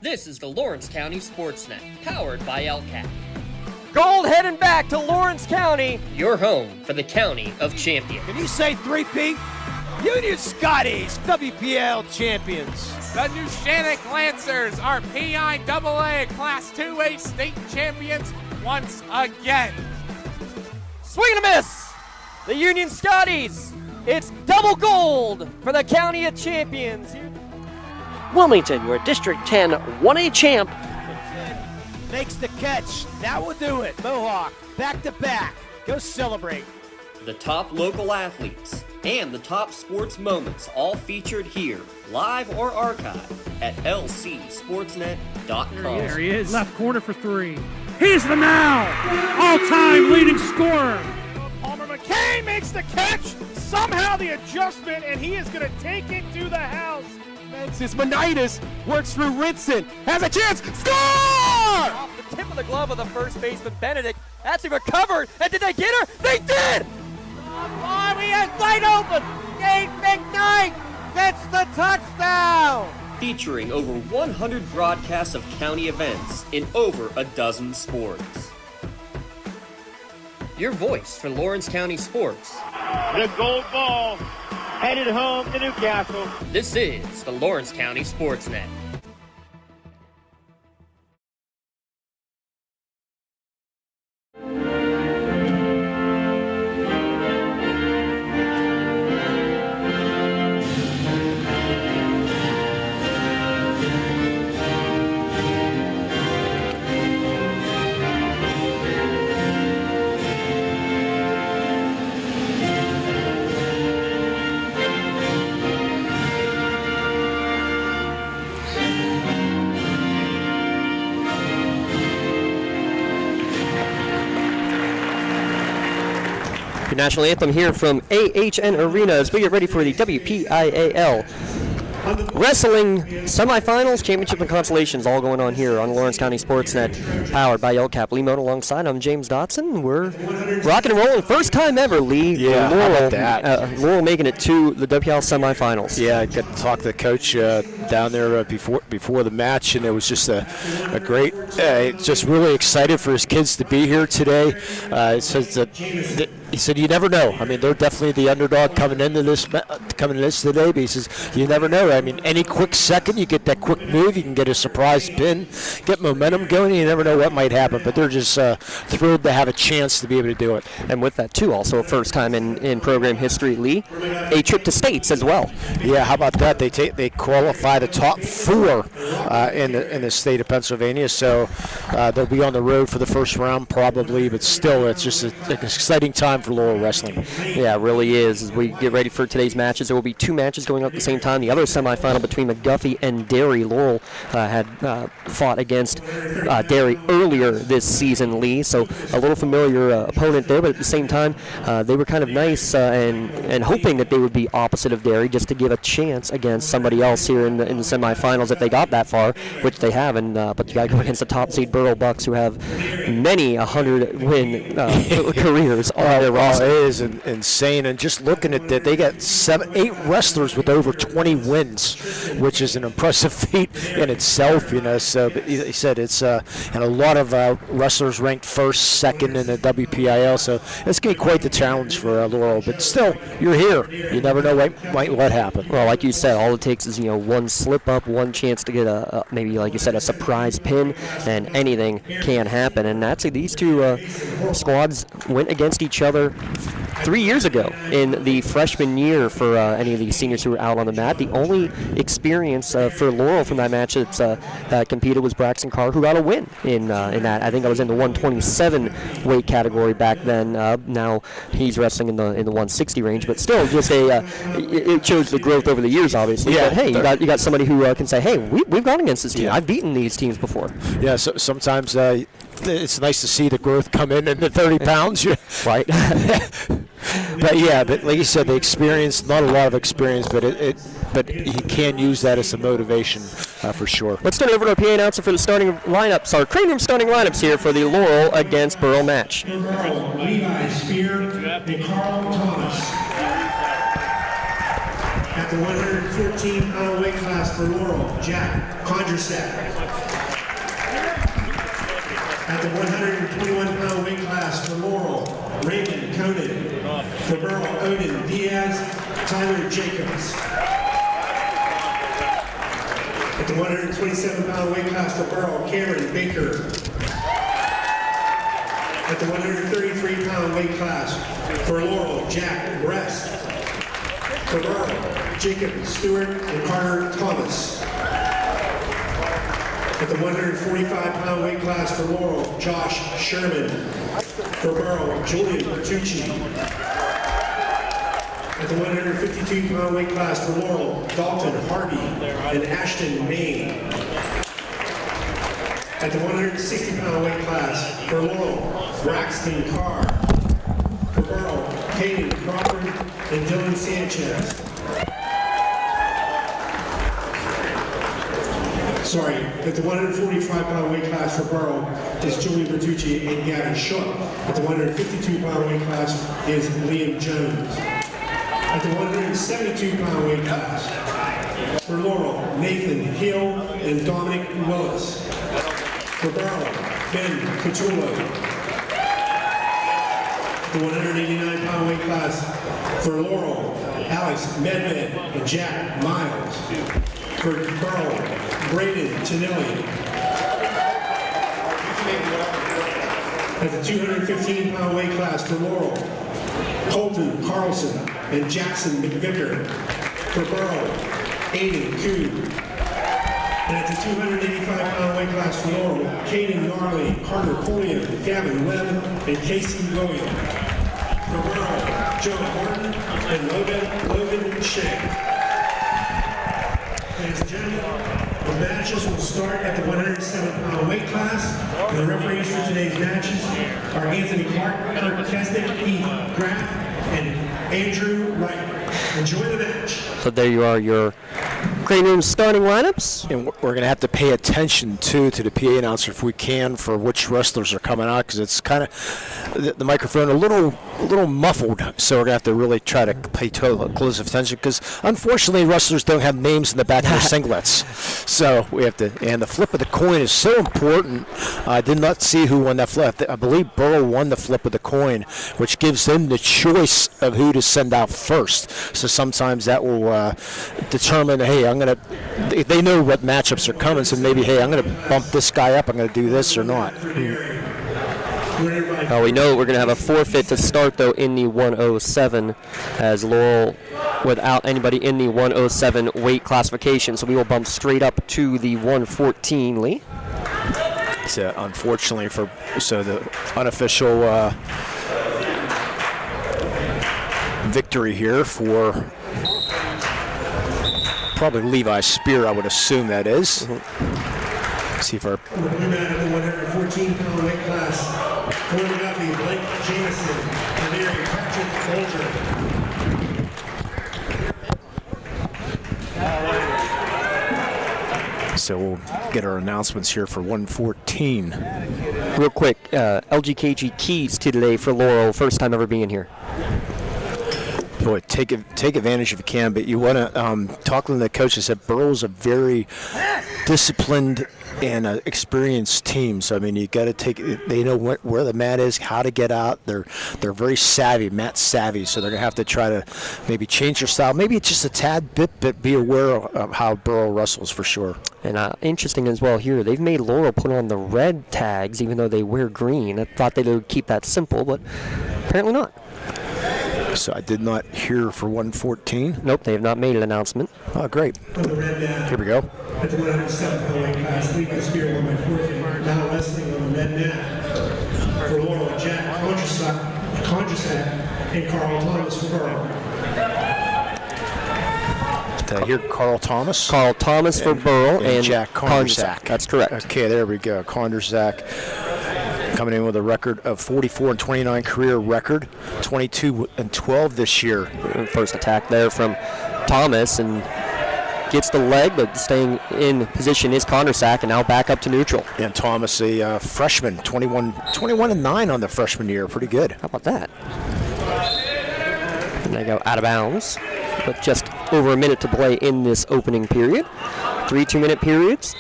This is the Lawrence County SportsNet, powered by LCAP. Gold heading back to Lawrence County. Your home for the County of Champions. Can you say 3P? Union Scotties, WPIAL champions. The New Shannock Lancers are WPIAL Class 2A state champions once again. Swing and a miss. The Union Scotties. It's double gold for the County of Champions. Wilmington, your District 10 1A champ. Makes the catch. That will do it. Mohawk, back to back. Go celebrate. The top local athletes and the top sports moments all featured here, live or archived at lcsportsnet.com. There he is. Left corner for three. He's the now all-time leading scorer. Palmer McCain makes the catch. Somehow the adjustment, and he is going to take it to the house. His Monitis works through Rinson. Has a chance. Score! Off the tip of the glove of the first baseman, Benedict. Actually recovered. And did they get her? They did! He is wide open. Dave McKnight gets the touchdown. Featuring over 100 broadcasts of county events in over a dozen sports. Your voice for Lawrence County sports. The gold ball headed home to Newcastle. This is the Lawrence County SportsNet. National anthem here from AHN Arena as we get ready for the WPIAL Wrestling Semifinals, Championship, and Consolations all going on here on Lawrence County SportsNet, powered by LCAP. Lee Moten alongside. I'm James Dotson. We're rocking and rolling. First time ever, Lee. Yeah, Laurel, how about that? Laurel making it to the WPIAL Semifinals. Yeah, I got to talk to the coach down there before the match, and it was just a great, just really excited for his kids to be here today. He said, you never know. I mean, they're definitely the underdog coming into this today, but he says, you never know. I mean, any quick second, you get that quick move, you can get a surprise pin, get momentum going, you never know what might happen. But they're just thrilled to have a chance to be able to do it. And with that, too, also a first time in program history, Lee, a trip to states as well. Yeah, how about that? They qualify the top four in the state of Pennsylvania, so they'll be on the road for the first round probably, but still, it's just an exciting time for Laurel Wrestling. Yeah, it really is. As we get ready for today's matches, there will be two matches going up at the same time. The other semifinal between McGuffey and Derry. Laurel had fought against Derry earlier this season, Lee, so a little familiar opponent there, but at the same time, they were kind of nice and hoping that they would be opposite of Derry just to give a chance against somebody else here in the semifinals if they got that far, which they haven't. But you got to go against the top seed Burrell Bucs, who have many 100-win careers on their roster. It is insane, and just looking at that, they got 8 wrestlers with over 20 wins, which is an impressive feat in itself, you know. So he said it's and a lot of wrestlers ranked first, second in the WPIAL, so it's going to be quite the challenge for Laurel. But still, you're here. You never know what happen. Well, like you said, all it takes is one slip up, one chance to get maybe, like you said, a surprise pin, and anything can happen. And actually, these two squads went against each other 3 years ago in the freshman year for any of the seniors who were out on the mat. The only experience for Laurel from that match that competed was Braxton Carr, who got a win in that. I think I was in the 127 weight category back then. Now he's wrestling in the 160 range, but still, just it shows the growth over the years, obviously. Yeah, but hey, you got somebody who can say, hey, we've gone against this team. Yeah. I've beaten these teams before. Yeah, so sometimes it's nice to see the growth come in the 30 pounds. Right. But like you said, the experience, not a lot of experience, but he can use that as a motivation for sure. Let's turn over to our PA announcer for the starting lineups, our crane room starting lineups here for the Laurel against Burrell match. Levi Spear and Carl Thomas. At the 114-pound weight class for Laurel, Jack Kondrasak. At the 121-pound weight class for Laurel, Raymond Conan. For Burrell, Odin Diaz, Tyler Jacobs. At the 127-pound weight class for Burrell, Cameron Baker. At the 133-pound weight class for Laurel, Jack Rest. For Burrell, Jacob Stewart and Carter Thomas. At the 145-pound weight class for Laurel, Josh Sherman. For Burrell, Julian Bertucci. At the 152-pound weight class for Laurel, Dalton Harvey and Ashton Main. At the 160-pound weight class for Laurel, Braxton Carr. For Burrell, Caden Crawford and Dylan Sanchez. Sorry, at the 145-pound weight class for Burrell is Julian Bertucci and Gavin Shook. At the 152-pound weight class is Liam Jones. At the 172-pound weight class for Laurel, Nathan Hill and Dominic Willis. For Burrell, Ben Catullo. The 189-pound weight class for Laurel, Alex Medved and Jack Miles. For Burrell, Braden Tonelli. At the 215-pound weight class for Laurel, Colton Carlson and Jackson McVicker. For Burrell, Aiden Coon. And at the 285-pound weight class for Laurel, Caden Gnarly, Carter Pulliam, Gavin Webb, and Casey William. For Burrell, Joe Martin and Logan Shank. Ladies and gentlemen, the matches will start at the 107-pound weight class. And the referees for today's matches are Anthony Clark, Kirk Kesnick, Heath Graff, and Andrew Wright. Enjoy the match. So there you are, your Green Room starting lineups. And we're going to have to pay attention, too, to the PA announcer if we can for which wrestlers are coming out, because it's kind of the microphone a little muffled, so we're going to have to really try to pay close attention, because unfortunately wrestlers don't have names in the back of their singlets. So we have to, and the flip of the coin is so important. I did not see who won that flip. I believe Burrell won the flip of the coin, which gives them the choice of who to send out first. So sometimes that will determine, hey, they know what matchups are coming, so maybe, hey, I'm going to bump this guy up, I'm going to do this or not. We know we're going to have a forfeit to start, though, in the 107, as Laurel without anybody in the 107 weight classification, so we will bump straight up to the 114, Lee. So unfortunately the unofficial victory here for probably Levi Spear, I would assume that is. See if our... Blue man at the 114-pound weight class, for McGuffey, Blake Jameson, and Derry, Patrick Bolger. So we'll get our announcements here for 114. Real quick, LGKG keys to today for Laurel, first time ever being here. Boy, take advantage if you can, but you want to talk to the coaches. That Burrell's a very disciplined and experienced team. So I mean, you got to take. They know where the mat is, how to get out. They're very savvy, mat savvy. So they're gonna have to try to maybe change their style. Maybe it's just a tad bit, but be aware of how Burrell wrestles for sure. And interesting as well here, they've made Laurel put on the red tags, even though they wear green. I thought they would keep that simple, but apparently not. So I did not hear for 114. Nope, they have not made an announcement. Oh, great. Here we go. At the 107-pound weight class, Levi Spear won by forfeit. Now wrestling on the red mat for Laurel, Jack Kondrasak and Carl Thomas for Burrell. Did I hear Carl Thomas? Carl Thomas for Burrell and Jack Kondrasak. That's correct. Okay, there we go. Kondrasak coming in with a record of 44-29 career record, 22-12 this year. First attack there from Thomas, and gets the leg, but staying in position is Kondrasak, and now back up to neutral. And Thomas, a freshman, 21-9 on the freshman year. Pretty good. How about that? And they go out of bounds, but just over a minute to play in this opening period. 3 2-minute periods.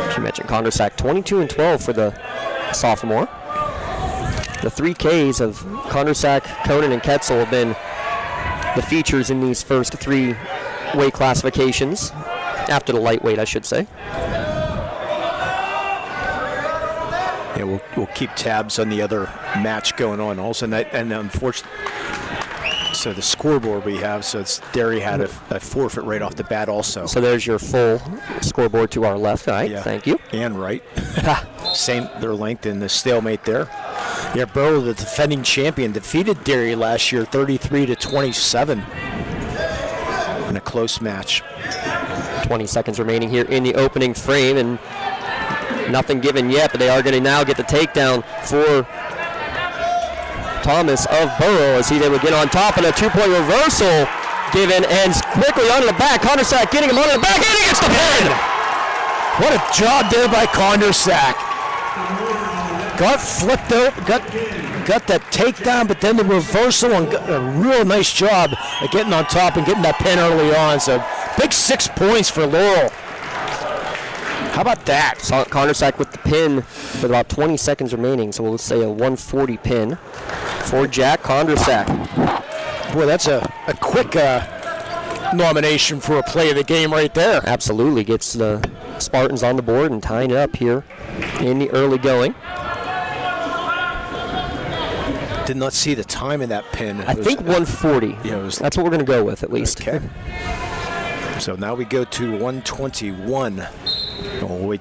As you mentioned, Condorcet 22-12 for the sophomore. The 3 Ks of Condorcet, Conan, and Ketzel have been the features in these first 3 weight classifications, after the lightweight, I should say. Yeah, we'll keep tabs on the other match going on also, and unfortunately, so the scoreboard we have, so it's Derry had a forfeit right off the bat also. So there's your full scoreboard to our left. All right, yeah. Thank you. And right. Same, their length in the stalemate there. Yeah, Burrell, the defending champion, defeated Derry last year 33-27 in a close match. 20 seconds remaining here in the opening frame, and nothing given yet, but they are going to now get the takedown for Thomas of Burrell as he able to get on top, and a 2-point reversal given, and quickly onto the back. Condorcet getting him onto the back, and he gets the pin! What a job there by Condorcet. Got flipped out, got that takedown, but then the reversal, and got a real nice job at getting on top and getting that pin early on. So big 6 points for Laurel. How about that? Condorcet with the pin with about 20 seconds remaining, so we'll say a 140 pin for Jack Condorcet. Boy, that's a quick nomination for a play of the game right there. Absolutely, gets the Spartans on the board and tying it up here in the early going. Did not see the time in that pin. I think 140. Yeah, that's what we're going to go with at least. Okay. So now we go to 121. Oh, wait.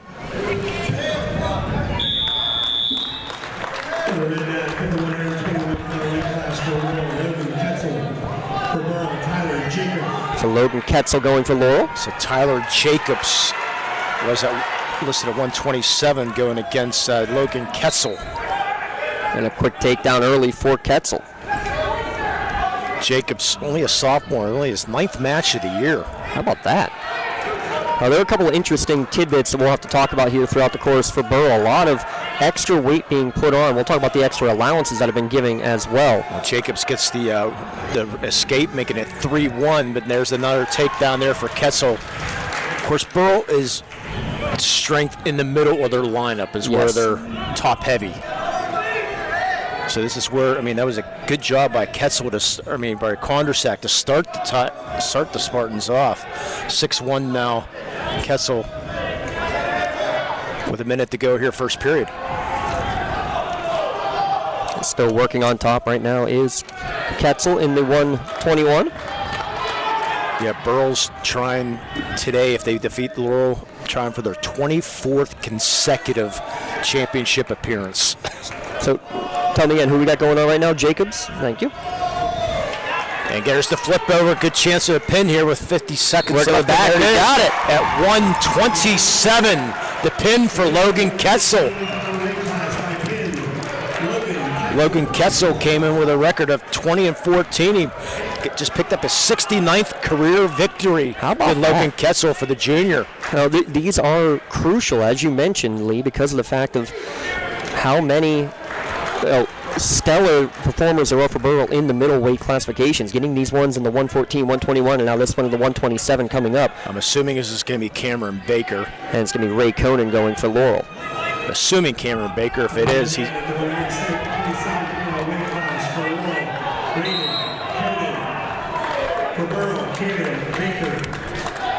So Logan Ketzel going for Laurel. So Tyler Jacobs was listed at 127 going against Logan Ketzel. And a quick takedown early for Ketzel. Jacobs, only a sophomore, only his 9th match of the year. How about that? There are a couple of interesting tidbits that we'll have to talk about here throughout the course for Burrell. A lot of extra weight being put on. We'll talk about the extra allowances that have been given as well. Jacobs gets the escape, making it 3-1, but there's another takedown there for Ketzel. Of course, Burrell is strength in the middle of their lineup is where they're top heavy. So this is where, that was a good job by Ketzel by Condorcet to start the Spartans off. 6-1 now. Ketzel with a minute to go here, first period. Still working on top right now is Ketzel in the 121. Yeah, Burrell's trying today, if they defeat Laurel, trying for their 24th consecutive championship appearance. So tell me again who we got going on right now. Jacobs, thank you. And there's the flip over. Good chance of a pin here with 50 seconds left. Back. There it is. Got it at 127. The pin for Logan Ketzel. Logan Ketzel came in with a record of 20-14. He just picked up his 69th career victory. How about Logan Ketzel for the junior? Now, these are crucial, as you mentioned, Lee, because of the fact of how many stellar performers there are for Burrell in the middleweight classifications, getting these ones in the 114, 121, and now this one in the 127 coming up. I'm assuming this is going to be Cameron Baker. And it's going to be Ray Conan going for Laurel. Assuming Cameron Baker, if it is, he's...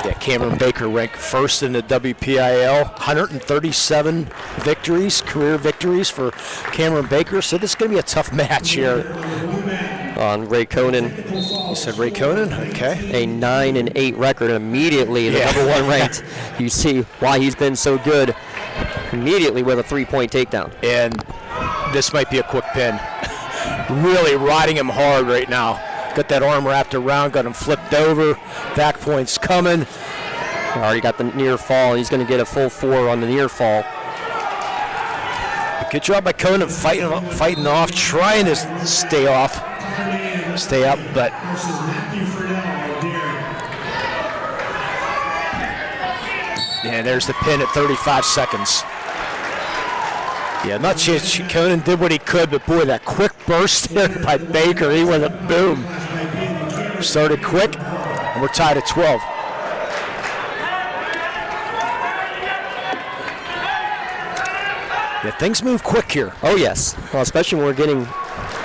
Yeah, Cameron Baker ranked first in the WPIAL, 137 victories, career victories for Cameron Baker. So this is going to be a tough match here. On Ray Conan. You said Ray Conan? Okay. A 9-8 record, and immediately the number one ranked. You see why he's been so good. Immediately with a 3-point takedown. And this might be a quick pin. Really riding him hard right now. Got that arm wrapped around, got him flipped over. Back point's coming. Already got the near fall. He's going to get a full 4 on the near fall. Good job by Conan fighting off, trying to stay up, but yeah, there's the pin at 35 seconds. Yeah, not chance. Conan did what he could, but boy, that quick burst there by Baker, he went a boom. started quick, and we're tied at 12. Yeah, things move quick here. Oh, yes. Well, especially when we're getting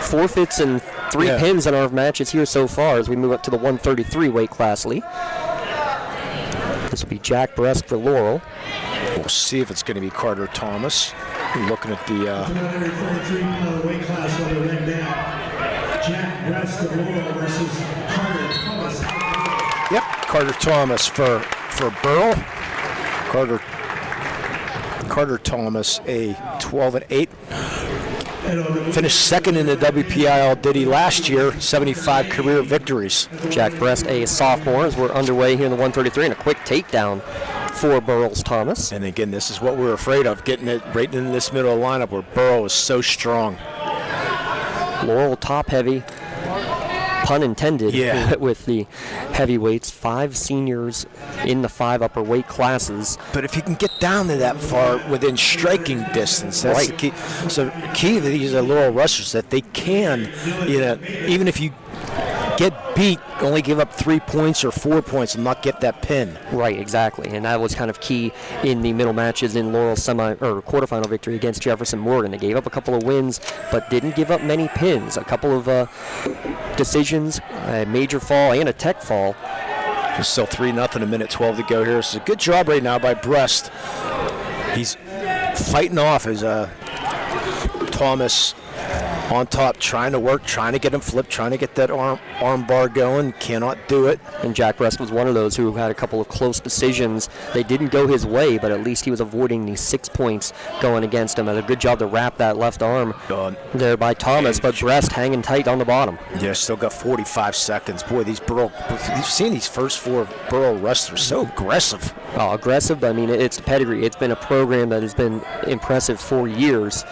forfeits and 3 pins in our matches here so far as we move up to the 133 weight class, Lee. This will be Jack Brest for Laurel. We'll see if it's going to be Carter Thomas. We're looking at the 133-pound weight class on the red mat. Jack Brest of Laurel versus Carter Thomas. Yep, Carter Thomas for Burrell. Carter Thomas, a 12-8. Finished second in the WPIAL Diddy last year, 75 career victories. Jack Brest, a sophomore, as we're underway here in the 133, and a quick takedown for Burrell's Thomas. And again, this is what we're afraid of, getting it right in this middle of the lineup where Burrell is so strong. Laurel top heavy, pun intended, with the heavyweights. 5 seniors in the 5 upper weight classes. But if you can get down to that far within striking distance, that's the key. So key to these Laurel rushers that they can, even if you get beat, only give up 3 points or 4 points and not get that pin. Right, exactly, and that was kind of key in the middle matches in Laurel's quarterfinal victory against Jefferson Morgan. They gave up a couple of wins, but didn't give up many pins. A couple of decisions, a major fall and a tech fall. There's still 3-0, a minute 12 to go here. It's a good job right now by Brest. He's fighting off as Thomas on top, trying to work, trying to get him flipped, trying to get that arm bar going. Cannot do it. And Jack Brest was one of those who had a couple of close decisions. They didn't go his way, but at least he was avoiding the 6 points going against him. And a good job to wrap that left arm there by Thomas, but Brest hanging tight on the bottom. Yeah, still got 45 seconds. Boy, these Burrell, you've seen these first 4 Burrell wrestlers so aggressive. Oh, aggressive, but I mean, it's the pedigree. It's been a program that has been impressive for years.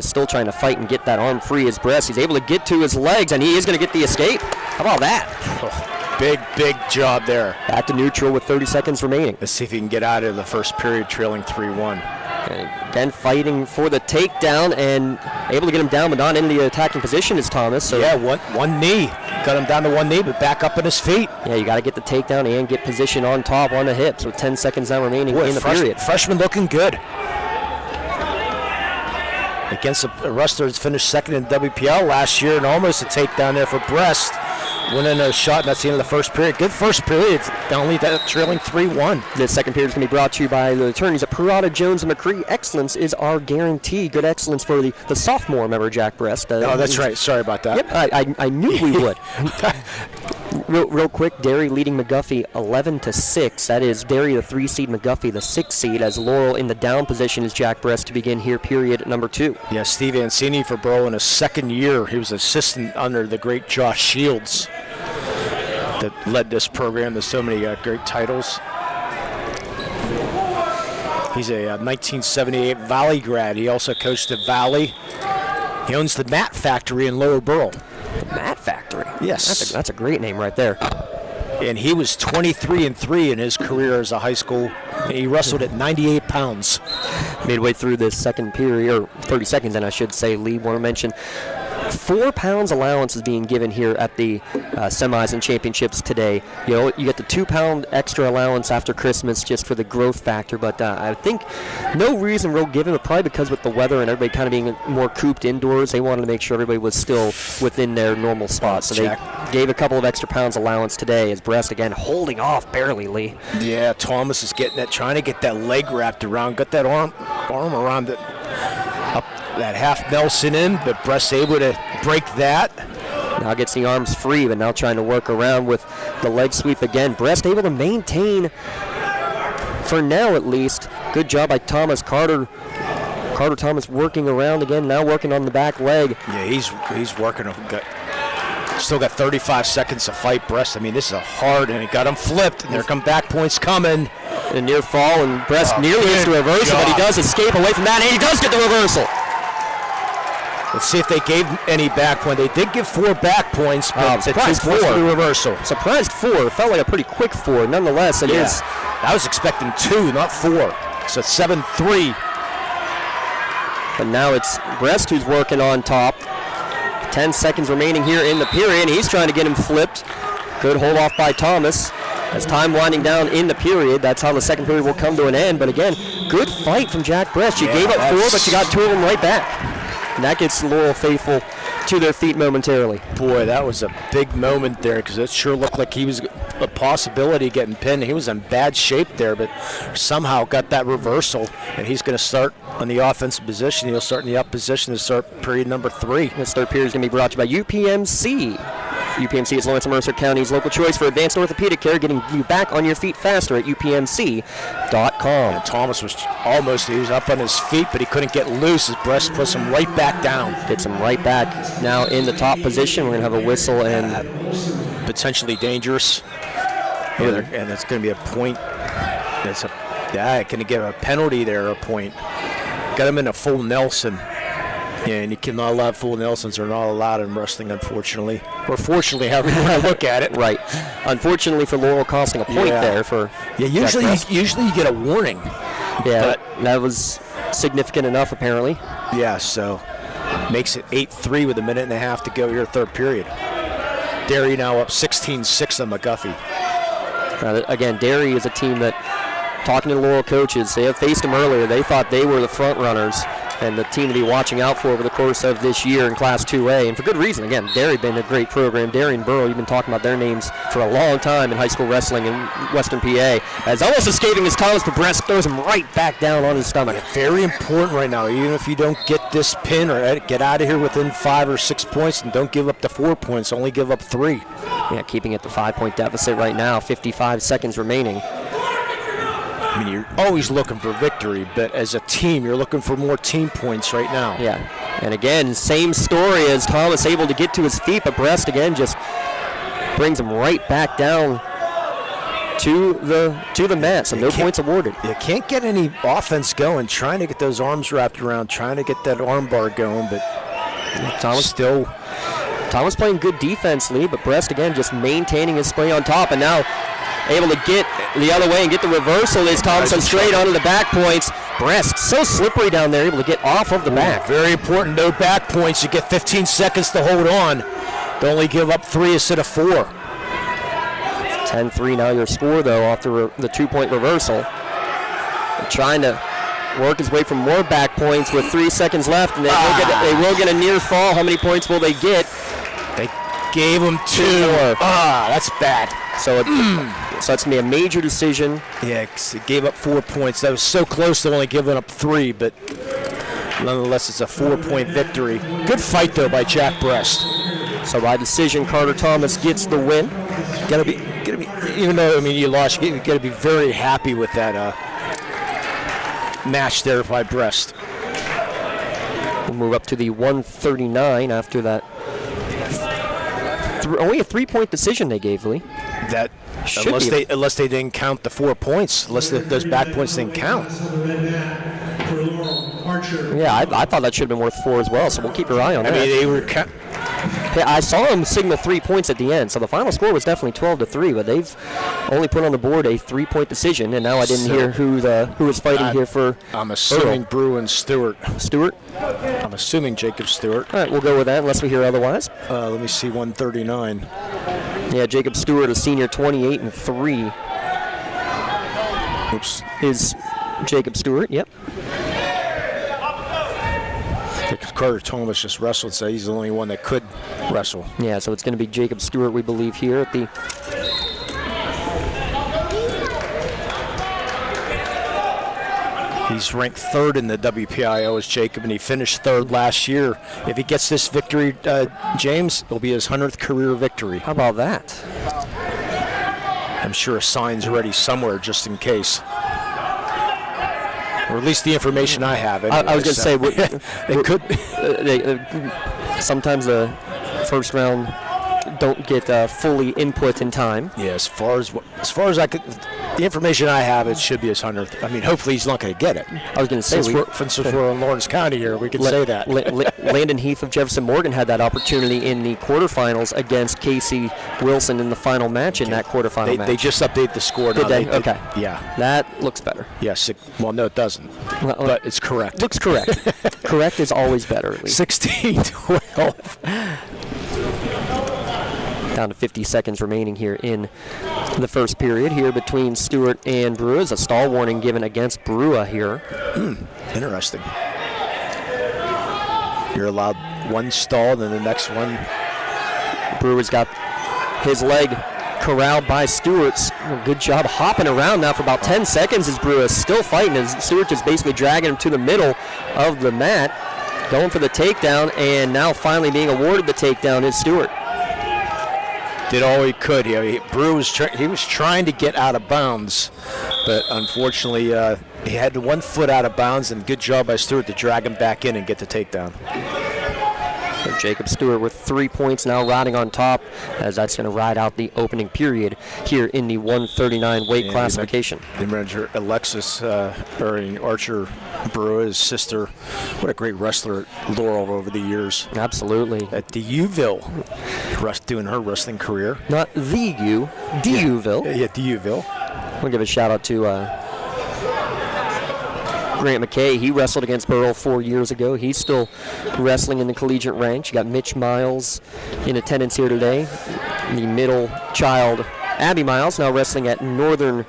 Still trying to fight and get that arm free as Brest. He's able to get to his legs, and he is going to get the escape. How about that? Oh, big job there. Back to neutral with 30 seconds remaining. Let's see if he can get out of the first period trailing 3-1. And again, fighting for the takedown and able to get him down, but not in the attacking position is Thomas. So yeah, one knee. Got him down to one knee, but back up on his feet. Yeah, you got to get the takedown and get position on top on the hips with 10 seconds now remaining in the period. Freshman looking good. Against a wrestler that's finished second in WPL last year, and almost a takedown there for Brest. Winning a shot, and that's the end of the first period. Good first period. It's only trailing 3-1. This second period is going to be brought to you by the attorneys at Parada, Jones, and McCree. Excellence is our guarantee. Good excellence for the sophomore member, Jack Brest. Oh, that's right. Sorry about that. Yep, I knew we would. Real quick, Derry leading McGuffey 11-6. That is Derry, the 3-seed, McGuffey, the 6-seed, as Laurel in the down position is Jack Brest to begin here, period number 2. Yeah, Steve Ancini for Burrell in his second year. He was assistant under the great Josh Shields that led this program to so many great titles. He's a 1978 Valley grad. He also coached at Valley. He owns the Mat Factory in Lower Burrell. Mat Factory? Yes. That's a great name right there. And he was 23-3 in his career as a high school. He wrestled at 98 pounds. Midway through this second period, or 30 seconds, and I should say, Lee, want to mention 4 pounds allowance is being given here at the semis and championships today. You get the 2 pound extra allowance after Christmas just for the growth factor, but I think no reason we'll give it, probably because with the weather and everybody kind of being more cooped indoors, they wanted to make sure everybody was still within their normal spot. So they gave a couple of extra pounds allowance today as Brest again holding off barely, Lee. Yeah, Thomas is getting that, trying to get that leg wrapped around, got that arm around it. That half Nelson in, but Brest able to break that. Now gets the arms free, but now trying to work around with the leg sweep again. Brest able to maintain, for now at least. Good job by Thomas. Carter Thomas working around again, now working on the back leg. Yeah, he's working. Still got 35 seconds to fight Brest. I mean, this is a hard, and he got him flipped, and there come back points coming. A near fall, and Brest nearly gets the reversal, but he does escape away from that, and he does get the reversal. Let's see if they gave any back point. They did give 4 back points, but surprised 4 for the reversal. Surprised 4. It felt like a pretty quick 4. Nonetheless, it is. I was expecting 2, not 4. So 7-3. But now it's Brest who's working on top. 10 seconds remaining here in the period. He's trying to get him flipped. Good hold off by Thomas. As time winding down in the period, that's how the second period will come to an end. But again, good fight from Jack Brest. She gave up 4, but she got 2 of them right back. And that gets Laurel faithful to their feet momentarily. Boy, that was a big moment there because it sure looked like he was a possibility getting pinned. He was in bad shape there, but somehow got that reversal, and he's going to start on the offensive position. He'll start in the up position to start period number 3. This third period is going to be brought to you by UPMC. UPMC is Lawrence and Mercer County's local choice for advanced orthopedic care, getting you back on your feet faster at upmc.com. And Thomas was he was up on his feet, but he couldn't get loose. His Brest puts him right back down. Gets him right back now in the top position. We're going to have a whistle and potentially dangerous. And it's going to be a point. It's going to give a penalty there, a point. Got him in a full Nelson. And you cannot allow full Nelsons. They're not allowed in wrestling, unfortunately. Or fortunately, however you want to look at it. Right. Unfortunately for Laurel, costing a point there for. Yeah, usually you get a warning. Yeah, that was significant enough, apparently. Yeah, so makes it 8-3 with a minute and a half to go here, third period. Derry now up 16-6 on McGuffey. Again, Derry is a team that, talking to the Laurel coaches, they have faced them earlier. They thought they were the front runners and the team to be watching out for over the course of this year in Class 2A, and for good reason. Again, Derry been a great program. Derry and Burrell, you've been talking about their names for a long time in high school wrestling in Western PA. As almost escaping his Thomas, but Brest throws him right back down on his stomach. Very important right now, even if you don't get this pin or get out of here within 5 or 6 points, and don't give up the 4 points, only give up 3. Yeah, keeping it the 5-point deficit right now, 55 seconds remaining. I mean, you're always looking for victory, but as a team, you're looking for more team points right now. Yeah, and again, same story as Thomas able to get to his feet, but Brest again just brings him right back down to the mat, so no points awarded. You can't get any offense going, trying to get those arms wrapped around, trying to get that arm bar going, but Thomas playing good defensively, but Brest again just maintaining his play on top, and now able to get the other way and get the reversal is Thompson straight onto the back points. Brest so slippery down there, able to get off of the back. Very important, no back points. You get 15 seconds to hold on. They only give up 3 instead of 4. 10-3 now your score, though, after the 2-point reversal. They're trying to work his way for more back points with 3 seconds left, and they will get a near fall. How many points will they get? They gave them 2. That's bad. So that's going to be a major decision. Yeah, it gave up 4 points. That was so close to only giving up 3, but nonetheless, it's a 4-point victory. Good fight, though, by Jack Brest. So by decision, Carter Thomas gets the win. Gotta be, even though, I mean, you lost, you got to be very happy with that match there by Brest. We'll move up to the 139 after that. Only a 3-point decision they gave, Lee. That unless they didn't count the 4 points, unless those back points didn't count. Yeah, I thought that should have been worth 4 as well, so we'll keep your eye on that. I mean, they were. I saw them signal 3 points at the end, so the final score was definitely 12-3, but they've only put on the board a 3-point decision, and now I didn't hear who was fighting here for. I'm assuming Brew and Stewart. Stewart? I'm assuming Jacob Stewart. All right, we'll go with that unless we hear otherwise. Let me see, 139. Yeah, Jacob Stewart, a senior, 28-3. Oops. Is Jacob Stewart, yep. Carter Thomas just wrestled, so he's the only one that could wrestle. Yeah, so it's going to be Jacob Stewart, we believe, here at the. He's ranked 3rd in the WPIAL as Jacob, and he finished 3rd last year. If he gets this victory, James, it'll be his 100th career victory. How about that? I'm sure a sign's ready somewhere just in case. Or at least the information I have. Anyway, I was going to say, it could. Sometimes the first round don't get fully input in time. Yeah, as far as I could, the information I have, it should be his 100th. I mean, hopefully he's not going to get it. I was going to say, since we're in Lawrence County here, we can say that. Landon Heath of Jefferson Morgan had that opportunity in the quarterfinals against Casey Wilson in the final match in that quarterfinal match. They just updated the score. Did they? Okay. Yeah. That looks better. Yes. Well, no, it doesn't. But it's correct. Looks correct. Correct is always better, at least. 16-12. Down to 50 seconds remaining here in the first period here between Stewart and Brewer. A stall warning given against Brewer here. Interesting. You're allowed one stall, then the next one. Brewer's got his leg corralled by Stewart's. Good job hopping around now for about 10 seconds as Brewer is still fighting as Stewart just basically dragging him to the middle of the mat. Going for the takedown, and now finally being awarded the takedown is Stewart. Did all he could. Brewer was trying to get out of bounds, but unfortunately he had 1 foot out of bounds, and good job by Stewart to drag him back in and get the takedown. So Jacob Stewart with 3 points now riding on top, as that's going to ride out the opening period here in the 139 weight classification. The manager Alexis Archer Brewer, his sister, what a great wrestler at Laurel over the years. Absolutely. At the Uville, doing her wrestling career. Not the U, Duville. Yeah, Duville. We'll give a shout out to Grant McKay. He wrestled against Burrell 4 years ago. He's still wrestling in the collegiate ranks. You got Mitch Miles in attendance here today. The middle child, Abby Miles, now wrestling at Northern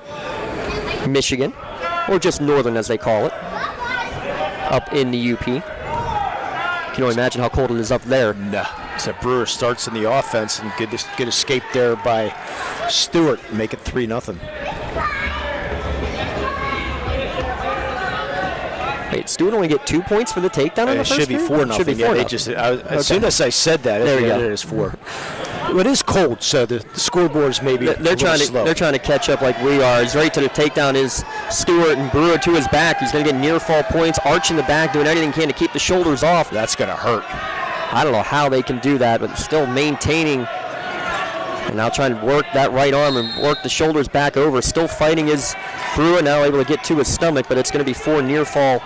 Michigan, or just Northern as they call it, up in the UP. You can only imagine how cold it is up there. No. So Brewer starts in the offense, and good escape there by Stewart, make it 3-0. Wait, Stewart only get 2 points for the takedown on the first should be 4-0. Should be 4-0. As soon as I said that, it is 4. Well, it is cold, so the scoreboards maybe they're trying to catch up like we are. He's right to the takedown is Stewart, and Brewer to his back. He's going to get near fall points, arching the back, doing everything he can to keep the shoulders off. That's going to hurt. I don't know how they can do that, but still maintaining. And now trying to work that right arm and work the shoulders back over. Still fighting his Brewer, now able to get to his stomach, but it's going to be 4 near fall.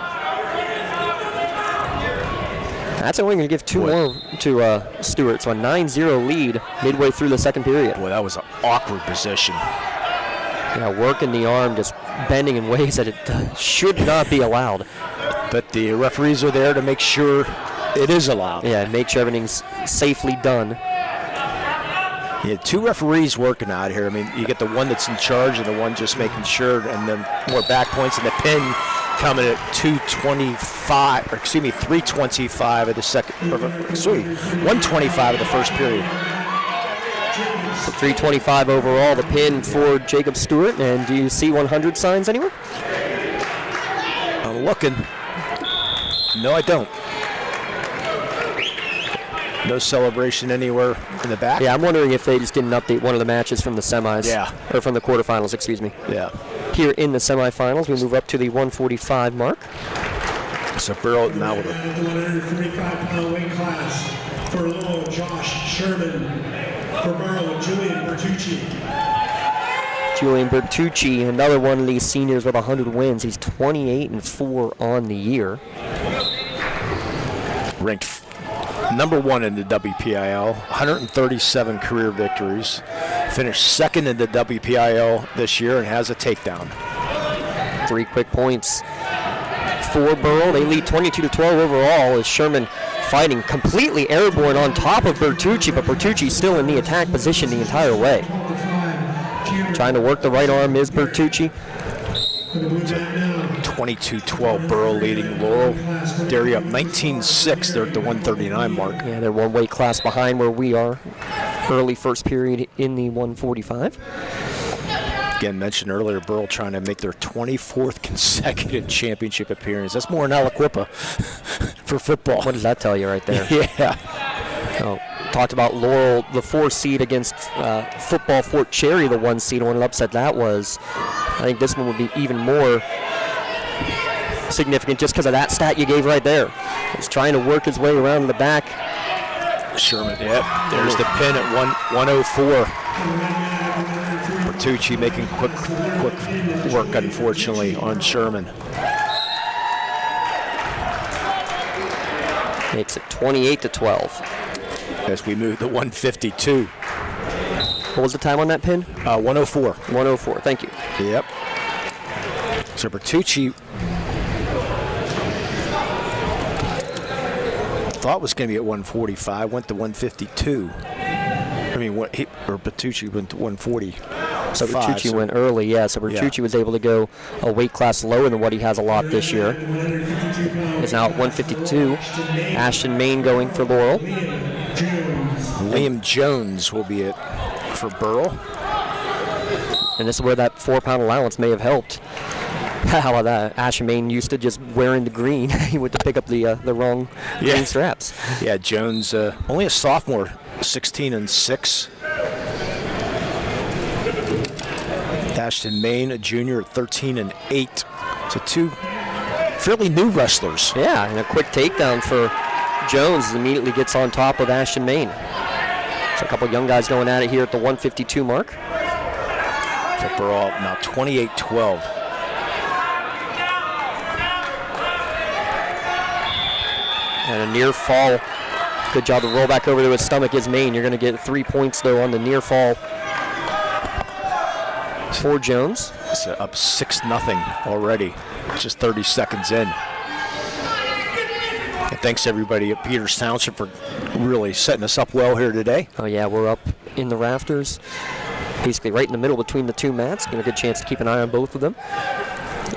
That's only going to give 2 more to Stewart. So a 9-0 lead midway through the second period. Boy, that was an awkward position. Yeah, working the arm, just bending in ways that it should not be allowed. But the referees are there to make sure it is allowed. Yeah, make sure everything's safely done. Yeah, 2 referees working out here. I mean, you get the one that's in charge and the one just making sure, and then more back points, and the pin coming at 3:25 of the second. 1:25 of the first period. So 3:25 overall, the pin for Jacob Stewart. And do you see 100 signs anywhere? I'm looking. No, I don't. No celebration anywhere in the back. Yeah, I'm wondering if they just didn't update one of the matches from the semis. Yeah. Or from the quarterfinals, excuse me. Yeah. Here in the semifinals, we move up to the 145 mark. So Burrell now with the 135-pound weight class. For Lowell, Josh Sherman. For Burrell, Julian Bertucci. Julian Bertucci, another one of these seniors with 100 wins. He's 28-4 on the year. Ranked number 1 in the WPIAL, 137 career victories. Finished 2nd in the WPIAL this year and has a takedown. 3 quick points for Burrell. They lead 22-12 overall as Sherman fighting completely airborne on top of Bertucci, but Bertucci still in the attack position the entire way. Trying to work the right arm is Bertucci. 22-12 Burrell leading Laurel. Derry up 19-6. They're at the 139 mark. Yeah, they're 1 weight class behind where we are. Early first period in the 145. Again, mentioned earlier, Burrell trying to make their 24th consecutive championship appearance. That's more than Aliquippa for football. What does that tell you right there? Yeah. Oh, talked about Laurel, the 4 seed against football Fort Cherry, the 1 seed. What an upset that was. I think this one would be even more significant just because of that stat you gave right there. He's trying to work his way around the back. Sherman, yep. There's the pin at 104. Bertucci making quick work, unfortunately, on Sherman. Makes it 28-12. As we move to 152. What was the time on that pin? 104. 104, thank you. Yep. So Bertucci thought was going to be at 145, went to 152. Bertucci went to 140. So Bertucci went early, yeah. So Bertucci was able to go a weight class lower than what he has a lot this year. He's now at 152. Ashton Main going for Laurel. Liam Jones will be it for Burrell. And this is where that 4-pound allowance may have helped. How about that? Ashton Main used to just wearing the green. He went to pick up the wrong green straps. Yeah, Jones, only a sophomore, 16-6. Ashton Main, a junior, at 13-8. So 2 fairly new wrestlers. Yeah, and a quick takedown for Jones immediately gets on top of Ashton Main. So a couple young guys going at it here at the 152 mark. So Burrell now 28-12. And a near fall. Good job to roll back over to his stomach is Main. You're going to get 3 points, though, on the near fall for Jones. It's up 6-0 already, just 30 seconds in. And thanks everybody at Peters Township for really setting us up well here today. Oh yeah, we're up in the rafters, basically right in the middle between the 2 mats. Get a good chance to keep an eye on both of them.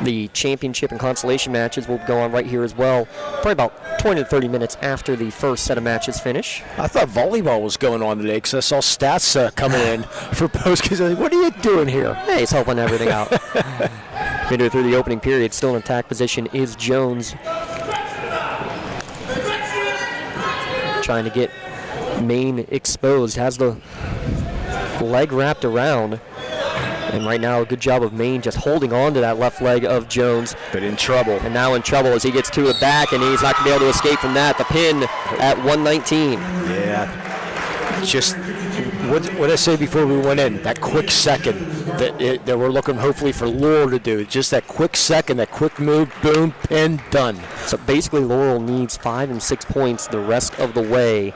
The championship and consolation matches will go on right here as well, probably about 20 to 30 minutes after the first set of matches finish. I thought volleyball was going on today because I saw stats coming in for post. Because what are you doing here? Hey, he's helping everything out. Midway through the opening period, still in attack position is Jones. Trying to get Main exposed, has the leg wrapped around. And right now, a good job of Main just holding on to that left leg of Jones. But in trouble. And now in trouble as he gets to it back, and he's not going to be able to escape from that. The pin at 119. Yeah. Just, what did I say before we went in? That quick second that we're looking hopefully for Laurel to do. Just that quick second, that quick move, boom, pin, done. So basically, Laurel needs 5 and 6 points the rest of the way.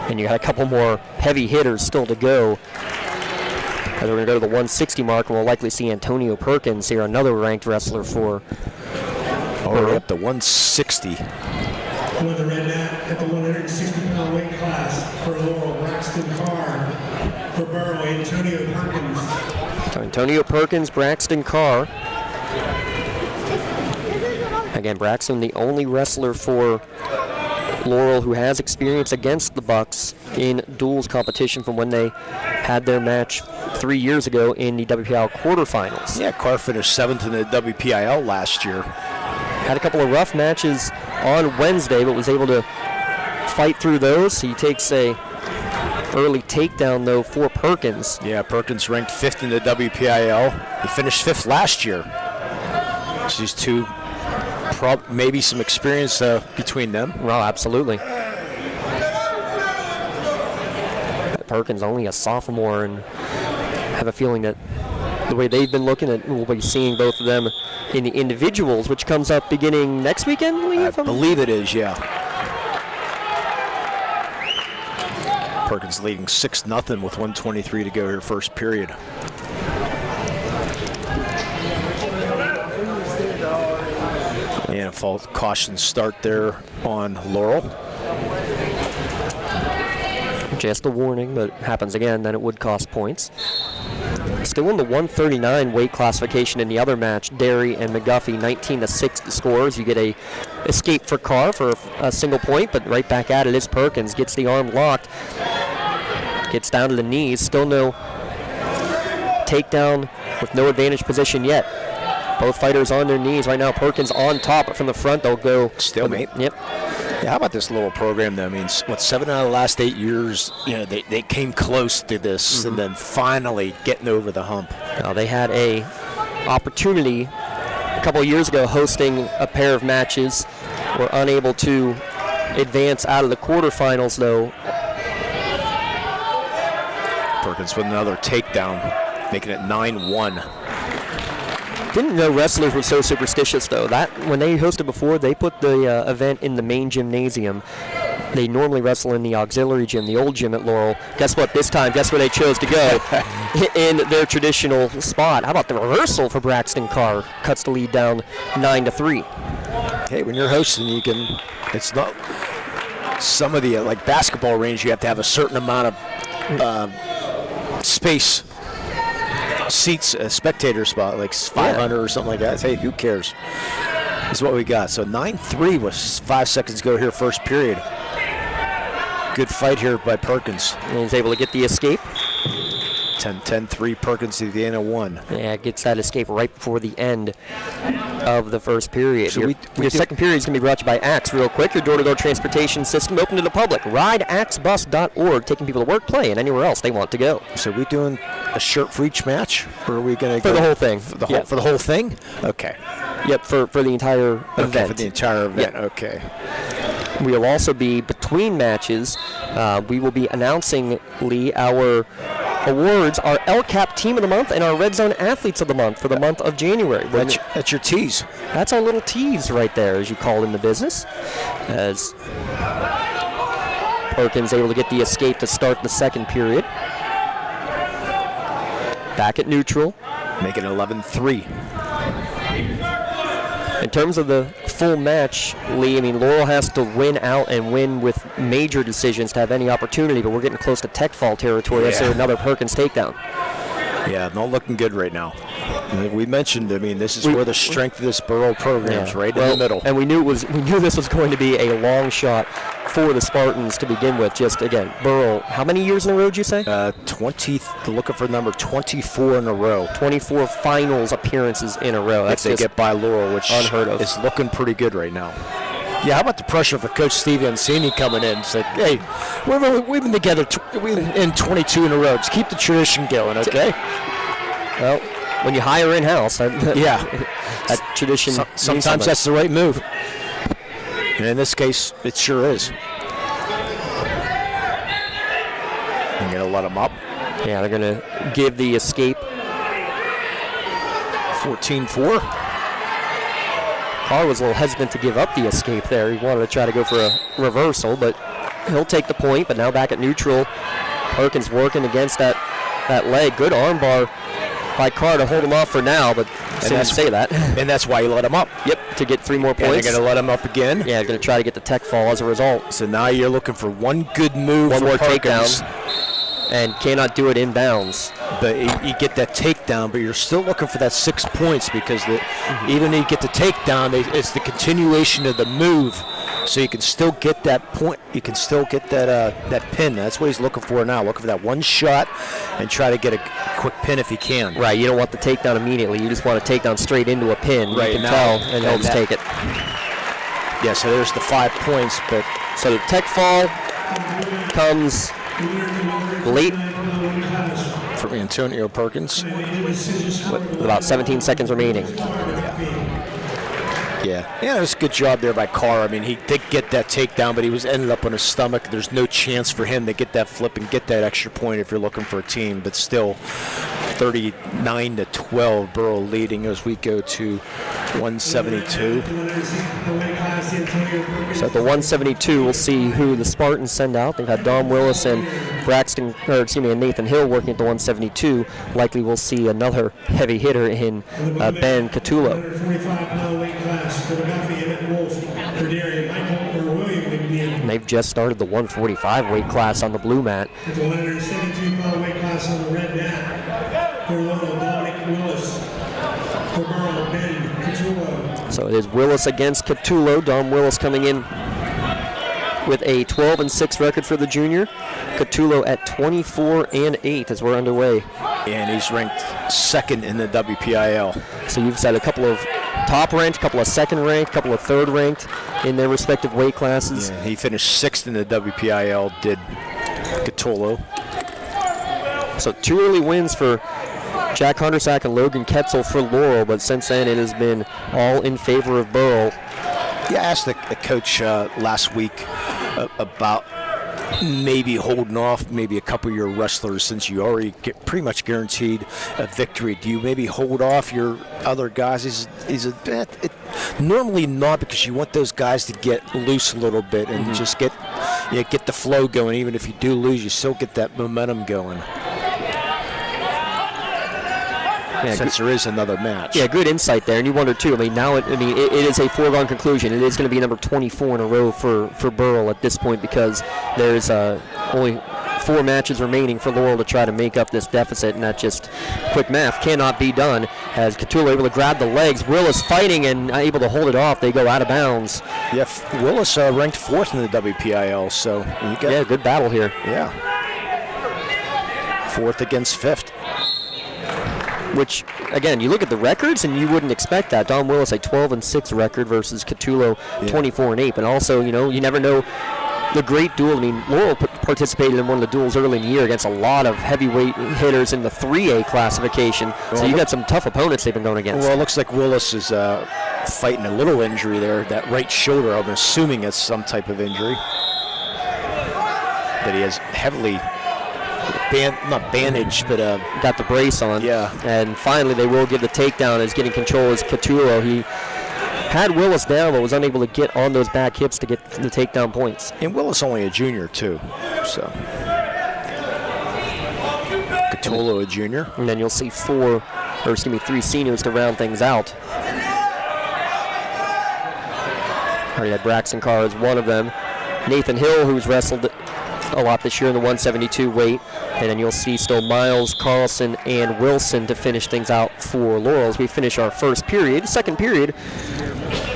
And you got a couple more heavy hitters still to go. As we're going to go to the 160 mark, and we'll likely see Antonio Perkins here, another ranked wrestler for We're up to 160. With the red mat at the 160-pound weight class for Laurel, Braxton Carr. For Burrell, Antonio Perkins. So Antonio Perkins, Braxton Carr. Again, Braxton, the only wrestler for Laurel who has experience against the Bucs in duels competition from when they had their match 3 years ago in the WPIAL quarterfinals. Yeah, Carr finished 7th in the WPIAL last year. Had a couple of rough matches on Wednesday, but was able to fight through those. He takes a early takedown, though, for Perkins. Yeah, Perkins ranked 5th in the WPIAL. He finished 5th last year. So these two, maybe some experience between them. Well, absolutely. Perkins only a sophomore, and have a feeling that the way they've been looking at, we'll be seeing both of them in the individuals, which comes up beginning next weekend, I believe it is, yeah. Perkins leading 6-0 with 1:23 to go here first period. And a false caution start there on Laurel. Just a warning, but happens again, then it would cost points. Still in the 139 weight classification in the other match, Derry and McGuffey, 19-6 the scores. You get a escape for Carr for a single point, but right back at it is Perkins. Gets the arm locked, gets down to the knees. Still no takedown with no advantage position yet. Both fighters on their knees right now. Perkins on top, but from the front they'll go stalemate. Yep. Yeah, how about this little program though? I mean, 7 out of the last 8 years, they came close to this, and then finally getting over the hump. Now, they had a opportunity a couple of years ago hosting a pair of matches. Were unable to advance out of the quarterfinals though. Perkins with another takedown, making it 9-1. Didn't know wrestlers were so superstitious, though. That when they hosted before, they put the event in the main gymnasium. They normally wrestle in the auxiliary gym, the old gym at Laurel. Guess what? This time, guess where they chose to go? In their traditional spot. How about the reversal for Braxton Carr? Cuts the lead down 9-3. Hey, when you're hosting, you can. It's not. some of the like basketball range, you have to have a certain amount of space, seats, a spectator spot, like 500 or something like that. Hey, who cares? This is what we got. So 9-3 with 5 seconds to go here, first period. Good fight here by Perkins. And he's able to get the escape. 10-10-3 Perkins to the end of 1. Yeah, gets that escape right before the end of the first period. So your second period is going to be brought to you by Axe. Real quick, your door-to-door transportation system open to the public. RideAxeBus.org, taking people to work, play, and anywhere else they want to go. So we doing a shirt for each match? Or are we going to go? For the whole thing. For the whole thing? Okay. Yep, for the entire event. Okay, for the entire event, okay. We will also be, between matches, we will be announcing, Lee, our awards, our LCAP Team of the Month and our Red Zone Athletes of the Month for the month of January. That's your tease. That's our little tease right there, as you call it in the business. As Perkins able to get the escape to start the second period. Back at neutral. Make it 11-3. In terms of the full match, Lee, I mean, Laurel has to win out and win with major decisions to have any opportunity, but we're getting close to tech fall territory. That's another Perkins takedown. Yeah, not looking good right now. We mentioned, I mean, this is where the strength of this Burrell program is, right in the middle. And we knew this was going to be a long shot for the Spartans to begin with. Just, again, Burrell, how many years in a row did you say? 20, looking for number 24 in a row. 24 finals appearances in a row. That's if they get by Laurel, which unheard of. Is looking pretty good right now. Yeah, how about the pressure for Coach Steve Ancini coming in? Said, hey, we've been together in 22 in a row. Just keep the tradition going, okay? Well, when you hire in-house, that tradition sometimes that's the right move. And in this case, it sure is. They're going to let him up. Yeah, they're going to give the escape. 14-4. Carr was a little hesitant to give up the escape there. He wanted to try to go for a reversal, but he'll take the point. But now back at neutral, Perkins working against that leg. Good armbar by Carr to hold him off for now, but I didn't say that. And that's why you let him up. Yep, to get 3 more points. And they're going to let him up again. Yeah, going to try to get the tech fall as a result. So now you're looking for one good move. One more Perkins. takedown. And cannot do it inbounds. But you get that takedown, but you're still looking for that 6 points because even though you get the takedown, it's the continuation of the move. So you can still get that point. You can still get that pin. That's what he's looking for now. Looking for that one shot and try to get a quick pin if he can. Right. You don't want the takedown immediately. You just want to take down straight into a pin. Right. You can tell, and he'll just take it. Yeah. So there's the 5 points, but so the tech fall comes late from Antonio Perkins. With about 17 seconds remaining. Yeah, it was a good job there by Carr. I mean, he did get that takedown, but he ended up on his stomach. There's no chance for him to get that flip and get that extra point if you're looking for a team. But still, 39-12, Burrell leading as we go to 172. So at the 172, we'll see who the Spartans send out. They've had Dom Willis and Nathan Hill working at the 172. Likely we'll see another heavy hitter in Ben Catullo. And they've just started the 145 weight class on the blue mat. The 172-pound weight class on the red mat. For Laurel, Dominic Willis. For Burrell, Ben Catullo. So it is Willis against Catullo. Dom Willis coming in with a 12-6 record for the junior. Catullo at 24-8 as we're underway. And he's ranked second in the WPIAL. So you've said a couple of top ranked, a couple of second ranked, a couple of third ranked in their respective weight classes. Yeah, he finished 6th in the WPIAL, did Catullo. So 2 early wins for Jack Huntersack and Logan Ketzel for Laurel, but since then it has been all in favor of Burrell. Yeah, I asked the coach last week about maybe holding off maybe a couple of your wrestlers since you already pretty much guaranteed a victory. Do you maybe hold off your other guys? Normally not, because you want those guys to get loose a little bit and just get the flow going. Even if you do lose, you still get that momentum going. since there is another match. Yeah, good insight there. And you wonder, too, I mean, now it is a foregone conclusion. It is going to be number 24 in a row for Burrell at this point because there's only 4 matches remaining for Laurel to try to make up this deficit, and that just quick math cannot be done. As Catullo able to grab the legs, Willis fighting and able to hold it off. They go out of bounds. Yeah, Willis ranked 4th in the WPIL, so you got good battle here. Yeah, 4th against 5th. Which, again, you look at the records and you wouldn't expect that. Don Willis a 12-6 record versus Catullo 24-8, but also, you never know. The great duel. I mean, Laurel participated in one of the duels early in the year against a lot of heavyweight hitters in the 3A classification. So you got some tough opponents they've been going against. Well, it looks like Willis is fighting a little injury there. That right shoulder, I'm assuming it's some type of injury. That he has heavily, not bandaged, but got the brace on. Yeah. And finally, they will give the takedown as getting control as Catullo. He had Willis down, but was unable to get on those back hips to get the takedown points. And Willis only a junior, too. So Catullo a junior. And then you'll see 3 seniors to round things out. Already had Braxton Carr as one of them. Nathan Hill, who's wrestled a lot this year in the 172 weight. And then you'll see still Miles, Carlson, and Wilson to finish things out for Laurel as we finish our first period. Second period,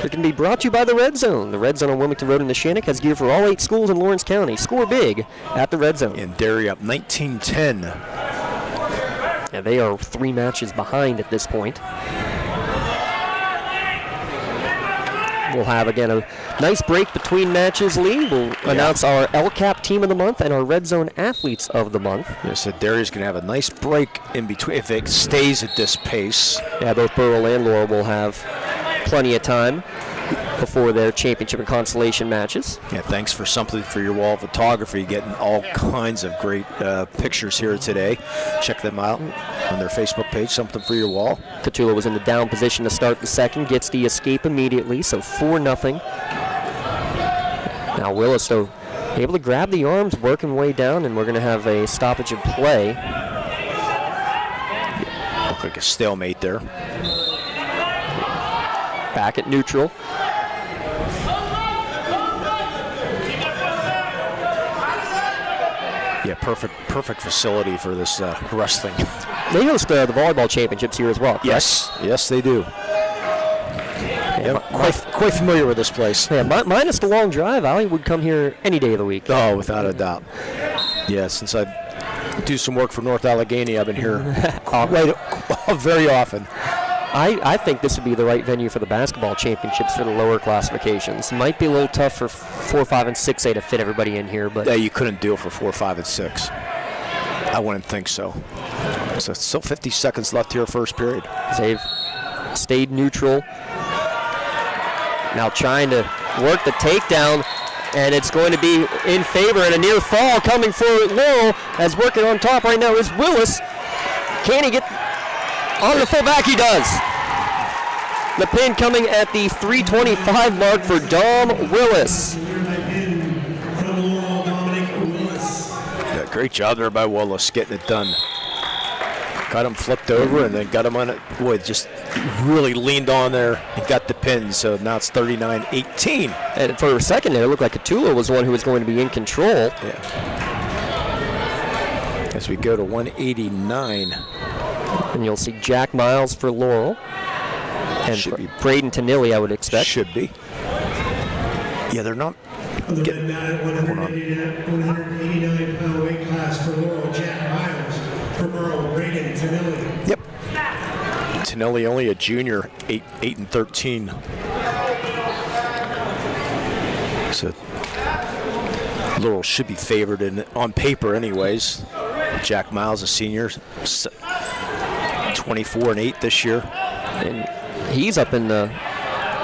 it can be brought to you by the Red Zone. The Red Zone on Wilmington Road in Neshannock has gear for all 8 schools in Lawrence County. Score big at the Red Zone. And Derry up 19-10. Yeah, they are 3 matches behind at this point. We'll have, again, a nice break between matches, Lee. We'll announce our LCAP Team of the Month and our Red Zone Athletes of the Month. Yeah, so Derry's going to have a nice break in between if it stays at this pace. Yeah, both Burrell and Laurel will have plenty of time before their championship and consolation matches. Yeah, thanks for something for your wall photography, getting all kinds of great pictures here today. Check them out on their Facebook page, Something for Your Wall. Catullo was in the down position to start the second, gets the escape immediately, so 4-0. Now Willis, though, able to grab the arms, working way down, and we're going to have a stoppage of play. Look like a stalemate there. Back at neutral. Yeah, perfect facility for this wrestling. They host the volleyball championships here as well, correct? Yes, they do. Yeah, quite familiar with this place. Yeah, minus the long drive, I would come here any day of the week. Oh, without a doubt. Yeah, since I do some work for North Allegheny, I've been here very often. I think this would be the right venue for the basketball championships for the lower classifications. Might be a little tough for 4, 5, and 6A to fit everybody in here, but yeah, you couldn't do it for 4, 5, and 6. I wouldn't think so. So still 50 seconds left here, first period. They've stayed neutral. Now trying to work the takedown, and it's going to be in favor, and a near fall coming for Laurel. As working on top right now is Willis. Can he get on the full back? He does. The pin coming at the 3:25 mark for Dom Willis. Yeah, great job there by Willis getting it done. Got him flipped over and then got him on it. Boy, just really leaned on there and got the pin. So now it's 39-18. And for a second there, it looked like Catullo was the one who was going to be in control. Yeah. As we go to 189. And you'll see Jack Miles for Laurel. And Should be Braden Tanilli, I would expect. Should be. Yeah, they're not. On the red mat at 189-pound weight class for Laurel, Jack Miles. For Burrell, Braden Tanilli. Yep. Tanilli only a junior, 8-13. So Laurel should be favored on paper, anyways. Jack Miles, a senior, 24-8 this year. And he's up in the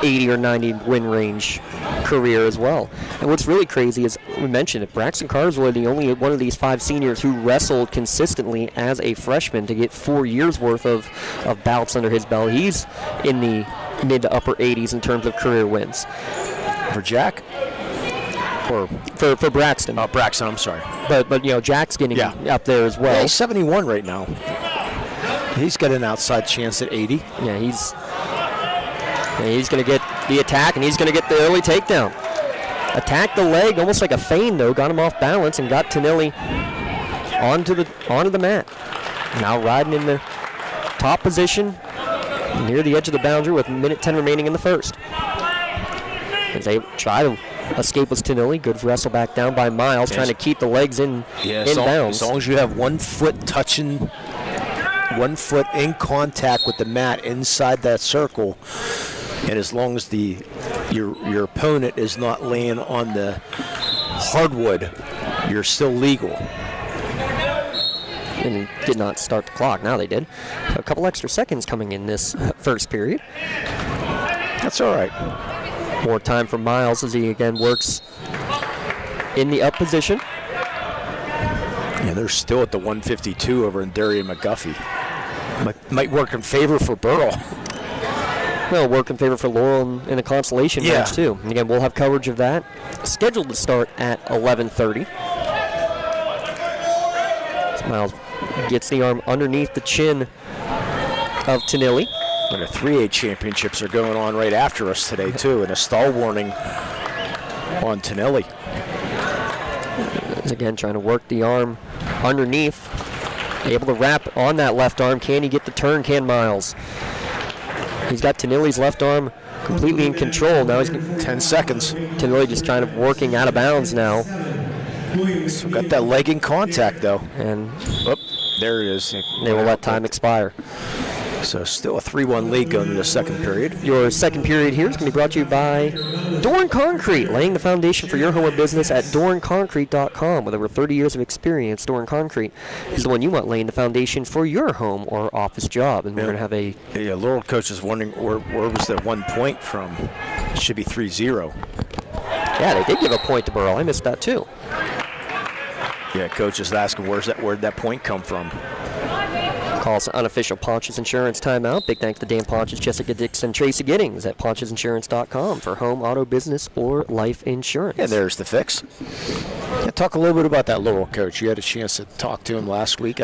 80 or 90 win range career as well. And what's really crazy is, we mentioned it, Braxton Carr is really the only one of these 5 seniors who wrestled consistently as a freshman to get 4 years worth of bouts under his belt. He's in the mid to upper 80s in terms of career wins. For Jack? Or for Braxton. Oh, Braxton, I'm sorry. But you know, Jack's getting up there as well. Yeah, he's 71 right now. He's got an outside chance at 80. Yeah, he's going to get the attack, and he's going to get the early takedown. Attacked the leg, almost like a feint, though. Got him off balance and got Tonelli onto the mat. Now riding in the top position near the edge of the boundary with 1:10 remaining in the first. As they try to escape with Tonelli. Good wrestle back down by Miles, trying to keep the legs in bounds. As long as you have 1 foot touching, 1 foot in contact with the mat inside that circle, and as long as your opponent is not laying on the hardwood, you're still legal. And did not start the clock. Now they did. A couple extra seconds coming in this first period. That's all right. More time for Miles as he again works in the up position. Yeah, they're still at the 152 over in Derry and McGuffey. Might work in favor for Burrell. Well, work in favor for Laurel in the Consolation match too. And again, we'll have coverage of that. Scheduled to start at 11:30. Miles gets the arm underneath the chin of Tonelli. And the 3A championships are going on right after us today too, and a stall warning on Tonelli. Again, trying to work the arm underneath. Able to wrap on that left arm. Can he get the turn? Can Miles? He's got Tonelli's left arm completely in control. Now he's 10 seconds. Tonelli just trying to working out of bounds now. So got that leg in contact though. And there it is. They will let time expire. So still a 3-1 lead going into the second period. Your second period here is going to be brought to you by Doran Concrete, laying the foundation for your home or business at doranconcrete.com. With over 30 years of experience, Doran Concrete is the one you want laying the foundation for your home or office job. And we're going to have a... Yeah, Laurel coach is wondering where was that 1 point from? It should be 3-0. Yeah, they did give a point to Burrell. I missed that too. Yeah, coach is asking where'd that point come from? Calls unofficial Ponch's Insurance timeout. Big thanks to Dan Ponch's, Jessica Dixon, Tracy Giddings at ponchasinsurance.com for home, auto, business, or life insurance. Yeah, there's the fix. Yeah, talk a little bit about that Laurel coach. You had a chance to talk to him last week.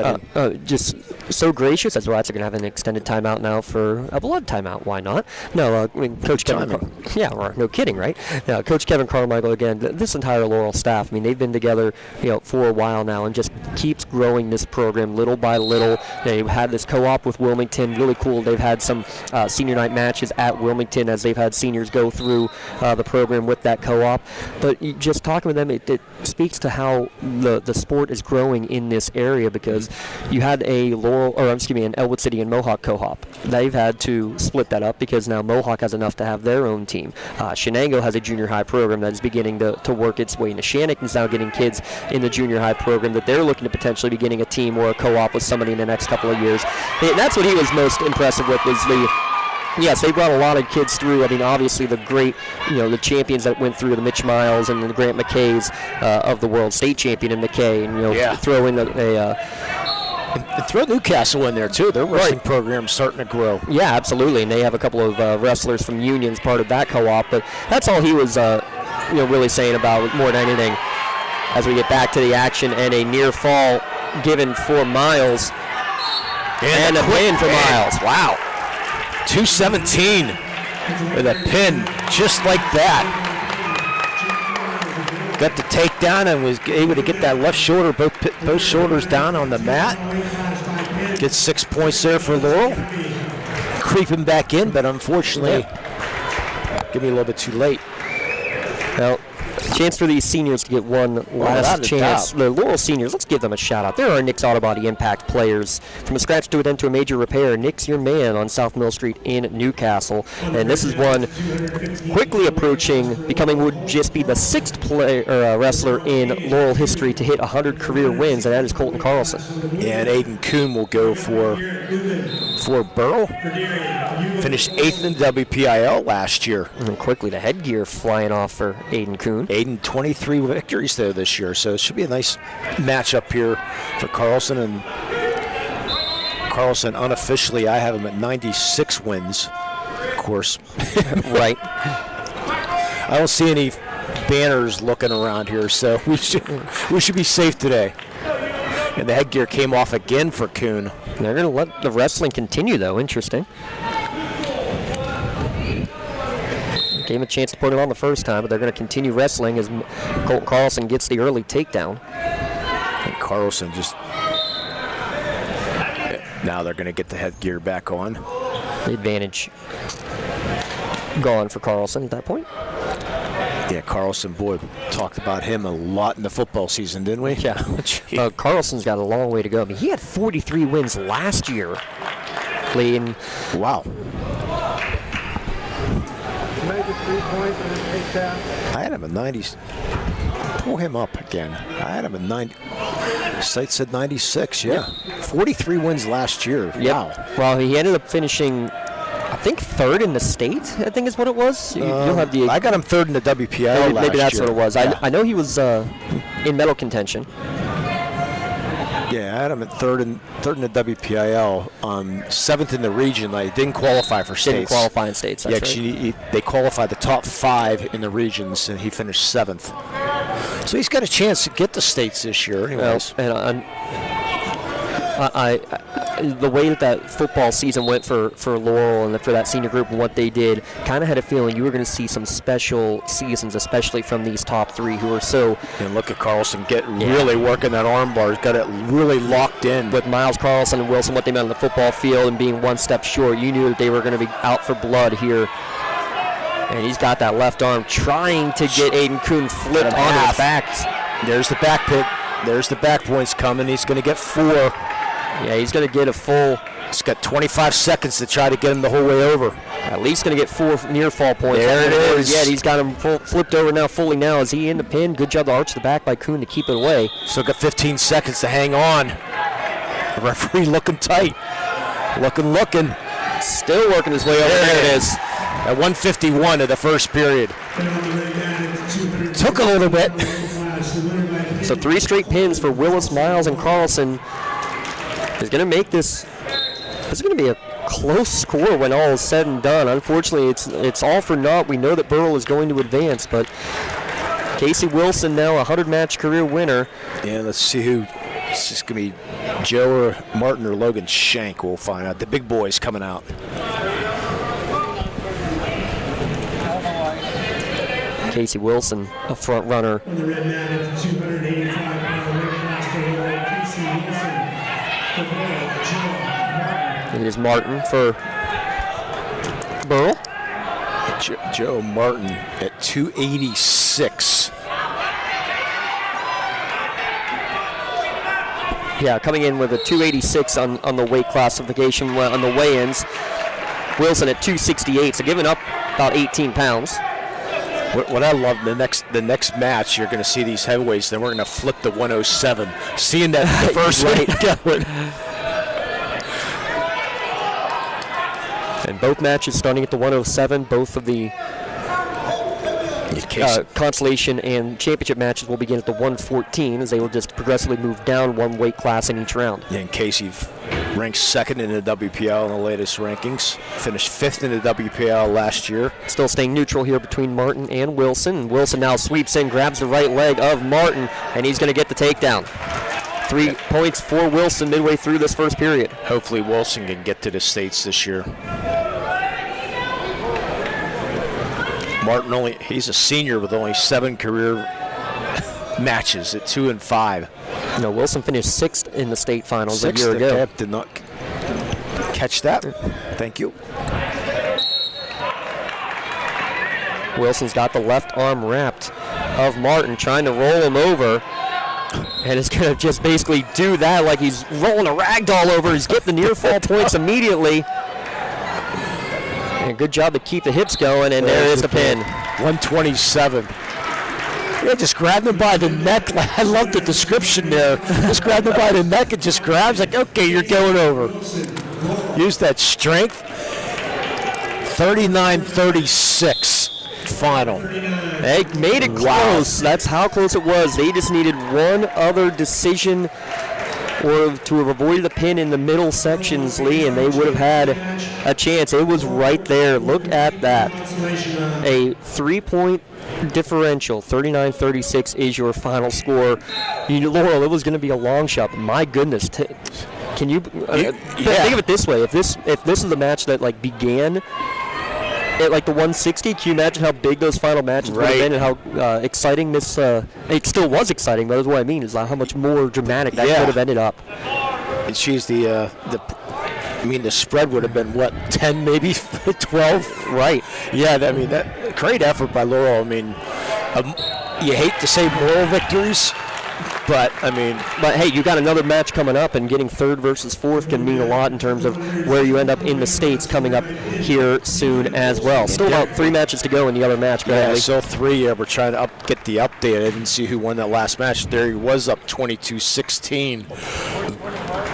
Just so gracious. That's why they're going to have an extended timeout now for a blood timeout. Why not? No, I mean, Coach Kevin. No kidding, right? No, Coach Kevin Carmichael again. This entire Laurel staff. I mean, they've been together, for a while now, and just keeps growing this program little by little. They've had this co-op with Wilmington. Really cool. They've had some senior night matches at Wilmington as they've had seniors go through the program with that co-op. But just talking with them, it speaks to how the sport is growing in this area, because you had an Elwood City and Mohawk co-op. They've had to split that up because now Mohawk has enough to have their own team. Shenango has a junior high program that is beginning to work its way into Shannick, is now getting kids in the junior high program that they're looking to potentially be getting a team or a co-op with somebody in the next couple of years. And that's what he was most impressive with, was Yes, they brought a lot of kids through. I mean, obviously the great, the champions that went through, the Mitch Miles and the Grant McKays of the world, state champion in McKay, and throw in and throw Newcastle in there too. Their wrestling program's starting to grow. Yeah, absolutely, and they have a couple of wrestlers from Union's part of that co-op. But that's all he was, really saying about more than anything. As we get back to the action, and a near fall given for Miles, and a win for Miles. Wow. 217 with a pin just like that. Got the takedown and was able to get that left shoulder, both shoulders down on the mat. Gets 6 points there for Laurel. Creeping back in, but unfortunately, give me a little bit too late. Well, chance for these seniors to get one last chance. The Laurel seniors, let's give them a shout out. There are Nick's Auto Body Impact players. From a scratch to a dent to a major repair, Nick's your man on South Mill Street in Newcastle. And this is one quickly approaching, would just be the sixth wrestler in Laurel history to hit 100 career wins, and that is Colton Carlson. And Aiden Kuhn will go for Burrell. Finished 8th in WPIAL last year. And quickly the headgear flying off for Aiden Kuhn. Aiden 23 victories though this year, so it should be a nice matchup here for Carlson. And Carlson, unofficially, I have him at 96 wins, of course. Right. I don't see any banners looking around here, so we should be safe today. And the headgear came off again for Kuhn. They're going to let the wrestling continue, though. Interesting. Gave him a chance to put it on the first time, but they're going to continue wrestling as Colt Carlson gets the early takedown. And Carlson just... Now they're going to get the headgear back on. The advantage gone for Carlson at that point. Yeah, Carlson, boy, talked about him a lot in the football season, didn't we? Yeah. Carlson's got a long way to go. I mean, he had 43 wins last year. Playing. Wow. I had him at 90s. Pull him up again. I had him at 90. The site said 96, yeah. 43 wins last year. Yep. Wow. Well, he ended up finishing, I think, third in the state, I think is what it was. You'll have the. I got him third in the WPIAL last maybe that's year. what it was. Yeah. I know he was in medal contention. Yeah, I had him at third in the WPIAL, seventh in the region. Like, didn't qualify for states. Didn't qualify in states, that's right. They qualified the top 5 in the regions, and he finished 7th. So he's got a chance to get the states this year, anyways. Well, and the way that football season went for Laurel and for that senior group and what they did, kind of had a feeling you were going to see some special seasons, especially from these top 3 who are so. And look at Carlson really working that arm bar. He's got it really locked in. With Miles Carlson and Wilson, what they meant on the football field and being one step short, you knew that they were going to be out for blood here. And he's got that left arm trying to get Aiden Kuhn flipped on his back. There's the back pit. There's the back points coming. He's going to get 4. Yeah, he's going to get a full. He's got 25 seconds to try to get him the whole way over. At least going to get 4 near fall points. There it is. Yeah, he's got him flipped over now fully now. Is he in the pin? Good job to arch the back by Kuhn to keep it away. Still got 15 seconds to hang on. The referee looking tight. Looking. Still working his way over. There it is. At 1:51 of the first period. Took a little bit. So 3 straight pins for Willis, Miles, and Carlson. Is going to make this. This is going to be a close score when all is said and done. Unfortunately, it's all for naught. We know that Burrell is going to advance, but Casey Wilson now a 100-match career winner. Yeah, let's see who. It's just going to be Joe or Martin or Logan Shank. We'll find out. The big boys coming out. Casey Wilson, a front runner. On the red mat at 285-pound weight class for Casey Wilson. It is Martin for Burrell. Joe Martin at 286. Yeah, coming in with a 286 on the weight classification on the weigh-ins. Wilson at 268, so giving up about 18 pounds. What I love, the next match, you're going to see these heavyweights, then we're going to flip to 107. Seeing that the first right. going. And both matches starting at the 107. Both of the Consolation and championship matches will begin at the 114 as they will just progressively move down 1 weight class in each round. Yeah, and Casey ranked 2nd in the WPIAL in the latest rankings. Finished 5th in the WPIAL last year. Still staying neutral here between Martin and Wilson. And Wilson now sweeps in, grabs the right leg of Martin, and he's going to get the takedown. 3 points for Wilson midway through this first period. Hopefully Wilson can get to the states this year. Martin he's a senior with only 7 career matches at 2 and 5. No, Wilson finished 6th in the state finals a year ago. Okay, did not catch that. Thank you. Wilson's got the left arm wrapped of Martin, trying to roll him over. And it's going to just basically do that like he's rolling a rag doll over. He's getting the near fall points immediately. And good job to keep the hips going, and there is the pin. 127. Yeah, just grabbed him by the neck. I love the description there. Just grabbed him by the neck and just grabs like, okay, you're going over. Use that strength. 39-36 final. They made it close. That's how close it was. They just needed one other decision or to have avoided a pin in the middle sections, Lee, and they would have had a chance. It was right there. Look at that. A 3-point differential. 39-36 is your final score. Laurel, it was going to be a long shot, but my goodness. Can you think of it this way? If this is the match that like began at like the 160, can you imagine how big those final matches would have been and how exciting this? It still was exciting, but that's what I mean is like how much more dramatic that could have ended up. And she's the spread would have been, 10, maybe 12? Right. Yeah, I mean, that great effort by Laurel. I mean, you hate to say moral victories, but hey, you got another match coming up, and getting third versus fourth can mean a lot in terms of where you end up in the states coming up here soon as well. Still about 3 matches to go in the other match. Still 3. We're trying to get the update. I didn't see who won that last match. Derry was up 22-16.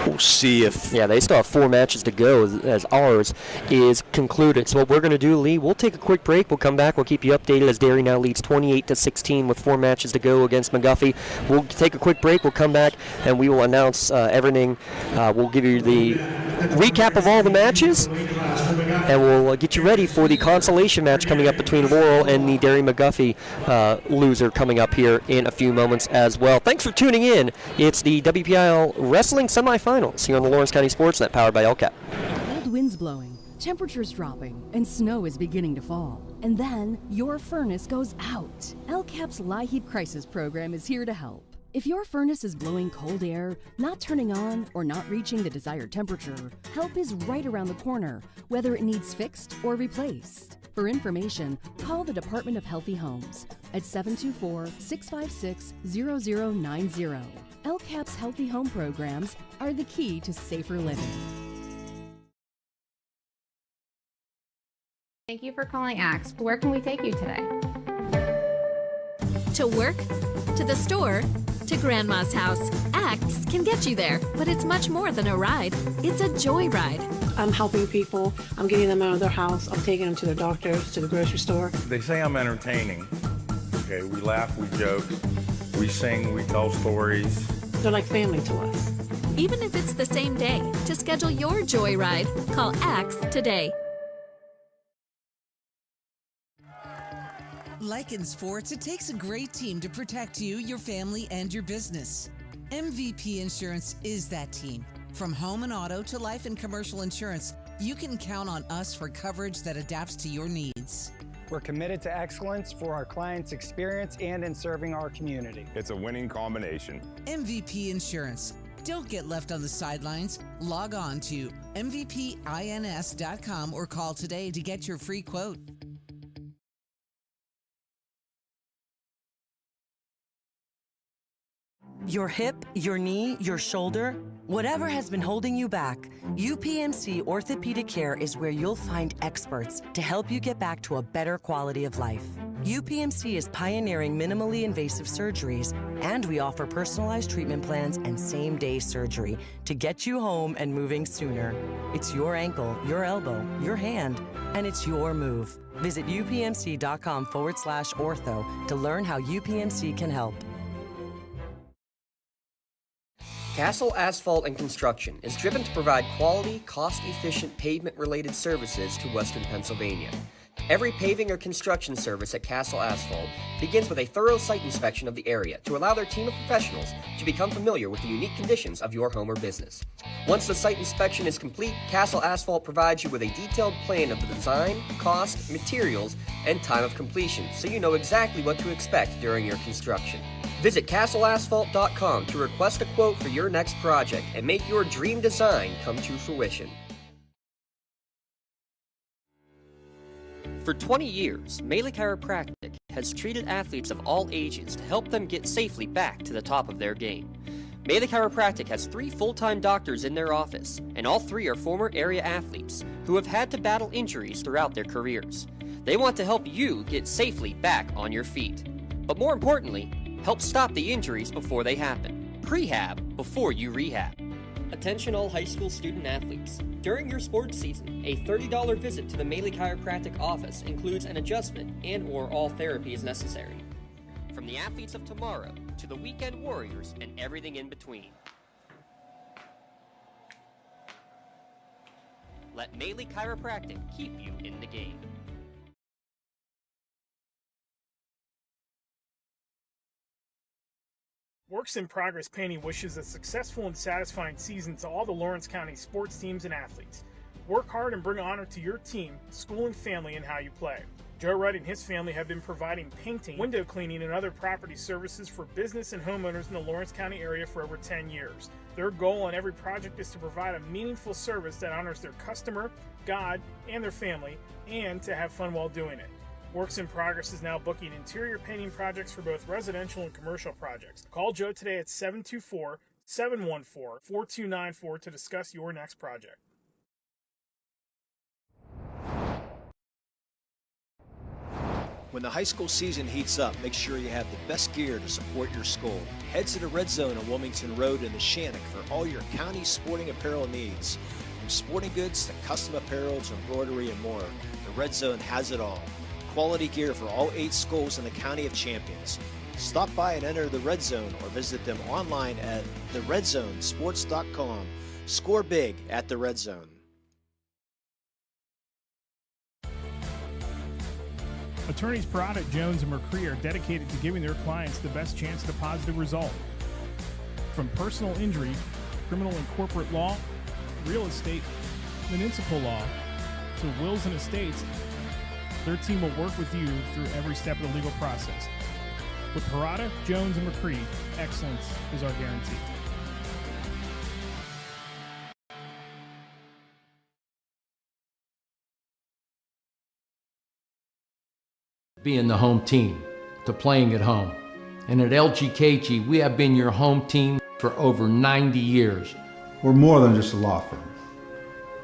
We'll see if... Yeah, they still have 4 matches to go as ours is concluded. So what we're going to do, Lee, we'll take a quick break. We'll come back. We'll keep you updated as Derry now leads 28-16 with 4 matches to go against McGuffey. We'll take a quick break. We'll come back, and we will announce everything. We'll give you the recap of all the matches, and we'll get you ready for the consolation match coming up between Laurel and the Derry McGuffey loser coming up here in a few moments as well. Thanks for tuning in. It's the WPIAL Wrestling Semifinals here on the Lawrence County SportsNet, powered by LCAP. Cold winds blowing, temperatures dropping, and snow is beginning to fall. And then your furnace goes out. LCAP's LIHEAT Crisis Program is here to help. If your furnace is blowing cold air, not turning on, or not reaching the desired temperature, help is right around the corner, whether it needs fixed or replaced. For information, call the Department of Healthy Homes at 724-656-0090. LCAP's Healthy Home programs are the key to safer living. Thank you for calling Axe. Where can we take you today? To work, to the store, to Grandma's house. Axe can get you there, but it's much more than a ride. It's a joyride. I'm helping people. I'm getting them out of their house. I'm taking them to their doctors, to the grocery store. They say I'm entertaining. Okay, we laugh, we joke, we sing, we tell stories. They're like family to us. Even if it's the same day, to schedule your joyride, call Axe today. Like in sports, it takes a great team to protect you, your family, and your business. MVP Insurance is that team. From home and auto to life and commercial insurance, you can count on us for coverage that adapts to your needs. We're committed to excellence for our clients' experience and in serving our community. It's a winning combination. MVP Insurance. Don't get left on the sidelines. Log on to mvpins.com or call today to get your free quote. Your hip, your knee, your shoulder, whatever has been holding you back, UPMC Orthopedic Care is where you'll find experts to help you get back to a better quality of life. UPMC is pioneering minimally invasive surgeries, and we offer personalized treatment plans and same-day surgery to get you home and moving sooner. It's your ankle, your elbow, your hand, and it's your move. Visit upmc.com/ortho to learn how UPMC can help. Castle Asphalt and Construction is driven to provide quality, cost-efficient pavement-related services to Western Pennsylvania. Every paving or construction service at Castle Asphalt begins with a thorough site inspection of the area to allow their team of professionals to become familiar with the unique conditions of your home or business. Once the site inspection is complete, Castle Asphalt provides you with a detailed plan of the design, cost, materials, and time of completion, so you know exactly what to expect during your construction. Visit castleasphalt.com to request a quote for your next project and make your dream design come to fruition. For 20 years, Melee Chiropractic has treated athletes of all ages to help them get safely back to the top of their game. Melee Chiropractic has 3 full-time doctors in their office, and all 3 are former area athletes who have had to battle injuries throughout their careers. They want to help you get safely back on your feet. But more importantly, help stop the injuries before they happen. Prehab before you rehab. Attention all high school student athletes. During your sports season, a $30 visit to the Melee Chiropractic office includes an adjustment and/or all therapy is necessary. From the athletes of tomorrow to the weekend warriors and everything in between. Let Maley Chiropractic keep you in the game. Works in Progress Painting wishes a successful and satisfying season to all the Lawrence County sports teams and athletes. Work hard and bring honor to your team, school, and family in how you play. Joe Wright and his family have been providing painting, window cleaning, and other property services for business and homeowners in the Lawrence County area for over 10 years. Their goal on every project is to provide a meaningful service that honors their customer, God, and their family, and to have fun while doing it. Works in Progress is now booking interior painting projects for both residential and commercial projects. Call Joe today at 724-714-4294 to discuss your next project. When the high school season heats up, make sure you have the best gear to support your school. Head to the Red Zone on Wilmington Road in the Shannock for all your county sporting apparel needs. From sporting goods to custom apparel to embroidery and more, the Red Zone has it all. Quality gear for all 8 schools in the County of Champions. Stop by and enter the Red Zone or visit them online at theredzonesports.com. Score big at the Red Zone. Attorneys Parada, Jones, and McCree are dedicated to giving their clients the best chance at a positive result. From personal injury, criminal and corporate law, real estate, municipal law, to wills and estates, their team will work with you through every step of the legal process. With Parada, Jones, and McCree, excellence is our guarantee. Being the home team, to playing at home. And at LGKG, we have been your home team for over 90 years. We're more than just a law firm.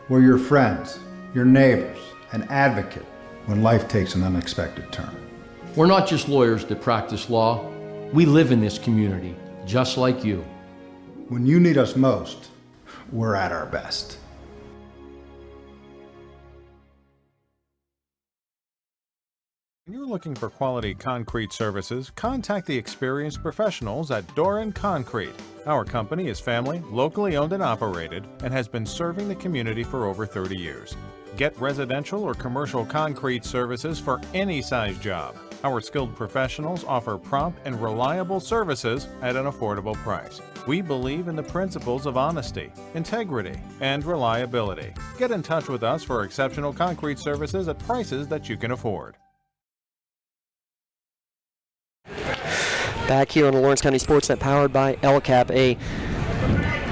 We're your friends, your neighbors, an advocate when life takes an unexpected turn. We're not just lawyers that practice law. We live in this community, just like you. When you need us most, we're at our best. When you're looking for quality concrete services, contact the experienced professionals at Doran Concrete. Our company is family, locally owned and operated, and has been serving the community for over 30 years. Get residential or commercial concrete services for any size job. Our skilled professionals offer prompt and reliable services at an affordable price. We believe in the principles of honesty, integrity, and reliability. Get in touch with us for exceptional concrete services at prices that you can afford. Back here on the Lawrence County SportsNet, powered by LCAP, a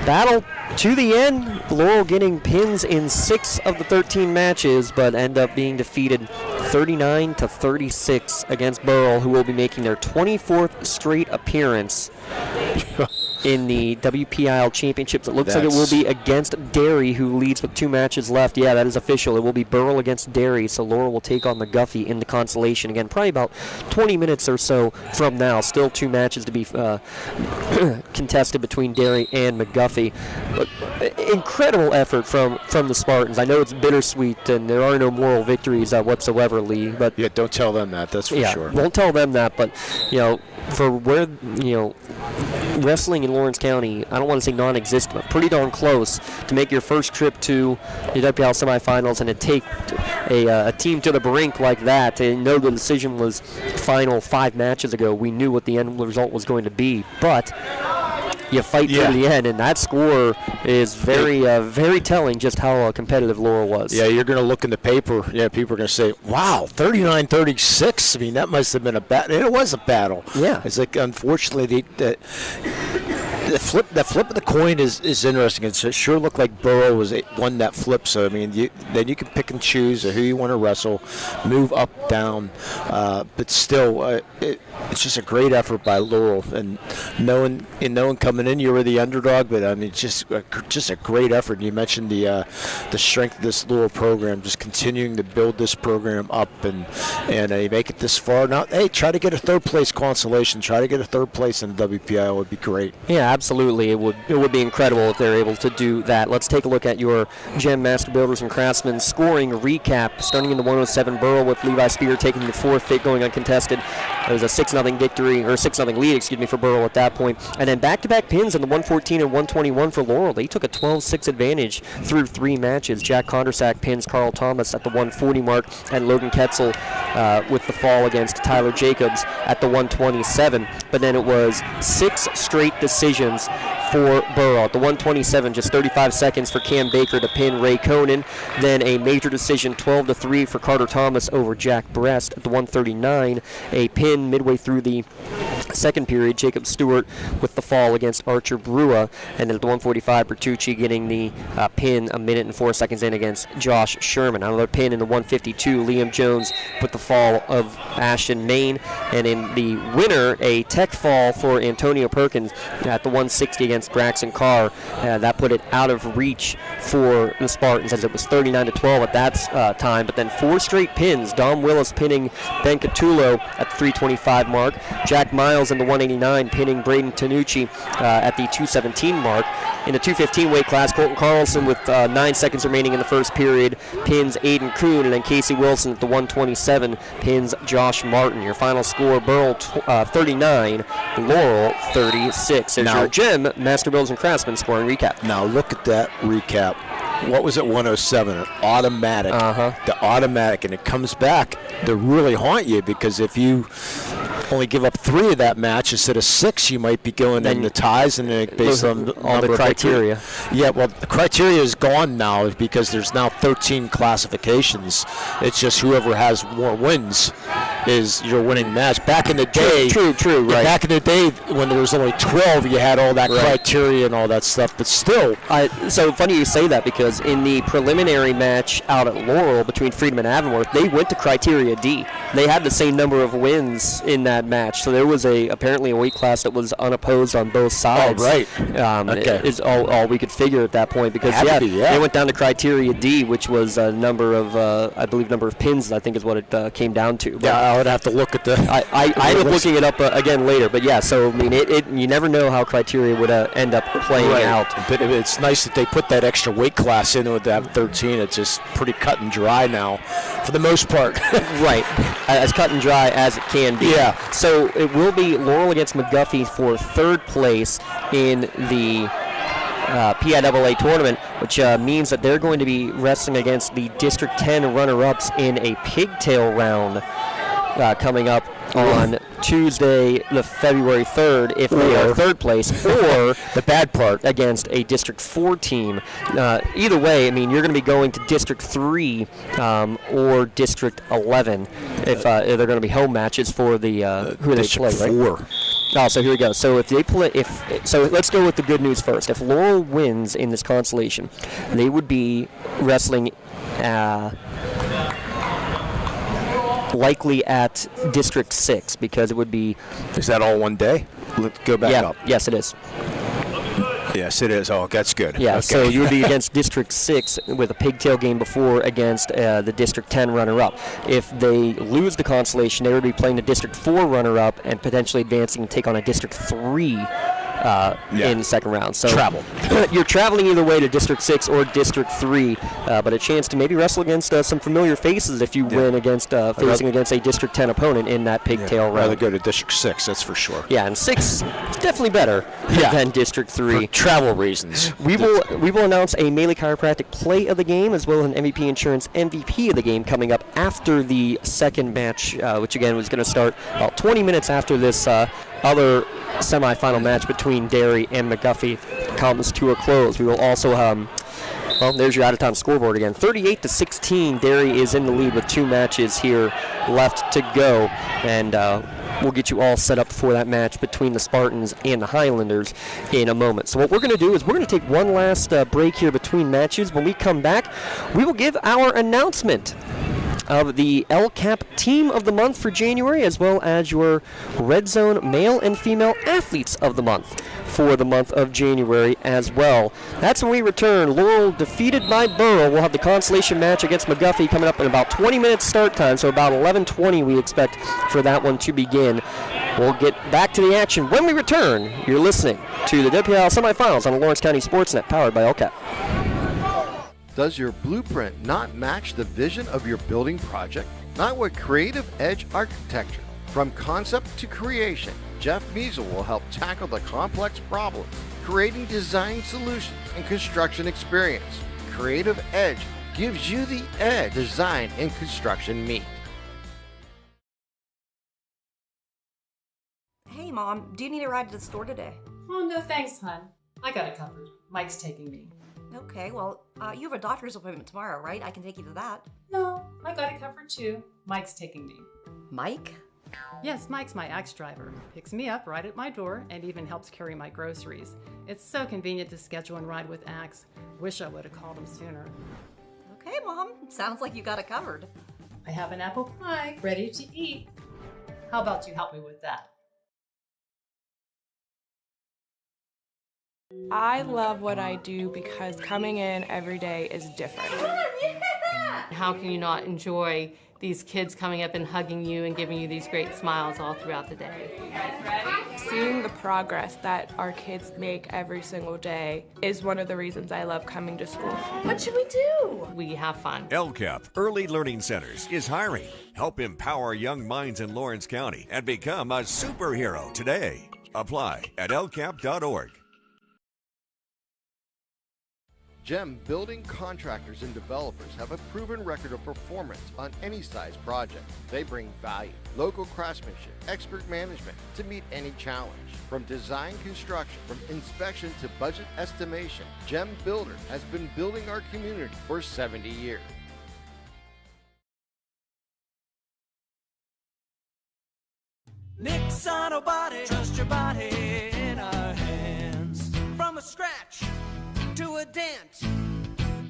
battle to the end. Laurel getting pins in 6 of the 13 matches, but end up being defeated 39-36 against Burrell, who will be making their 24th straight appearance in the WPIAL Championships. It looks like it will be against Derry, who leads with 2 matches left. Yeah, that is official. It will be Burrell against Derry, so Laurel will take on McGuffey in the Consolation. Again, probably about 20 minutes or so from now. Still 2 matches to be contested between Derry and McGuffey. But incredible effort from the Spartans. I know it's bittersweet, and there are no moral victories whatsoever, Lee. But yeah, don't tell them that. That's for sure. Won't tell them that. But for where wrestling in Lawrence County, I don't want to say non-existent, but pretty darn close to make your first trip to the WPIAL semifinals and to take a team to the brink like that. And know the decision was final 5 matches ago. We knew what the end result was going to be, but you fight to the end, and that score is very, very telling just how competitive Laurel was. Yeah, you're going to look in the paper. Yeah, people are going to say, wow, 39-36. I mean, that must have been a battle. It was a battle. Yeah. It's like, unfortunately, the flip of the coin is interesting. It sure looked like Burrow won that flip. So I mean, then you can pick and choose who you want to wrestle, move up, down, but still, it's just a great effort by Laurel. And knowing coming in, you were the underdog, but I mean, just a great effort. You mentioned the strength of this Laurel program, just continuing to build this program up, and they make it this far. Now, hey, try to get a 3rd place consolation. Try to get a 3rd place in the WPIAL would be great. Yeah, absolutely. It would be incredible if they're able to do that. Let's take a look at your Gem Master Builders and Craftsmen scoring recap. Starting in the 107 Burrell with Levi Spear taking the forfeit, going uncontested. It was a 6-0 victory, or 6-0 lead, for Burrell at that point. And then back-to-back pins in the 114 and 121 for Laurel. They took a 12-6 advantage through 3 matches. Jack Kondersak pins Carl Thomas at the 140 mark, and Logan Ketzel with the fall against Tyler Jacobs at the 127. But then it was 6 straight decisions for Burrell. At the 127, just 35 seconds for Cam Baker to pin Ray Conan. Then a major decision, 12-3 for Carter Thomas over Jack Brest. At the 139, a pin midway through the second period, Jacob Stewart with the fall against Archer Brua. And then at the 145, Bertucci getting the pin a minute and 4 seconds in against Josh Sherman. Another pin in the 152, Liam Jones with the fall of Ashton Main. And in the winner, a tech fall for Antonio Perkins at the 160 against Braxton Carr. That put it out of reach for the Spartans, as it was 39-12 at that time. But then 4 straight pins. Dom Willis pinning Ben Catullo at the 325 mark. Jack Miles in the 189 pinning Braden Tanucci at the 217 mark. In the 215 weight class, Colton Carlson with 9 seconds remaining in the first period pins Aiden Kuhn, and then Casey Wilson at the 127 pins Josh Martin. Your final score, Burrell 39, Laurel 36. There's your Gem Master Builders and Craftsmen scoring recap. Now look at that recap. What was it, 107? An automatic. The automatic, and it comes back to really haunt you, because if you only give up 3 of that match instead of 6, you might be going in the ties, and based on all the criteria. Yeah, well, the criteria is gone now because there's now 13 classifications. It's just whoever has more wins is your winning match. Back in the day, true, right. Back in the day when there was only 12, you had all that criteria and all that stuff. But still, so funny you say that, because in the preliminary match out at Laurel between Freedom and Avonworth, they went to criteria D. They had the same number of wins in that match, so there was apparently a weight class that was unopposed on both sides. Oh, right. Okay. Is all we could figure at that point, because they went down to criteria D, which was a number of number of pins, I think is what it came down to. But I would have to look at the. I ended up looking it up again later, but yeah. So I mean, you never know how criteria would end up playing out. But it's nice that they put that extra weight class in with that 13. It's just pretty cut and dry now, for the most part. Right, as cut and dry as it can be. Yeah. So it will be Laurel against McGuffey for 3rd place in the PIAA tournament, which means that they're going to be wrestling against the District 10 runner-ups in a pigtail round coming up on Tuesday, the February 3rd, if they are 3rd place, or the bad part, against a District 4 team. Either way, I mean, you're going to be going to District 3 or District 11 if they're going to be home matches for the who they play, right? 4. Oh, so here we go. So if they play, so let's go with the good news first. If Laurel wins in this consolation, they would be wrestling likely at District 6, because it would be. Is that all one day? Let's go back up. Yes, it is. Yes, it is. Oh, that's good. Yeah, okay. So you would be against District 6 with a pigtail game before against the District 10 runner-up. If they lose the consolation, they would be playing the District 4 runner-up and potentially advancing to take on a District 3 in the second round. So travel. You're traveling either way to District 6 or District 3, but a chance to maybe wrestle against some familiar faces if you win against facing against a District 10 opponent in that pigtail round. I'd rather go to District 6, that's for sure. Yeah, and 6 is definitely better than District 3. For travel reasons. We will announce a Melee Chiropractic play of the game, as well as an MVP Insurance MVP of the game coming up after the second match, which again was going to start about 20 minutes after this other semifinal match between Derry and McGuffey comes to a close. We will also there's your out-of-time scoreboard again. 38-16, Derry is in the lead with 2 matches here left to go, and we'll get you all set up for that match between the Spartans and the Highlanders in a moment. So what we're going to do is we're going to take one last break here between matches. When we come back, we will give our announcement of the LCAP Team of the Month for January, as well as your Red Zone Male and Female Athletes of the Month for the month of January as well. That's when we return. Laurel defeated by Burrell. We'll have the consolation match against McGuffey coming up in about 20 minutes start time, so about 11:20 we expect for that one to begin. We'll get back to the action when we return. You're listening to the WPIAL Semifinals on the Lawrence County SportsNet, powered by LCAP. Does your blueprint not match the vision of your building project? Not with Creative Edge Architecture. From concept to creation, Jeff Measle will help tackle the complex problems, creating design solutions and construction experience. Creative Edge gives you the edge design and construction meet. Hey, Mom, do you need a ride to the store today? Oh, no thanks, hon. I got it covered. Mike's taking me. Okay, well, you have a doctor's appointment tomorrow, right? I can take you to that. No, I got it covered too. Mike's taking me. Mike? Yes, Mike's my Axe driver. Picks me up right at my door and even helps carry my groceries. It's so convenient to schedule and ride with Axe. Wish I would have called him sooner. Okay, Mom. Sounds like you got it covered. I have an apple pie ready to eat. How about you help me with that? I love what I do because coming in every day is different. How can you not enjoy these kids coming up and hugging you and giving you these great smiles all throughout the day? Seeing the progress that our kids make every single day is one of the reasons I love coming to school. What should we do? We have fun. LCAP Early Learning Centers is hiring. Help empower young minds in Lawrence County and become a superhero today. Apply at lcap.org. GEM building contractors and developers have a proven record of performance on any size project. They bring value, local craftsmanship, expert management to meet any challenge. From design construction, from inspection to budget estimation, GEM Builder has been building our community for 70 years. Nick's Auto Body, trust your body in our hands. From a scratch to a dent,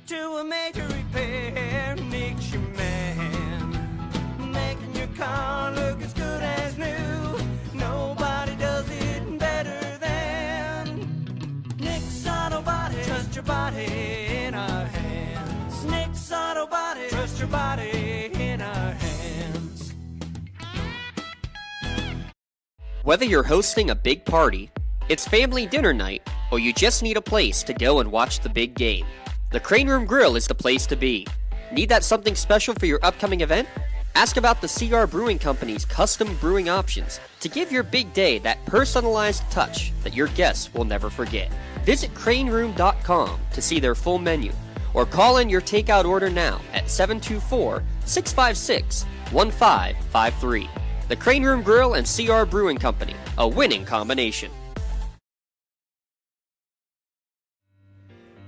to a major repair, Nick's your man. Making your car look as good as new. Nobody does it better than Nick's Auto Body. Trust your body in our hands. Nick's Auto Body. Trust your body in our hands. Whether you're hosting a big party, it's family dinner night, or you just need a place to go and watch the big game, the Crane Room Grill is the place to be. Need that something special for your upcoming event? Ask about the CR Brewing Company's custom brewing options to give your big day that personalized touch that your guests will never forget. Visit craneroom.com to see their full menu, or call in your takeout order now at 724-656-1553. The Crane Room Grill and CR Brewing Company, a winning combination.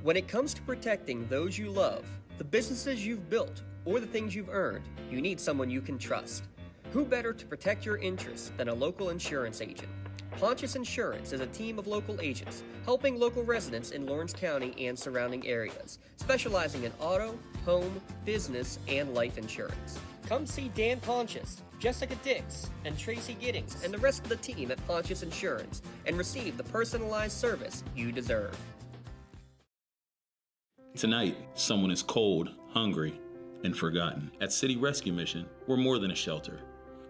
When it comes to protecting those you love, the businesses you've built, or the things you've earned, you need someone you can trust. Who better to protect your interests than a local insurance agent? Pontius Insurance is a team of local agents helping local residents in Lawrence County and surrounding areas, specializing in auto, home, business, and life insurance. Come see Dan Pontius, Jessica Dix, and Tracy Giddings, and the rest of the team at Pontius Insurance, and receive the personalized service you deserve. Tonight, someone is cold, hungry, and forgotten. At City Rescue Mission, we're more than a shelter.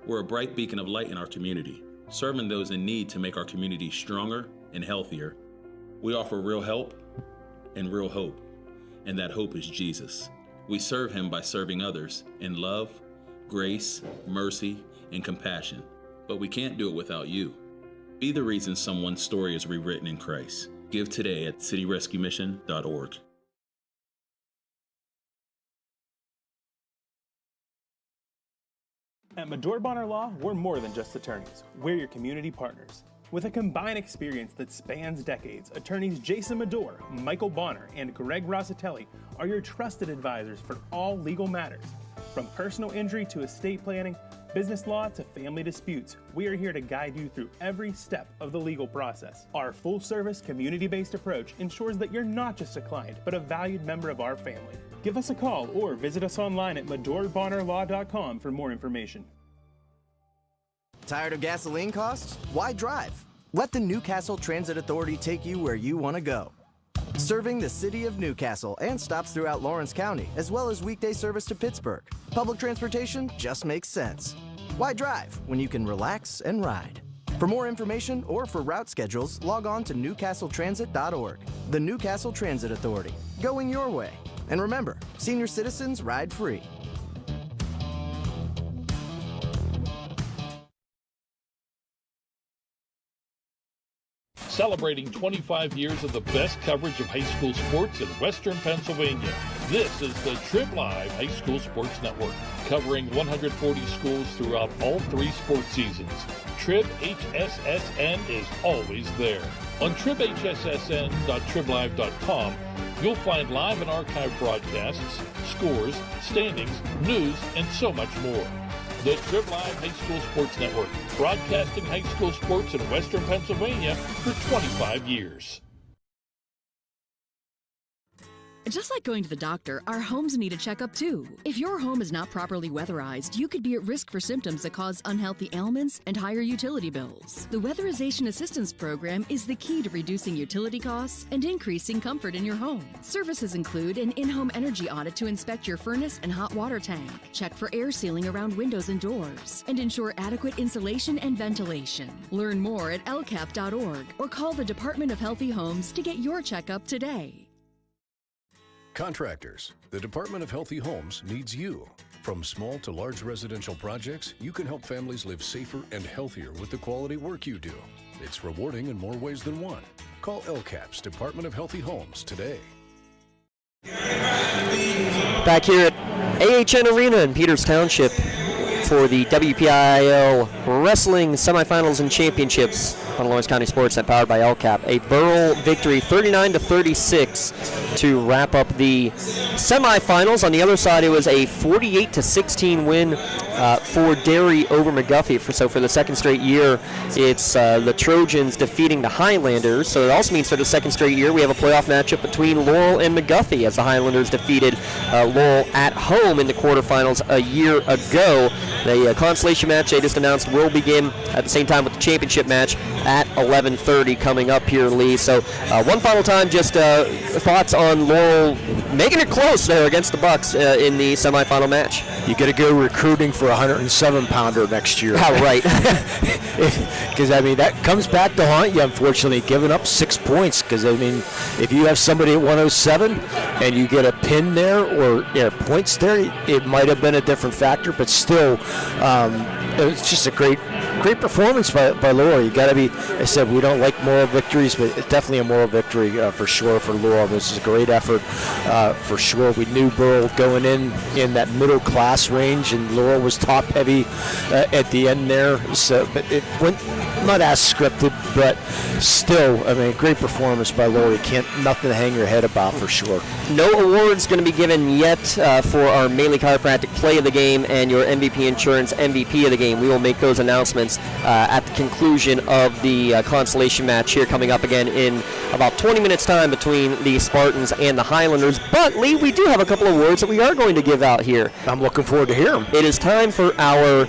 We're a bright beacon of light in our community, serving those in need to make our community stronger and healthier. We offer real help and real hope, and that hope is Jesus. We serve him by serving others in love, grace, mercy, and compassion. But we can't do it without you. Be the reason someone's story is rewritten in Christ. Give today at cityrescuemission.org. At Medore Bonner Law, we're more than just attorneys. We're your community partners. With a combined experience that spans decades, attorneys Jason Medore, Michael Bonner, and Greg Rossitelli are your trusted advisors for all legal matters. From personal injury to estate planning, business law to family disputes, we are here to guide you through every step of the legal process. Our full-service, community-based approach ensures that you're not just a client, but a valued member of our family. Give us a call or visit us online at MedoreBonnerLaw.com for more information. Tired of gasoline costs? Why drive? Let the Newcastle Transit Authority take you where you want to go. Serving the city of Newcastle and stops throughout Lawrence County, as well as weekday service to Pittsburgh. Public transportation just makes sense. Why drive when you can relax and ride? For more information or for route schedules, log on to newcastletransit.org. The Newcastle Transit Authority, going your way. And remember, senior citizens ride free. Celebrating 25 years of the best coverage of high school sports in Western Pennsylvania. This is the Trib Live High School Sports Network, covering 140 schools throughout all 3 sports seasons. Trib HSSN is always there. On tribhssn.triblive.com, you'll find live and archive broadcasts, scores, standings, news, and so much more. The Trib Live High School Sports Network, broadcasting high school sports in Western Pennsylvania for 25 years. Just like going to the doctor, our homes need a checkup too. If your home is not properly weatherized, you could be at risk for symptoms that cause unhealthy ailments and higher utility bills. The Weatherization Assistance Program is the key to reducing utility costs and increasing comfort in your home. Services include an in-home energy audit to inspect your furnace and hot water tank, check for air sealing around windows and doors, and ensure adequate insulation and ventilation. Learn more at lcap.org or call the Department of Healthy Homes to get your checkup today. Contractors, the Department of Healthy Homes needs you. From small to large residential projects, you can help families live safer and healthier with the quality work you do. It's rewarding in more ways than one. Call LCAP's Department of Healthy Homes today. Back here at AHN Arena in Peters Township for the WPIAL Wrestling Semifinals and Championships on Lawrence County SportsNet, powered by LCAP. A Burrell victory, 39-36, to wrap up the semifinals. On the other side, it was a 48-16 win for Derry over McGuffey. So for the second straight year, it's the Trojans defeating the Highlanders. So it also means for the second straight year, we have a playoff matchup between Laurel and McGuffey, as the Highlanders defeated Laurel at home in the quarterfinals a year ago. The consolation match they just announced will begin at the same time with the championship match at 11:30 coming up here, Lee. So one final time, just thoughts on Laurel making it close there against the Bucs in the semifinal match. You got to go recruiting for a 107-pounder next year. Oh, right. Because, I mean, that comes back to haunt you, unfortunately, giving up 6 points. Because, I mean, if you have somebody at 107 and you get a pin there or points there, it might have been a different factor. But still, it was just a great performance by Laurel. You got to be, I said, we don't like moral victories, but it's definitely a moral victory for sure for Laurel. This is a great effort for sure. We knew Burrell going in that middle class range, and Laurel was top heavy at the end there. So, but it went not as scripted, but still, I mean, great performance by Laurel. You nothing to hang your head about for sure. No awards going to be given yet for our Maley Chiropractic Play of the Game and your MVP Insurance MVP of the Game. We will make those announcements at the conclusion of the consolation match here coming up again in about 20 minutes time between the Spartans and the Highlanders. But, Lee, we do have a couple of awards that we are going to give out here. I'm looking forward to hearing them. It is time for our,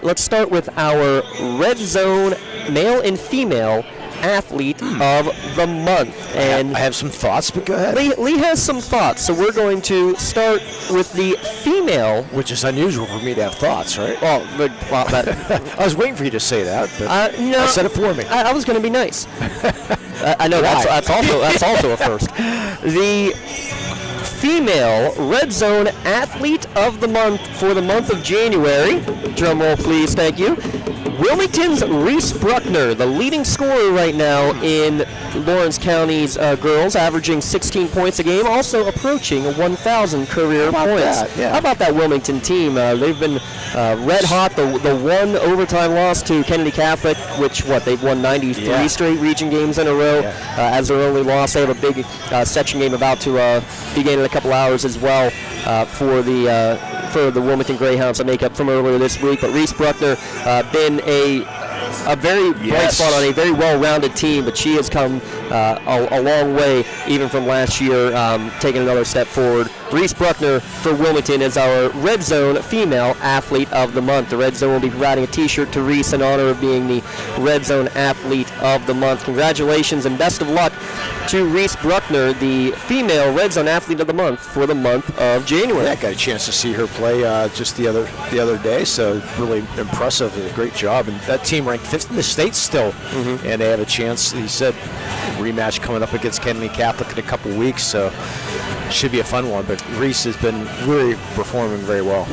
let's start with our Red Zone male and female athlete of the month. And I have some thoughts, but go ahead. Lee has some thoughts, so we're going to start with the female. Which is unusual for me to have thoughts, right? Well, I was waiting for you to say that, but no, I said it for me. I was going to be nice. I know that's also a first. The female Red Zone Athlete of the Month for the month of January. Drum roll, please. Thank you. Wilmington's Reese Bruckner, the leading scorer right now in Lawrence County's girls, averaging 16 points a game, also approaching 1,000 career points. How about that Wilmington team? They've been red hot. The one overtime loss to Kennedy Catholic, which, they've won 93 straight region games in a row as their only loss. They have a big section game about to begin in a couple hours as well for the Wilmington Greyhounds to make up from earlier this week. But Reese Bruckner been a very bright spot on a very well-rounded team, but she has come a long way even from last year, taking another step forward. Reese Bruckner for Wilmington is our Red Zone Female Athlete of the Month. The Red Zone will be providing a T-shirt to Reese in honor of being the Red Zone Athlete of the Month. Congratulations and best of luck to Reese Bruckner, the female Red Zone Athlete of the Month for the month of January. I got a chance to see her play just the other day, so really impressive. A great job, and that team ranked 5th in the state still, and they have a chance. He said rematch coming up against Kennedy Catholic in a couple weeks, so should be a fun one. But Reese has been really performing very well.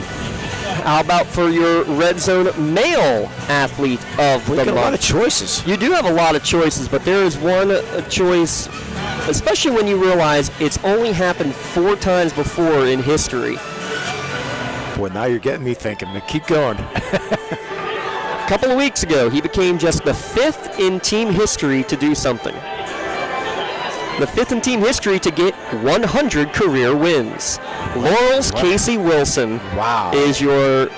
How about for your Red Zone male athlete of the month? We've got a lot of choices. You do have a lot of choices, but there is one choice, especially when you realize it's only happened 4 times before in history. Boy, now you're getting me thinking, but keep going. A couple of weeks ago, he became just the 5th in team history to do something. The 5th in team history to get 100 career wins. Laurel's Casey Wilson is your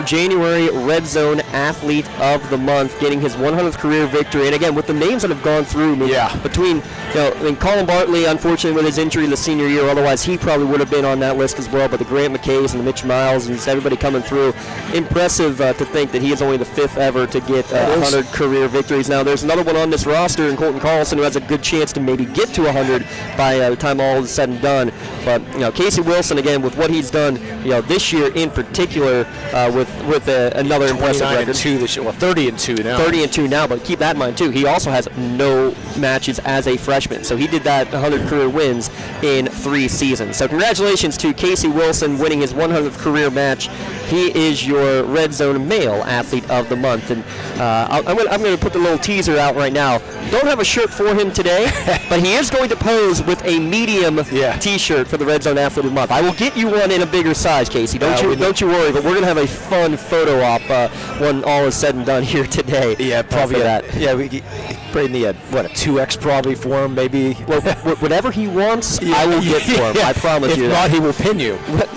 January Red Zone Athlete of the Month, getting his 100th career victory. And again, with the names that have gone through, between Colin Bartley, unfortunately with his injury the senior year, otherwise he probably would have been on that list as well. But the Grant McKays and the Mitch Miles and just everybody coming through, impressive to think that he is only the 5th ever to get 100 career victories. Now there's another one on this roster in Colton Carlson who has a good chance to maybe get to 100 by the time all is said and done. But Casey Wilson, again, with what he's done, this year in particular, with another impressive record. 29-2 this year. Well, 30-2 now. 30-2 now, but keep that in mind too. He also has no matches as a freshman, so he did that 100 career wins in 3 seasons. So congratulations to Casey Wilson winning his 100th career match. He is your Red Zone Male Athlete of the Month, and I'm going to put the little teaser out right now. Don't have a shirt for him today, but he is going to pose with a medium T-shirt for the Red Zone Athlete of the Month. I will get you one in a bigger size, Casey. Don't you worry. But we're going to have a fun photo op when all is said and done here today. Yeah, probably that. Yeah, we probably need a 2X probably for him, maybe. Well, whatever he wants, I will get for him. I promise you. If not, he will pin you. Well,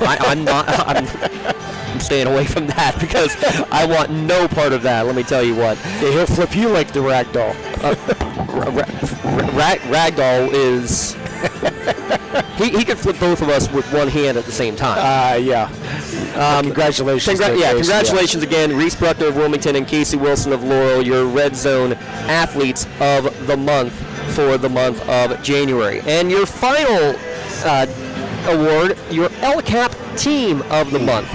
I'm not. I'm staying away from that because I want no part of that. Let me tell you what. Yeah, he'll flip you like the ragdoll. Ragdoll is. He could flip both of us with one hand at the same time. Congratulations. Congratulations again, Reese Bruckner of Wilmington and Casey Wilson of Laurel, your Red Zone Athletes of the Month for the month of January. And your final award, your LCAP Team of the Month.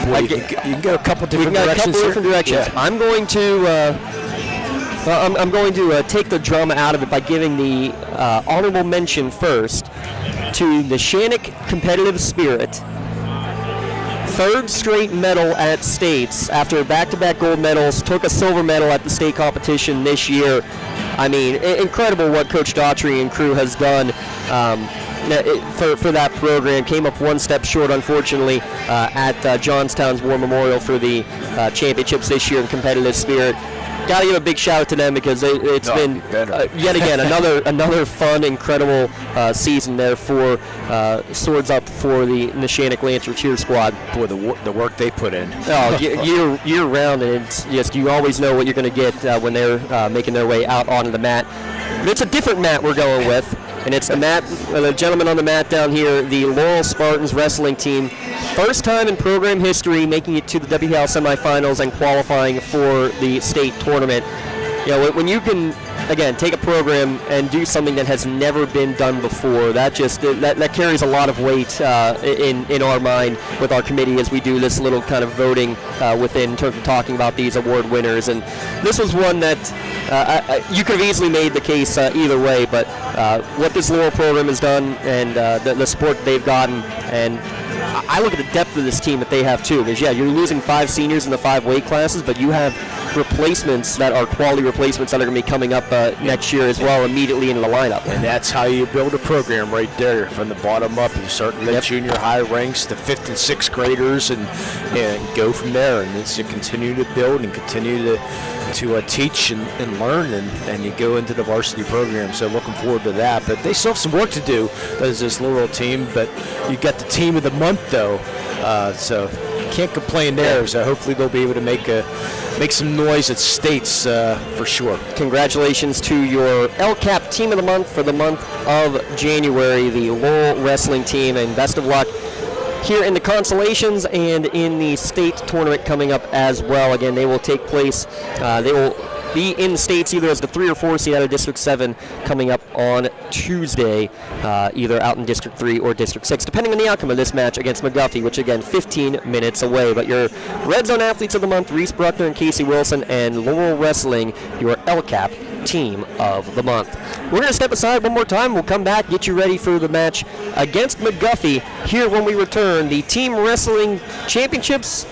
Boy, you can go a couple different directions. Yeah. I'm going to take the drama out of it by giving the honorable mention first to the Shannick Competitive Spirit. 3rd straight medal at states after back-to-back gold medals, took a silver medal at the state competition this year. I mean, incredible what Coach Daughtry and crew has done for that program. Came up one step short, unfortunately, at Johnstown's War Memorial for the championships this year in competitive spirit. Got to give a big shout out to them because it's been yet again another fun, incredible season there for Swords Up for the Neshannock Lancer Cheer Squad. Boy, the work they put in. Year round, and it's just you always know what you're going to get when they're making their way out onto the mat. But it's a different mat we're going with. And it's the gentleman on the mat down here, the Laurel Spartans wrestling team. First time in program history making it to the WPIAL Semifinals and qualifying for the state tournament. When you can, again, take a program and do something that has never been done before, that carries a lot of weight in our mind with our committee as we do this little kind of voting within in terms of talking about these award winners. And this was one that you could have easily made the case either way, but what this Laurel program has done and the support they've gotten, and I look at the depth of this team that they have too, because you're losing 5 seniors in the 5 weight classes, but you have replacements that are quality replacements that are going to be coming up next year as well, immediately into the lineup. And that's how you build a program right there, from the bottom up. You start in the junior high ranks, the 5th and 6th graders, and go from there. And it's to continue to build and continue to teach and learn, and you go into the varsity program. So looking forward to that. But they still have some work to do as this Laurel team. But you got the team of the month though, so can't complain there. So hopefully they'll be able to make some noise at states for sure. Congratulations to your LCAP Team of the Month for the month of January, the Laurel wrestling team, and best of luck here in the Consolations and in the state tournament coming up as well. Again, they will take place. be in the States either as the 3 or 4 seed out of District 7 coming up on Tuesday, either out in District 3 or District 6, depending on the outcome of this match against McGuffey, which again, 15 minutes away. But your Red Zone Athletes of the Month, Reese Bruckner and Casey Wilson, and Laurel Wrestling, your LCAP Team of the Month. We're going to step aside one more time. We'll come back, get you ready for the match against McGuffey here when we return. The Team Wrestling Championships,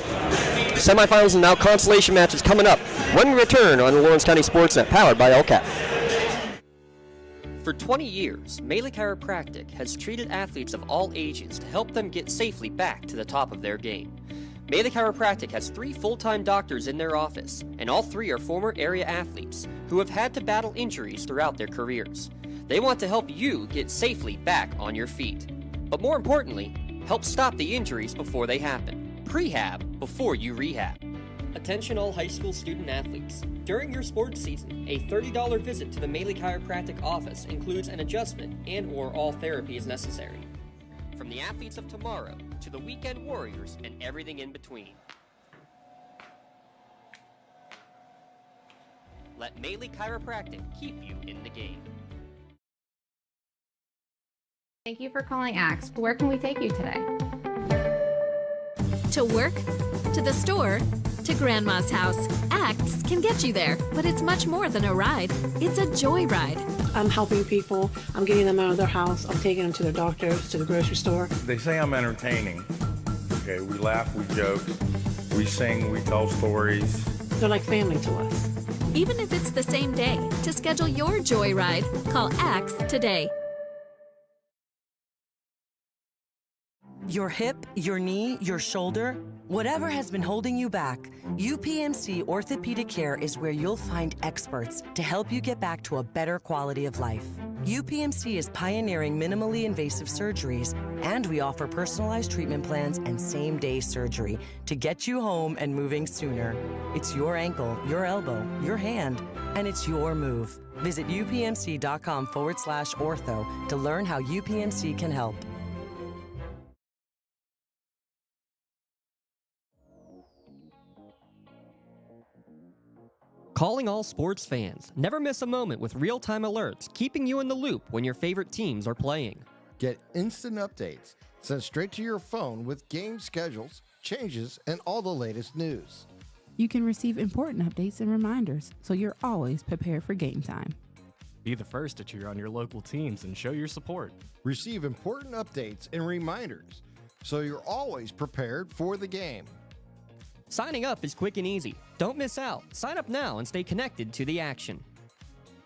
semifinals, and now consolation matches coming up when we return on the Lawrence County SportsNet, powered by LCAP. For 20 years, Melee Chiropractic has treated athletes of all ages to help them get safely back to the top of their game. Melee Chiropractic has 3 full-time doctors in their office, and all 3 are former area athletes who have had to battle injuries throughout their careers. They want to help you get safely back on your feet. But more importantly, help stop the injuries before they happen. Prehab before you rehab. Attention all high school student athletes. During your sports season, a $30 visit to the Melee Chiropractic office includes an adjustment and/or all therapy is necessary. From the athletes of tomorrow to the weekend warriors and everything in between. Let Melee Chiropractic keep you in the game. Thank you for calling Axe. Where can we take you today? To work, to the store, to Grandma's house. Axe can get you there, but it's much more than a ride. It's a joyride. I'm helping people. I'm getting them out of their house. I'm taking them to their doctors, to the grocery store. They say I'm entertaining. Okay, we laugh, we joke, we sing, we tell stories. They're like family to us. Even if it's the same day, to schedule your joyride, call Axe today. Your hip, your knee, your shoulder, whatever has been holding you back, UPMC Orthopedic Care is where you'll find experts to help you get back to a better quality of life. UPMC is pioneering minimally invasive surgeries, and we offer personalized treatment plans and same-day surgery to get you home and moving sooner. It's your ankle, your elbow, your hand, and it's your move. Visit upmc.com/ortho to learn how UPMC can help. Calling all sports fans. Never miss a moment with real-time alerts, keeping you in the loop when your favorite teams are playing. Get instant updates sent straight to your phone with game schedules, changes, and all the latest news. You can receive important updates and reminders, so you're always prepared for game time. Be the first to cheer on your local teams and show your support. Receive important updates and reminders, so you're always prepared for the game. Signing up is quick and easy. Don't miss out. Sign up now and stay connected to the action.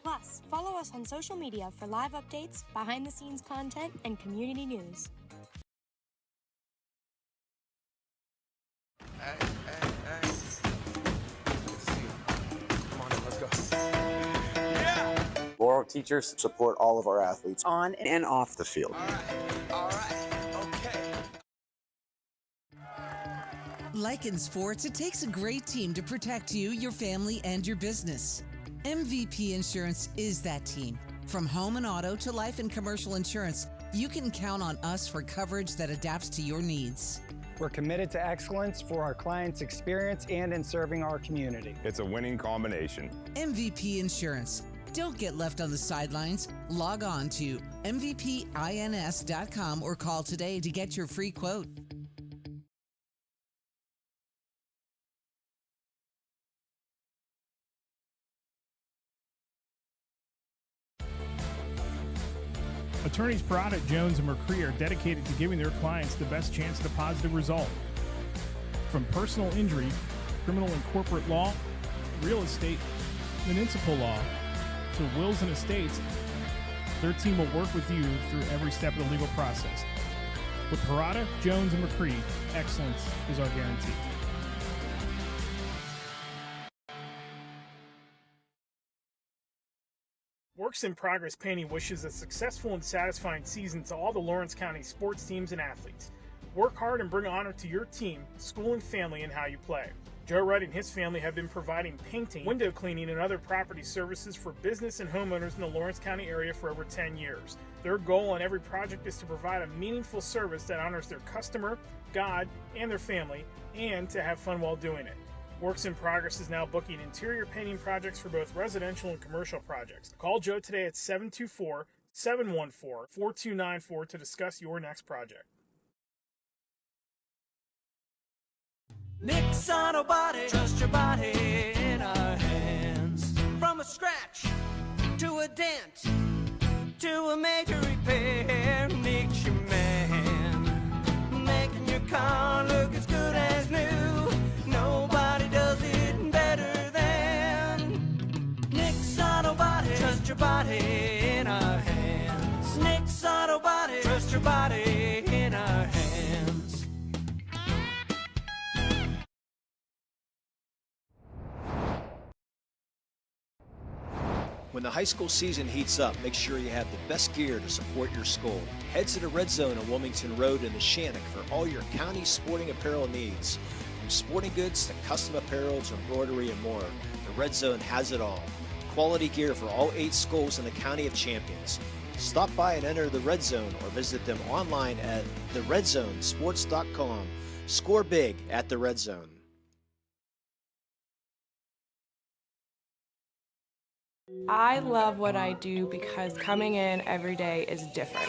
Plus, follow us on social media for live updates, behind-the-scenes content, and community news. Hey. Good to see you. Come on in, let's go. Yeah! Laurel teachers support all of our athletes on and off the field. All right. Like in sports, it takes a great team to protect you, your family, and your business. MVP Insurance is that team. From home and auto to life and commercial insurance, you can count on us for coverage that adapts to your needs. We're committed to excellence for our clients' experience and in serving our community. It's a winning combination. MVP Insurance. Don't get left on the sidelines. Log on to mvpins.com or call today to get your free quote. Attorneys Parada, Jones, and McCree are dedicated to giving their clients the best chance at a positive result. From personal injury, criminal and corporate law, real estate, municipal law, to wills and estates, their team will work with you through every step of the legal process. With Parada, Jones, and McCree, excellence is our guarantee. Works in Progress Painting wishes a successful and satisfying season to all the Lawrence County sports teams and athletes. Work hard and bring honor to your team, school, and family in how you play. Joe Wright and his family have been providing painting, window cleaning, and other property services for business and homeowners in the Lawrence County area for over 10 years. Their goal on every project is to provide a meaningful service that honors their customer, God, and their family, and to have fun while doing it. Works in Progress is now booking interior painting projects for both residential and commercial projects. Call Joe today at 724-714-4294 to discuss your next project. Nick's Auto Body, trust your body in our hands. From a scratch to a dent to a major repair, Nick's your man. Making your car look as good as new. Nobody does it better than Nick's Auto Body. Trust your body in our hands. Nick's Auto Body, trust your body in our hands. When the high school season heats up, make sure you have the best gear to support your school. Head to the Red Zone on Wilmington Road in the Shannock for all your county sporting apparel needs. From sporting goods to custom apparel to embroidery and more, the Red Zone has it all. Quality gear for all 8 schools in the County of Champions. Stop by and enter the Red Zone or visit them online at theredzonesports.com. Score big at the Red Zone. I love what I do because coming in every day is different.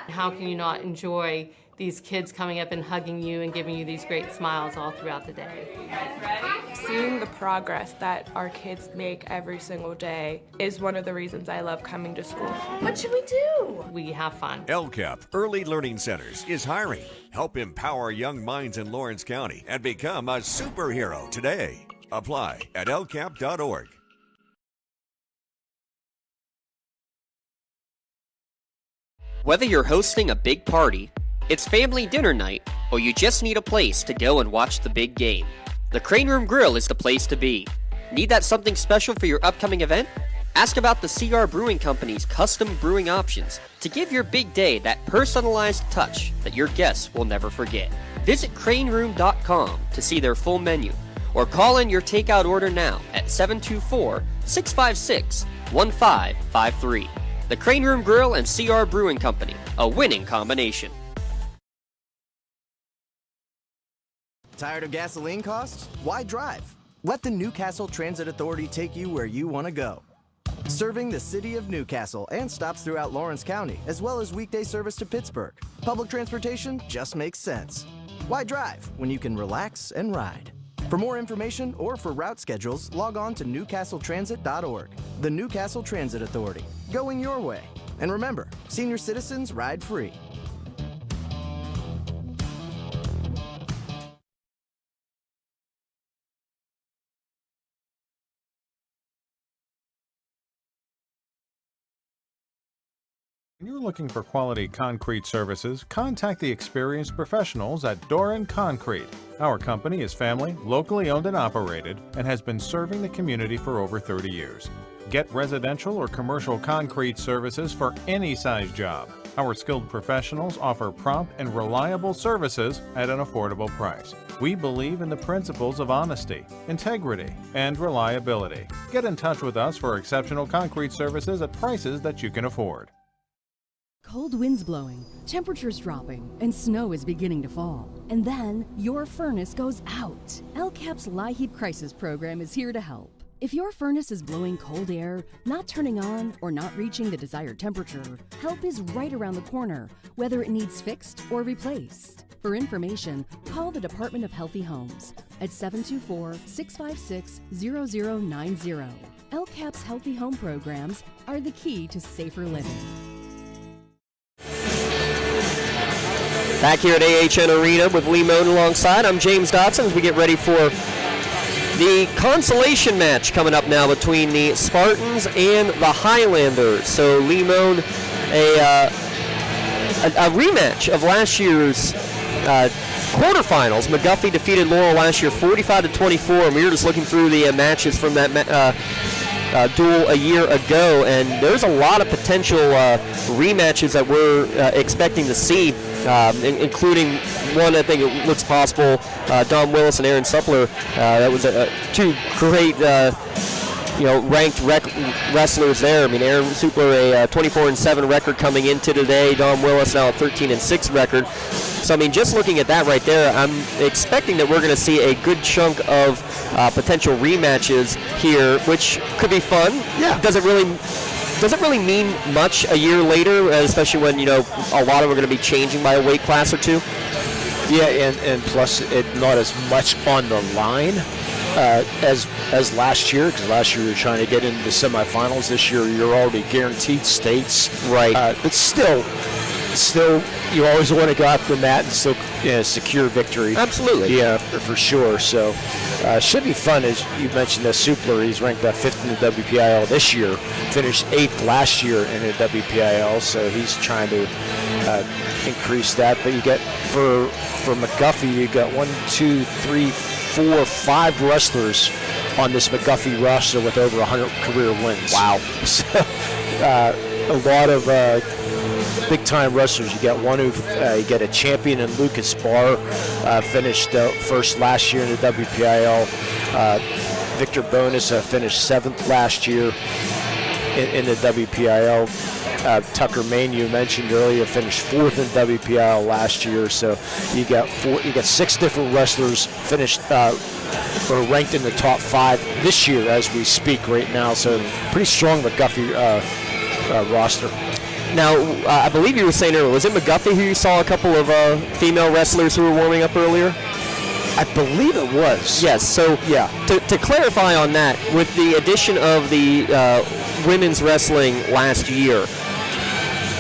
How can you not enjoy these kids coming up and hugging you and giving you these great smiles all throughout the day? You guys ready? Seeing the progress that our kids make every single day is one of the reasons I love coming to school. What should we do? We have fun. LCAP Early Learning Centers is hiring. Help empower young minds in Lawrence County and become a superhero today. Apply at lcap.org. Whether you're hosting a big party, it's family dinner night, or you just need a place to go and watch the big game, the Crane Room Grill is the place to be. Need that something special for your upcoming event? Ask about the CR Brewing Company's custom brewing options to give your big day that personalized touch that your guests will never forget. Visit craneroom.com to see their full menu, or call in your takeout order now at 724-656-1553. The Crane Room Grill and CR Brewing Company, a winning combination. Tired of gasoline costs? Why drive? Let the Newcastle Transit Authority take you where you want to go. Serving the city of Newcastle and stops throughout Lawrence County, as well as weekday service to Pittsburgh. Public transportation just makes sense. Why drive when you can relax and ride? For more information or for route schedules, log on to newcastletransit.org. The Newcastle Transit Authority, going your way. And remember, senior citizens ride free. When you're looking for quality concrete services, contact the experienced professionals at Doran Concrete. Our company is family, locally owned and operated, and has been serving the community for over 30 years. Get residential or commercial concrete services for any size job. Our skilled professionals offer prompt and reliable services at an affordable price. We believe in the principles of honesty, integrity, and reliability. Get in touch with us for exceptional concrete services at prices that you can afford. Cold winds blowing, temperatures dropping, and snow is beginning to fall. And then your furnace goes out. LCAP's LIHEAT Crisis Program is here to help. If your furnace is blowing cold air, not turning on, or not reaching the desired temperature, help is right around the corner, whether it needs fixed or replaced. For information, call the Department of Healthy Homes at 724-656-0090. LCAP's Healthy Home programs are the key to safer living. Back here at AHN Arena with Lee Moan alongside. I'm James Dotson as we get ready for the consolation match coming up now between the Spartans and the Highlanders. So Lee Moan, a rematch of last year's quarterfinals. McGuffey defeated Laurel last year 45-24, and we were just looking through the matches from that duel a year ago, and there's a lot of potential rematches that we're expecting to see, including one I think it looks possible, Don Willis and Aaron Suppler. That was two great ranked wrestlers there. I mean, Aaron Suppler, a 24-7 record coming into today. Don Willis now a 13-6 record. So, I mean, just looking at that right there, I'm expecting that we're going to see a good chunk of potential rematches here, which could be fun. Yeah. Doesn't really mean much a year later, especially when, a lot of them are going to be changing by a weight class or two. Yeah, and plus not as much on the line as last year, because last year you were trying to get into the semifinals. This year you're already guaranteed states. Right. But still, you always want to go after the mat and still secure victory. Absolutely. Yeah, for sure. So should be fun. As you mentioned, Supler, he's ranked 5th in the WPIAL this year, finished 8th last year in the WPIAL, so he's trying to increase that. But you get, for McGuffey, you got 5 wrestlers on this McGuffey roster with over 100 career wins. Wow. So a lot of big-time wrestlers. You got one you get a champion in Lucas Barr, finished first last year in the WPIAL. Victor Bonus finished 7th last year in the WPIAL. Tucker Main, you mentioned earlier, finished 4th in WPIAL last year. So you got 6 different wrestlers finished or ranked in the top 5 this year as we speak right now. So pretty strong McGuffey roster. Now, I believe you were saying earlier, was it McGuffey who you saw a couple of female wrestlers who were warming up earlier? I believe it was. Yes, so yeah. To clarify on that, with the addition of the women's wrestling last year,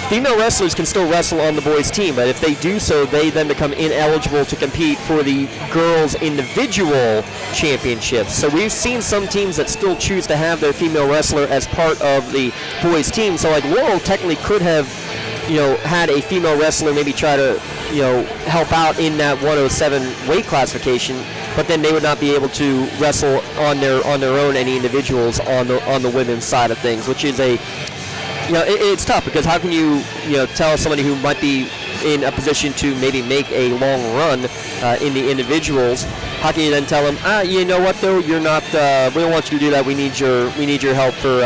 female wrestlers can still wrestle on the boys' team, but if they do so, they then become ineligible to compete for the girls' individual championships. So we've seen some teams that still choose to have their female wrestler as part of the boys' team. So like Laurel technically could have, had a female wrestler maybe try to, help out in that 107 weight classification, but then they would not be able to wrestle on their own, any individuals on the women's side of things, which is it's tough, because how can you tell somebody who might be in a position to maybe make a long run in the individuals, how can you then tell them, you know what though, you're not, we don't want you to do that, we need your help for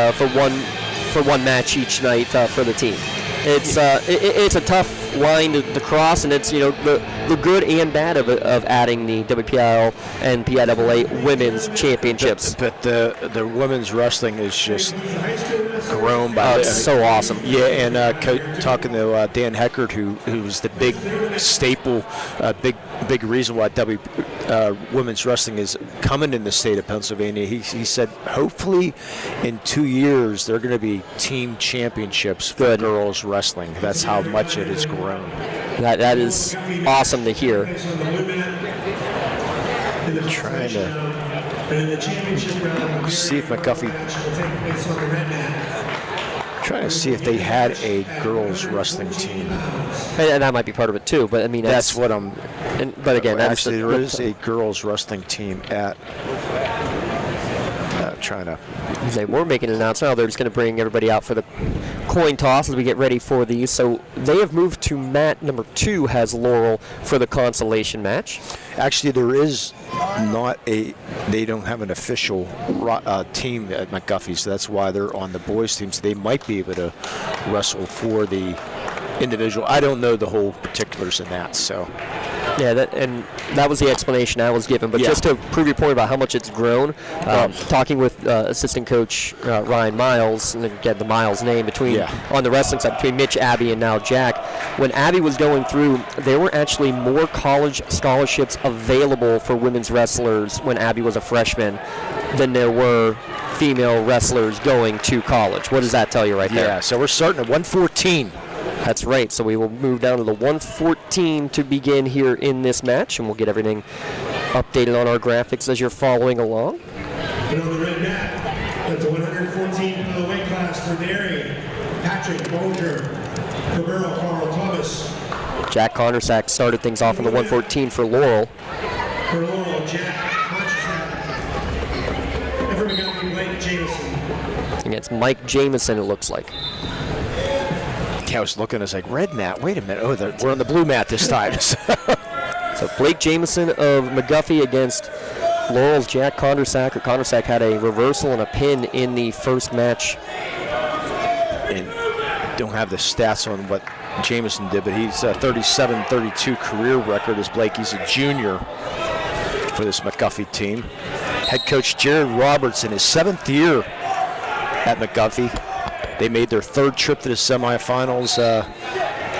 one match each night for the team. It's a tough line to cross, and it's the good and bad of adding the WPIAL and PIAA women's championships. But the women's wrestling is just grown by. It's so awesome. Yeah, and talking to Dan Heckert, who's the big staple, big reason why women's wrestling is coming in the state of Pennsylvania. He said hopefully in 2 years they're going to be team championships for girls wrestling. That's how much it has grown. That is awesome to hear. Trying to see if McGuffey. Trying to see if they had a girls wrestling team, and that might be part of it too. But I mean, that's what I'm. But again, actually, there is a girls wrestling team at. Trying to. We're making an announcement. Now they're just going to bring everybody out for the coin toss as we get ready for these. So they have moved to mat number 2 has Laurel for the consolation match. Actually, there is not they don't have an official team at McGuffey, so that's why they're on the boys' team. So they might be able to wrestle for the individual. I don't know the whole particulars in that, so. Yeah, that was the explanation I was given. But just to prove your point about how much it's grown, talking with assistant coach Ryan Miles, and get the Miles name on the wrestling side between Mitch, Abby, and now Jack. When Abby was going through, there were actually more college scholarships available for women's wrestlers when Abby was a freshman than there were female wrestlers going to college. What does that tell you right there? Yeah, so we're starting at 114. That's right. So we will move down to the 114 to begin here in this match, and we'll get everything updated on our graphics as you're following along. And on the red mat, at the 114-pound weight class for Derry, Patrick Bolger, for Burrell, Carl Thomas. Jack Condersack started things off in the 114 for Laurel. For Laurel, Jack Condersack. And for McGuffey, Mike Jameson. Against Mike Jameson, it looks like. I was looking, I was like, red mat, wait a minute. Oh, we're on the blue mat this time. So Blake Jameson of McGuffey against Laurel's Jack Condersack. Condersack had a reversal and a pin in the first match. And don't have the stats on what Jameson did, but he's 37-32 career record as Blake. He's a junior for this McGuffey team. Head coach Jared Roberts in his 7th year at McGuffey. They made their 3rd trip to the semifinals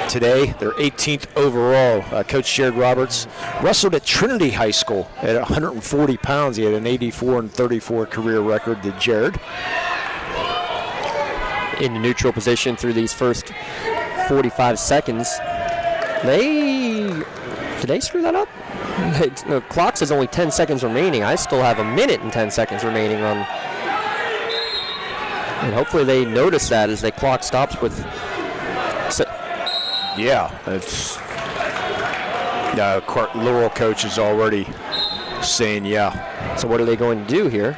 today. They're 18th overall. Coach Jared Roberts wrestled at Trinity High School at 140 pounds. He had an 84-34 career record, did Jared. In the neutral position through these first 45 seconds. Did they screw that up? The clock says only 10 seconds remaining. I still have 1 minute and 10 seconds remaining on. And hopefully they notice that as the clock stops with. Yeah, it's. Laurel coach is already saying yeah. So what are they going to do here?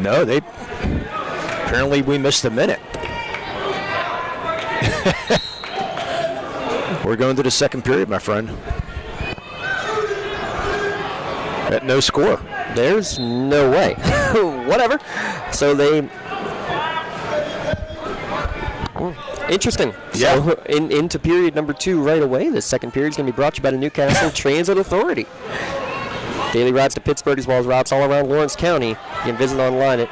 No, apparently we missed a minute. We're going to the second period, my friend. At no score. There's no way. Whatever. So they. Interesting. Yeah. So into period number 2 right away. The second period is going to be brought to you by the Newcastle Transit Authority. Daily rides to Pittsburgh as well as routes all around Lawrence County. You can visit online at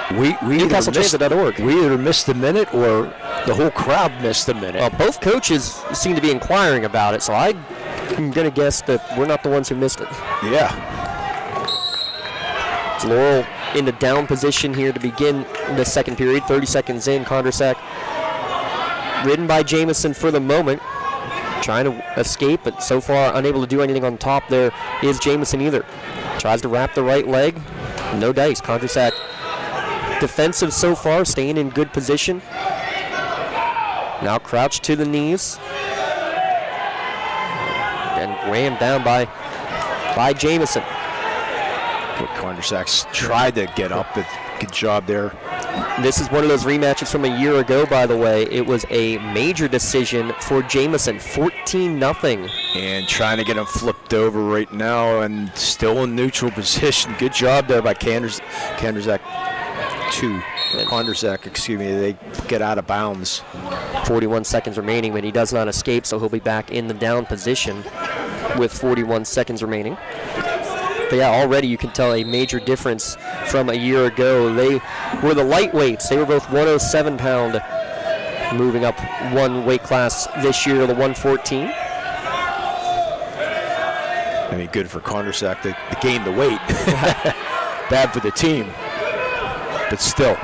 NewcastleTransit.org. We either missed a minute or the whole crowd missed a minute. Well, both coaches seem to be inquiring about it, so I'm going to guess that we're not the ones who missed it. Yeah. It's Laurel in the down position here to begin the second period. 30 seconds in, Kondrasak ridden by Jameson for the moment. Trying to escape, but so far unable to do anything on top there is Jameson either. Tries to wrap the right leg. No dice. Kondrasak defensive so far, staying in good position. Now crouched to the knees. And rammed down by Jameson. Kondrasak tried to get up, but good job there. This is one of those rematches from a year ago, by the way. It was a major decision for Jameson, 14-0. And trying to get him flipped over right now and still in neutral position. Good job there by Kondrasak. They get out of bounds. 41 seconds remaining, but he does not escape, so he'll be back in the down position with 41 seconds remaining. But yeah, already you can tell a major difference from a year ago. They were the lightweights. They were both 107-pound, moving up one weight class this year to the 114. I mean, good for Kondrasak to gain the weight. Bad for the team, but still.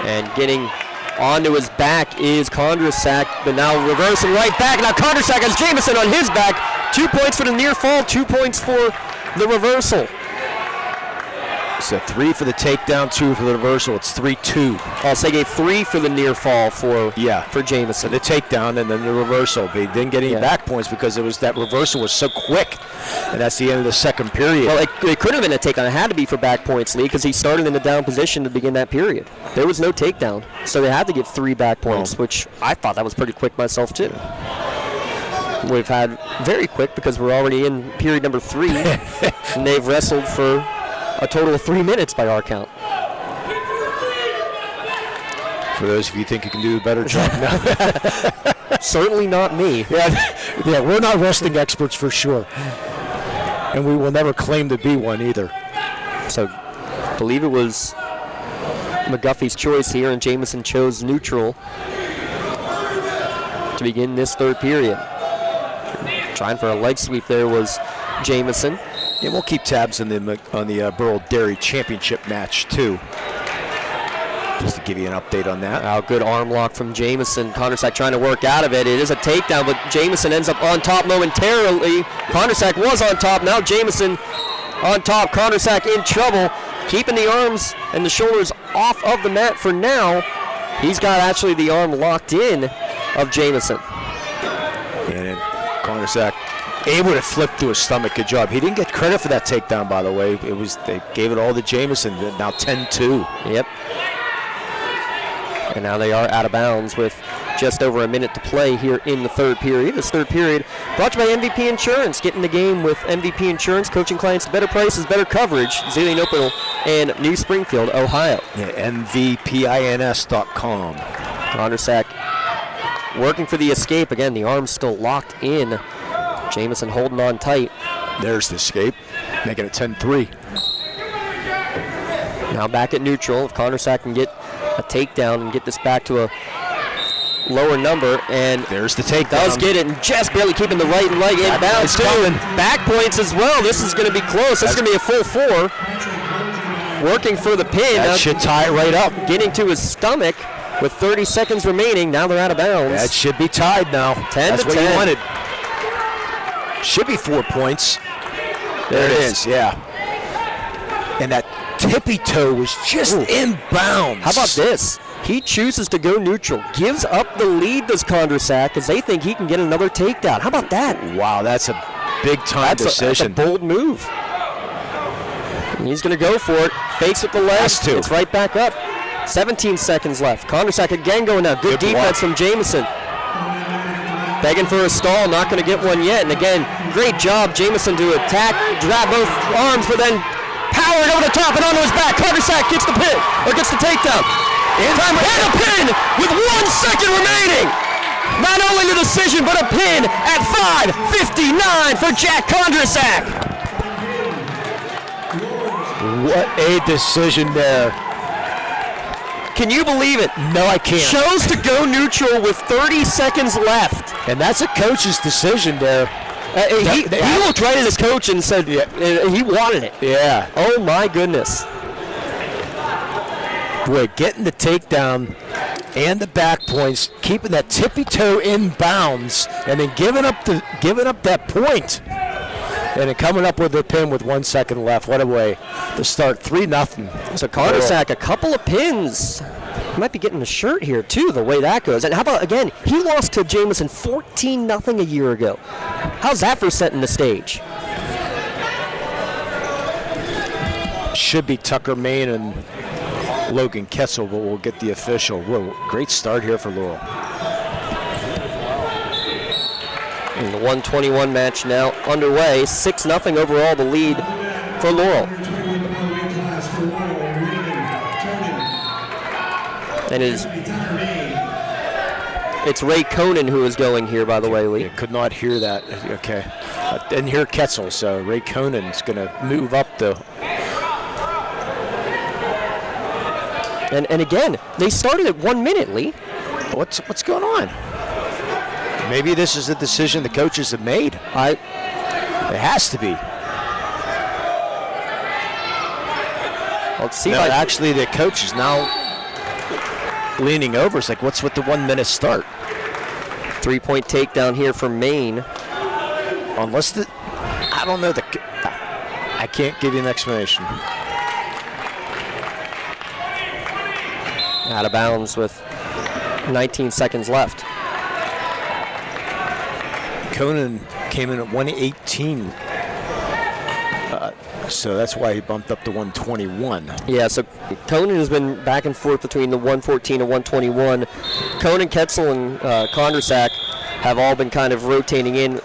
And getting onto his back is Kondrasak, but now reversing right back. Now Kondrasak has Jameson on his back. 2 points for the near fall, 2 points for the reversal. So 3 for the takedown, 2 for the reversal. It's 3-2. Also, they gave 3 for the near fall for Jameson. So the takedown and then the reversal. They didn't get any back points because that reversal was so quick. And that's the end of the second period. Well, it could have been a takedown. It had to be for back points, Lee, because he started in the down position to begin that period. There was no takedown. So they had to get 3 back points, which I thought that was pretty quick myself, too. We've had very quick because we're already in period number 3, and they've wrestled for a total of 3 minutes by our count. For those of you who think you can do a better job, no. Certainly not me. Yeah, we're not wrestling experts for sure, and we will never claim to be one either. So, I believe it was McGuffey's choice here, and Jameson chose neutral to begin this third period. Trying for a leg sweep there was Jameson. Yeah, we'll keep tabs on the Burrell Derry championship match too, just to give you an update on that. Now, good arm lock from Jameson. Kondrasak trying to work out of it. It is a takedown, but Jameson ends up on top momentarily. Kondrasak was on top. Now Jameson on top. Kondrasak in trouble, keeping the arms and the shoulders off of the mat for now. He's got actually the arm locked in of Jameson. And Kondrasak able to flip to his stomach. Good job. He didn't get credit for that takedown, by the way. They gave it all to Jameson. Now 10-2. Yep. And now they are out of bounds with just over a minute to play here in the third period. This third period brought to you by MVP Insurance. Get in the game with MVP Insurance, coaching clients to better prices, better coverage. Zillion Opal and New Springfield, Ohio. Yeah, MVPINS.com. Condersack working for the escape. Again, the arm's still locked in. Jamison holding on tight. There's the escape, making it 10-3. Now back at neutral. If Condersack can get a takedown and get this back to a lower number, and there's the takedown. Does get it, and just barely keeping the right leg in bounds. Back points as well. This is going to be close. This is going to be a full 4. Working for the pin. That should tie it right up. Getting to his stomach with 30 seconds remaining. Now they're out of bounds. That should be tied now. 10 That's to what 10. you wanted. Should be 4 points. There it is, yeah. And that tippy toe was just inbounds. How about this? He chooses to go neutral, gives up the lead, does Condersack, as they think he can get another takedown. How about that? Wow, that's a big-time decision. That's a bold move. And he's going to go for it. Fakes with the left. It's right back up. 17 seconds left. Condersack again going now. Good defense from Jamison. Begging for a stall, not going to get one yet. And again, great job, Jamison, to attack, grab both arms, but then powered over the top and onto his back. Condersack gets the pin, or gets the takedown. And a pin with 1 second remaining. Not only the decision, but a pin at 5:59 for Jack Condersack. What a decision there. Can you believe it? No, I can't. Chose to go neutral with 30 seconds left. And that's a coach's decision there. He looked right at his coach and said he wanted it. Yeah. Oh, my goodness. Boy, getting the takedown and the back points, keeping that tippy toe in bounds, and then giving up that point. And then coming up with the pin with 1 second left. What a way to start. 3-0. So Condersack, a couple of pins. He might be getting a shirt here, too, the way that goes. And how about, again, he lost to Jamison 14-0 a year ago. How's that for setting the stage? Should be Tucker Main and Logan Kessel, but we'll get the official. Whoa, great start here for Laurel. And the 121 match now underway. 6-0 overall, the lead for Laurel. And it's Ray Conan who is going here, by the way, Lee. I could not hear that. Okay. I didn't hear Ketzel, so Ray Conan's going to move up the... And again, they started at 1 minute, Lee. What's going on? Maybe this is a decision the coaches have made. It has to be. Let's see. No, actually, the coach is now leaning over. It's like, what's with the 1 minute start? 3-point takedown here for Maine. Unless I don't know. I can't give you an explanation. Out of bounds with 19 seconds left. Conan came in at 118, so that's why he bumped up to 121. Yeah, so Conan has been back and forth between the 114 and 121. Conan, Ketzel, and Condersack have all been kind of rotating in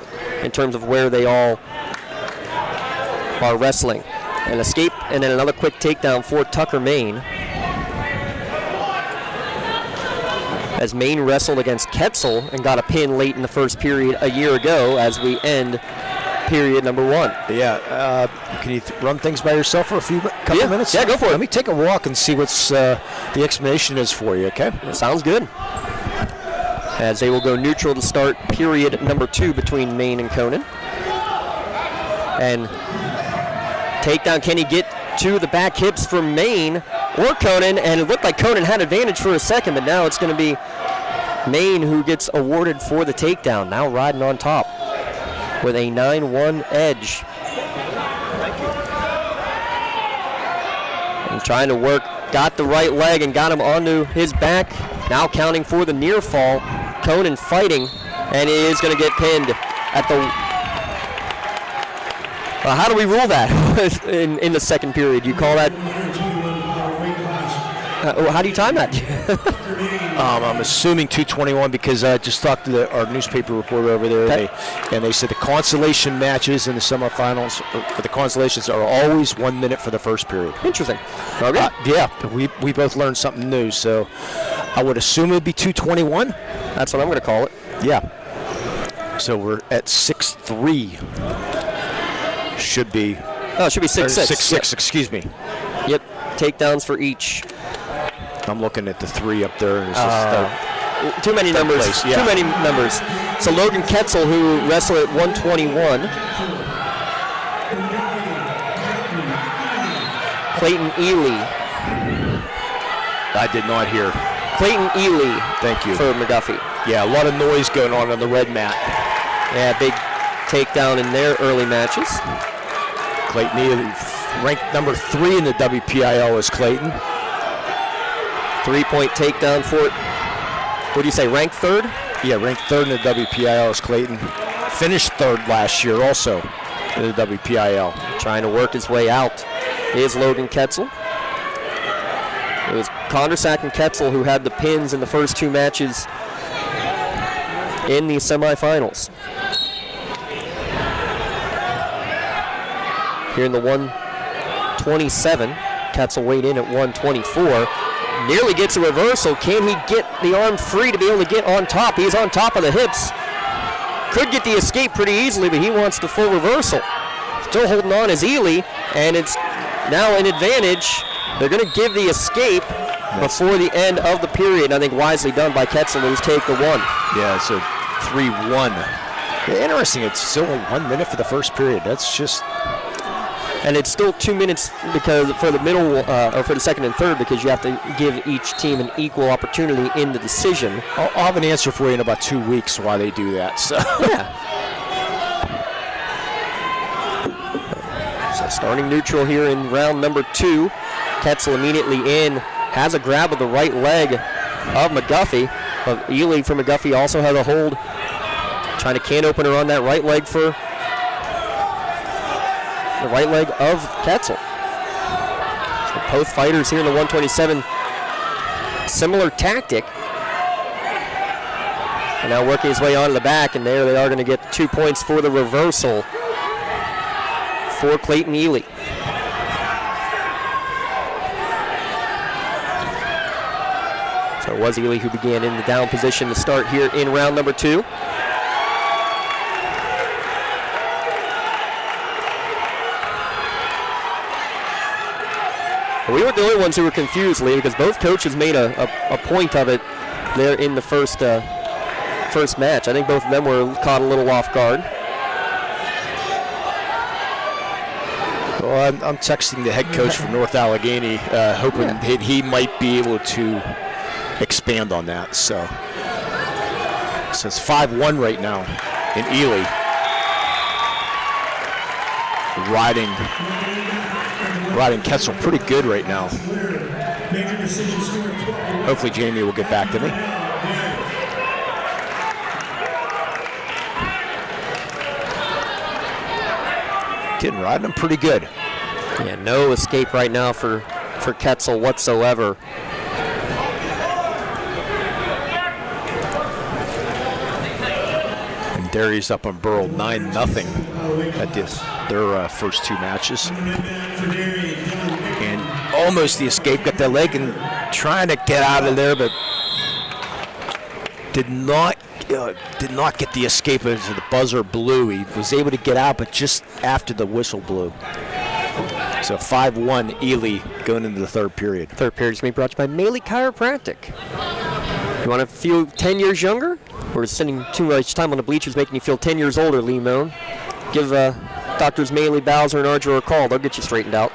terms of where they all are wrestling. An escape and then another quick takedown for Tucker Main. As Maine wrestled against Ketzel and got a pin late in the first period a year ago as we end period number 1. Yeah, can you run things by yourself for a couple of minutes? Yeah, go for it. Let me take a walk and see what's the explanation is for you, okay? That sounds good. As they will go neutral to start period number 2 between Maine and Conan. And takedown, can he get to the back hips from Maine or Conan? And it looked like Conan had advantage for a second, but now it's going to be Maine who gets awarded for the takedown, now riding on top with a 9-1 edge. And trying to work, got the right leg and got him onto his back. Now counting for the near fall. Conan fighting, and he is going to get pinned at the... how do we rule that in the second period? You call that... How do you time that? I'm assuming 2:21 because I just talked to our newspaper reporter over there, Okay. and they said the consolation matches in the semifinals, the consolations are always 1 minute for the first period. Interesting. Okay. Yeah, we both learned something new, so I would assume it would be 2:21. That's what I'm going to call it. Yeah. So we're at 6-3. Should be. Oh, it should be 6-6. 6-6, Yep. excuse me. Yep. Takedowns for each. I'm looking at the 3 up there. It's too many numbers. Place, yeah. Too many numbers. So Logan Ketzel, who wrestled at 121. Clayton Ely. I did not hear. Clayton Ely. Thank you. For McGuffey. Yeah, a lot of noise going on the red mat. Yeah, big takedown in their early matches. Clayton Ely, ranked number 3 in the WPIL is Clayton. 3-point takedown for it. What do you say, ranked 3rd? Yeah, ranked 3rd in the WPIL is Clayton. Finished 3rd last year also in the WPIL. Trying to work his way out is Logan Ketzel. It was Kondersak and Ketzel who had the pins in the first 2 matches in the semifinals. Here in the 127, Ketzel weighed in at 124. Nearly gets a reversal. Can he get the arm free to be able to get on top? He's on top of the hips. Could get the escape pretty easily, but he wants the full reversal. Still holding on is Ely, and it's now an advantage. They're going to give the escape before the end of the period. I think wisely done by Ketzel, who's take the 1. Yeah, it's a 3-1. Yeah, interesting, it's still 1 minute for the first period. That's just... And it's still 2 minutes because for the middle or for the second and third, because you have to give each team an equal opportunity in the decision. I'll have an answer for you in about 2 weeks why they do that. So yeah. So starting neutral here in round number 2. Ketzel immediately in, has a grab of the right leg of McGuffey. But Ely for McGuffey also has a hold, trying to can opener on that right leg for the right leg of Ketzel. So both fighters here in the 127, similar tactic. And now working his way onto the back, and there they are going to get 2 points for the reversal for Clayton Ely. So it was Ely who began in the down position to start here in round number 2. We weren't the only ones who were confused, Lee, because both coaches made a point of it there in the first match. I think both of them were caught a little off guard. Well, I'm texting the head coach from North Allegheny, hoping that he might be able to expand on that. So it's 5-1 right now in Ely. Riding Ketzel pretty good right now. Hopefully Jamie will get back to me. Riding him pretty good. Yeah, no escape right now for Ketzel whatsoever. And Derry's up on Burrell 9-0 at their first 2 matches. And almost the escape, got that leg and trying to get out of there, but did not get the escape as the buzzer blew. He was able to get out, but just after the whistle blew. So 5-1 Ely going into the 3rd period. 3rd period is being brought to you by Maley Chiropractic. You want to feel 10 years younger? Or is spending too much time on the bleachers making you feel 10 years older, Lee Moan? Give Doctors Maley, Bowser, and Archer a call. They'll get you straightened out.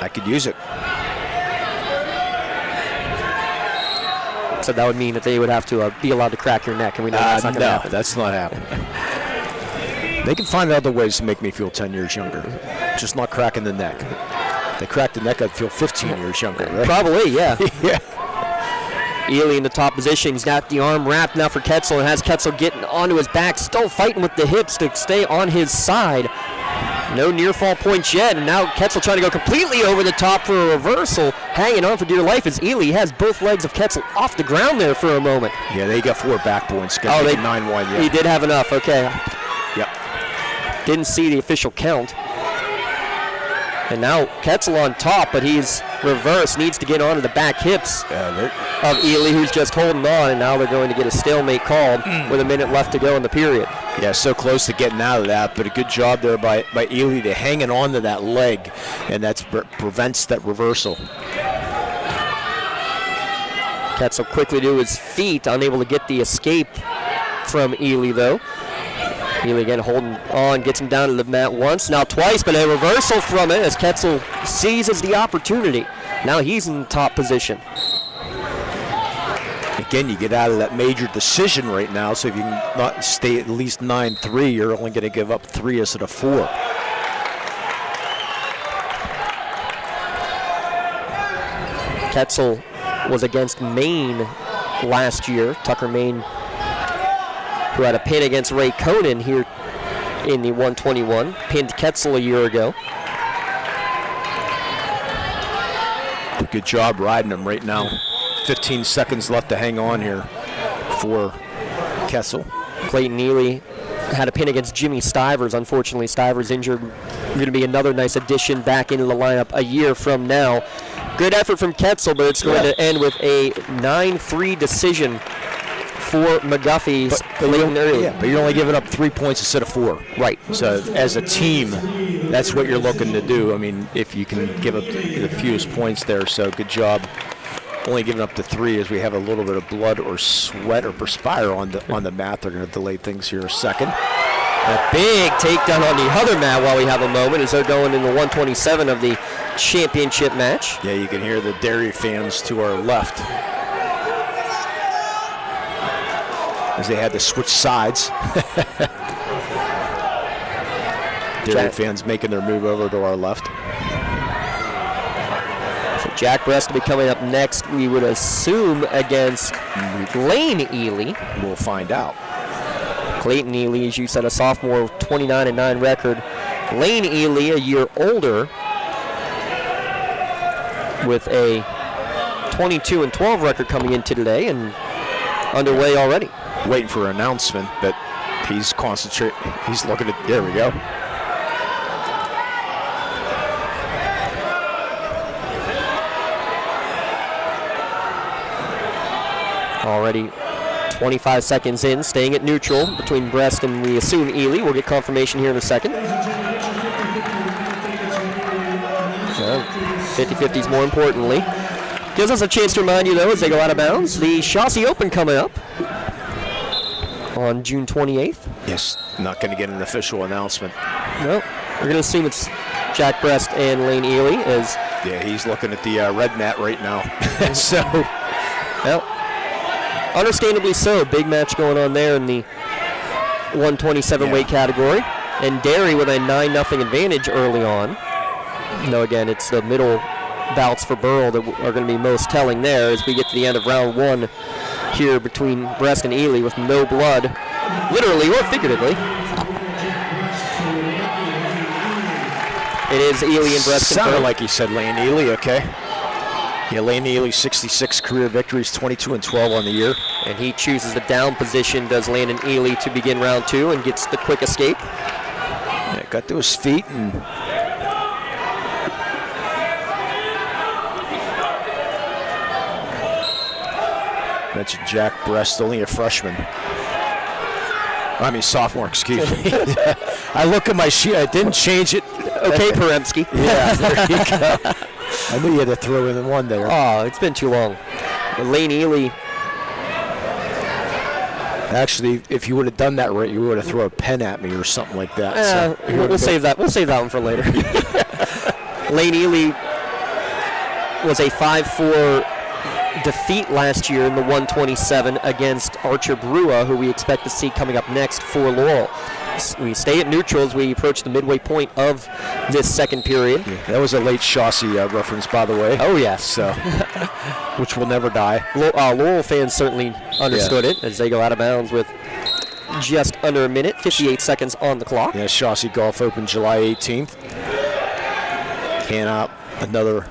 I could use it. So that would mean that they would have to be allowed to crack your neck, and we know that's not going to happen. No, that's not happening. They can find other ways to make me feel 10 years younger, just not cracking the neck. If they crack the neck, I'd feel 15 years younger, right? Probably, yeah. Yeah. Ely in the top position. He's got the arm wrapped now for Ketzel, and has Ketzel getting onto his back, still fighting with the hips to stay on his side. No near fall points yet, and now Ketzel trying to go completely over the top for a reversal. Hanging on for dear life as Ely has both legs of Ketzel off the ground there for a moment. Yeah, they got 4 back points. They 9-1. Yeah. He did have enough. Okay. Yep. Didn't see the official count. And now Ketzel on top, but he's reversed. Needs to get onto the back hips of Ely, who's just holding on, and now they're going to get a stalemate called with a minute left to go in the period. Yeah, so close to getting out of that, but a good job there by Ely to hanging on to that leg, and that prevents that reversal. Ketzel quickly to his feet, unable to get the escape from Ely, though. Ely again holding on, gets him down to the mat once, now twice, but a reversal from it as Ketzel seizes the opportunity. Now he's in top position. Again, you get out of that major decision right now, so if you can not stay at least 9-3, you're only going to give up 3 instead of 4. Ketzel was against Maine last year. Tucker Maine, who had a pin against Ray Conan here in the 121, pinned Ketzel a year ago. Good job riding him right now. 15 seconds left to hang on here for Ketzel. Clayton Ely had a pin against Jimmy Stivers. Unfortunately, Stivers injured. Going to be another nice addition back into the lineup a year from now. Good effort from Ketzel, but it's going to end with a 9-3 decision for McGuffey's Clayton Ely. Yeah, but you're only giving up 3 points instead of 4. Right. So as a team, that's what you're looking to do. I mean, if you can give up the fewest points there, so good job. Only giving up to 3 as we have a little bit of blood or sweat or perspire on the mat. They're going to delay things here a second. A big takedown on the other mat while we have a moment as they're going in the 127 of the championship match. Yeah, you can hear the Derry fans to our left as they had to switch sides. Derry fans making their move over to our left. So Jack Brest will be coming up next, we would assume, against Lane Ely. We'll find out. Clayton Ely, as you said, a sophomore, 29-9 record. Lane Ely, a year older, with a 22-12 record coming into today and underway already. Waiting for an announcement, but he's concentrating. He's looking at. There we go. Already 25 seconds in, staying at neutral between Brest and we assume Ely. We'll get confirmation here in a second. 50-50s more importantly. Gives us a chance to remind you, though, as they go out of bounds, the Chaussee Open coming up on June 28th. Yes, not going to get an official announcement. No, we're going to assume it's Jack Brest and Lane Ely. Yeah, he's looking at the red mat right now. So, well, understandably so. Big match going on there in the 127 weight category. And Derry with a 9-0 advantage early on. No, again, it's the middle bouts for Burrell that are going to be most telling there as we get to the end of round 1 here between Brest and Ely with no blood, literally or figuratively. It is Ely and Brest. Sounded like he said Lane Ely, okay. Yeah, Lane Ely, 66 career victories, 22-12 on the year. And he chooses the down position, does Landon Ely, to begin round 2 and gets the quick escape. Yeah, got to his feet and that's Jack Brest, only a freshman. I mean, sophomore, excuse me. I look at my sheet, I didn't change it. Okay, Peremski. Yeah, there you go. I knew you had to throw in one there. Oh, it's been too long. Lane Ely. Actually, if you would have done that right, you would have thrown a pen at me or something like that. We'll save that. We'll save that one for later. Lane Ely was a 5-4 defeat last year in the 127 against Archer Brua, who we expect to see coming up next for Laurel. We stay at neutral as we approach the midway point of this second period. Yeah, that was a late Chaussee reference, by the way. Oh, yes. So, which will never die. Laurel fans certainly understood it as they go out of bounds with just under a minute, 58 seconds on the clock. Yeah, Chauncey Golf Open July 18th. Hand out another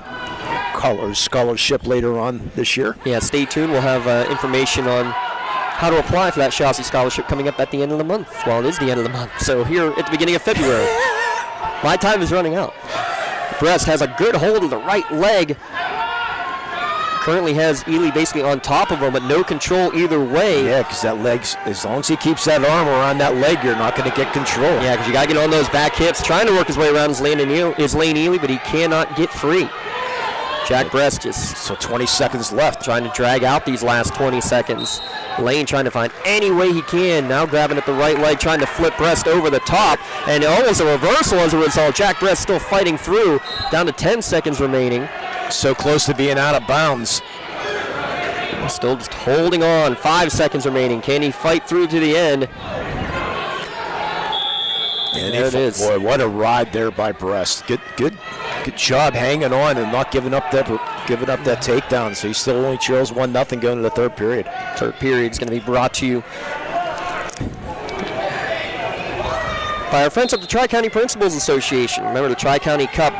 Colors scholarship later on this year. Yeah, stay tuned. We'll have information on how to apply for that Chauncey scholarship coming up at the end of the month. Well, it is the end of the month, so here at the beginning of February. My time is running out. Brest has a good hold of the right leg. Currently has Ely basically on top of him, but no control either way. Yeah, because that leg, as long as he keeps that arm around that leg, you're not going to get control. Yeah, because you got to get on those back hips, trying to work his way around his Lane Ely, but he cannot get free. Jack Brest just... So 20 seconds left. Trying to drag out these last 20 seconds. Lane trying to find any way he can. Now grabbing at the right leg, trying to flip Brest over the top. And almost a reversal as a result. Jack Brest still fighting through. Down to 10 seconds remaining. So close to being out of bounds. Still just holding on. 5 seconds remaining. Can he fight through to the end? And there it is. Boy, what a ride there by Brest. Good job hanging on and not giving up that takedown. So he still only trails 1-0 going to the third period. Third period is going to be brought to you by our friends at the Tri-County Principals Association. Remember, the Tri-County Cup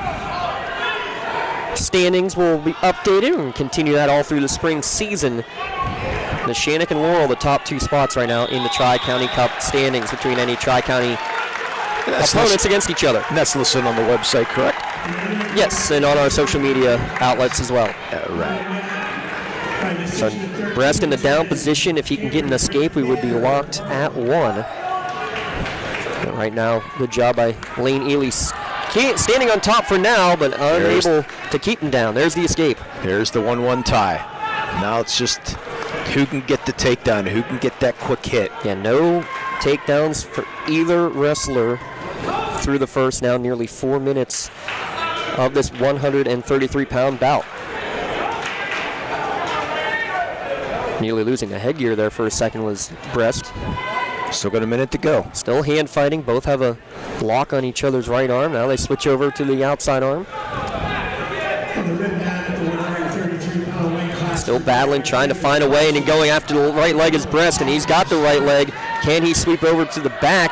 standings will be updated and continue that all through the spring season. The Shannock and Laurel, the top 2 spots right now in the Tri-County Cup standings between any Tri-County opponents against each other. And that's listed on the website, correct? Yes, and on our social media outlets as well. Right. So Brest in the down position. If he can get an escape, we would be locked at 1. But right now, good job by Lane Ely. Standing on top for now, but unable to keep him down. There's the escape. There's the 1-1 tie. Now it's just who can get the takedown, who can get that quick hit. Yeah, no takedowns for either wrestler through the first now nearly 4 minutes of this 133-pound bout. Nearly losing the headgear there for a second was Brest. Still got a minute to go. Still hand fighting. Both have a lock on each other's right arm. Now they switch over to the outside arm. Still battling, trying to find a way, and then going after the right leg is Brest, and he's got the right leg. Can he sweep over to the back?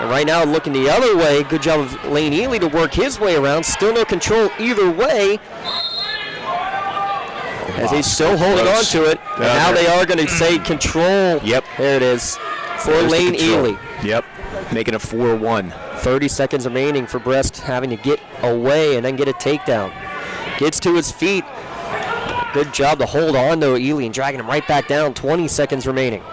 And right now looking the other way. Good job of Lane Ely to work his way around. Still no control either way. As he's still holding on to it. And now they are going to say control. Yep. There it is. For Lane Ely. Yep. Making a 4-1. 30 seconds remaining for Brest having to get away and then get a takedown. Gets to his feet. Good job to hold on to Ely and dragging him right back down. 20 seconds remaining.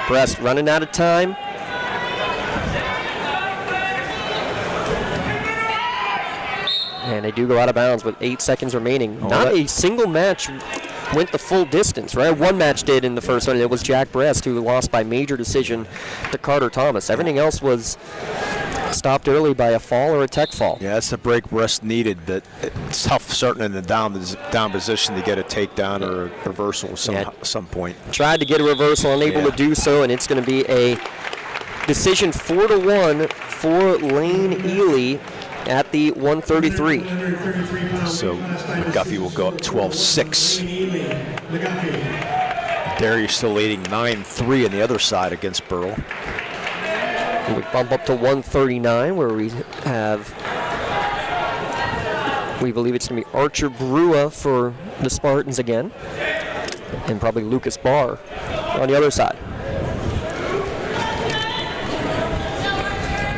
Brest running out of time. And they do go out of bounds with 8 seconds remaining. Not a single match went the full distance, right? One match did in the first one. It was Jack Brest who lost by major decision to Carter Thomas. Everything else was stopped early by a fall or a tech fall. Yeah, that's the break Brest needed. That it's tough starting in the down position to get a takedown or a reversal at some point. Tried to get a reversal, unable to do so, and it's going to be a decision 4-1 for Lane Ely at the 133. So McGuffey will go up 12-6. Derry still leading 9-3 on the other side against Burrell. We bump up to 139 where we have, we believe it's going to be Archer Brua for the Spartans again, and probably Lucas Barr on the other side.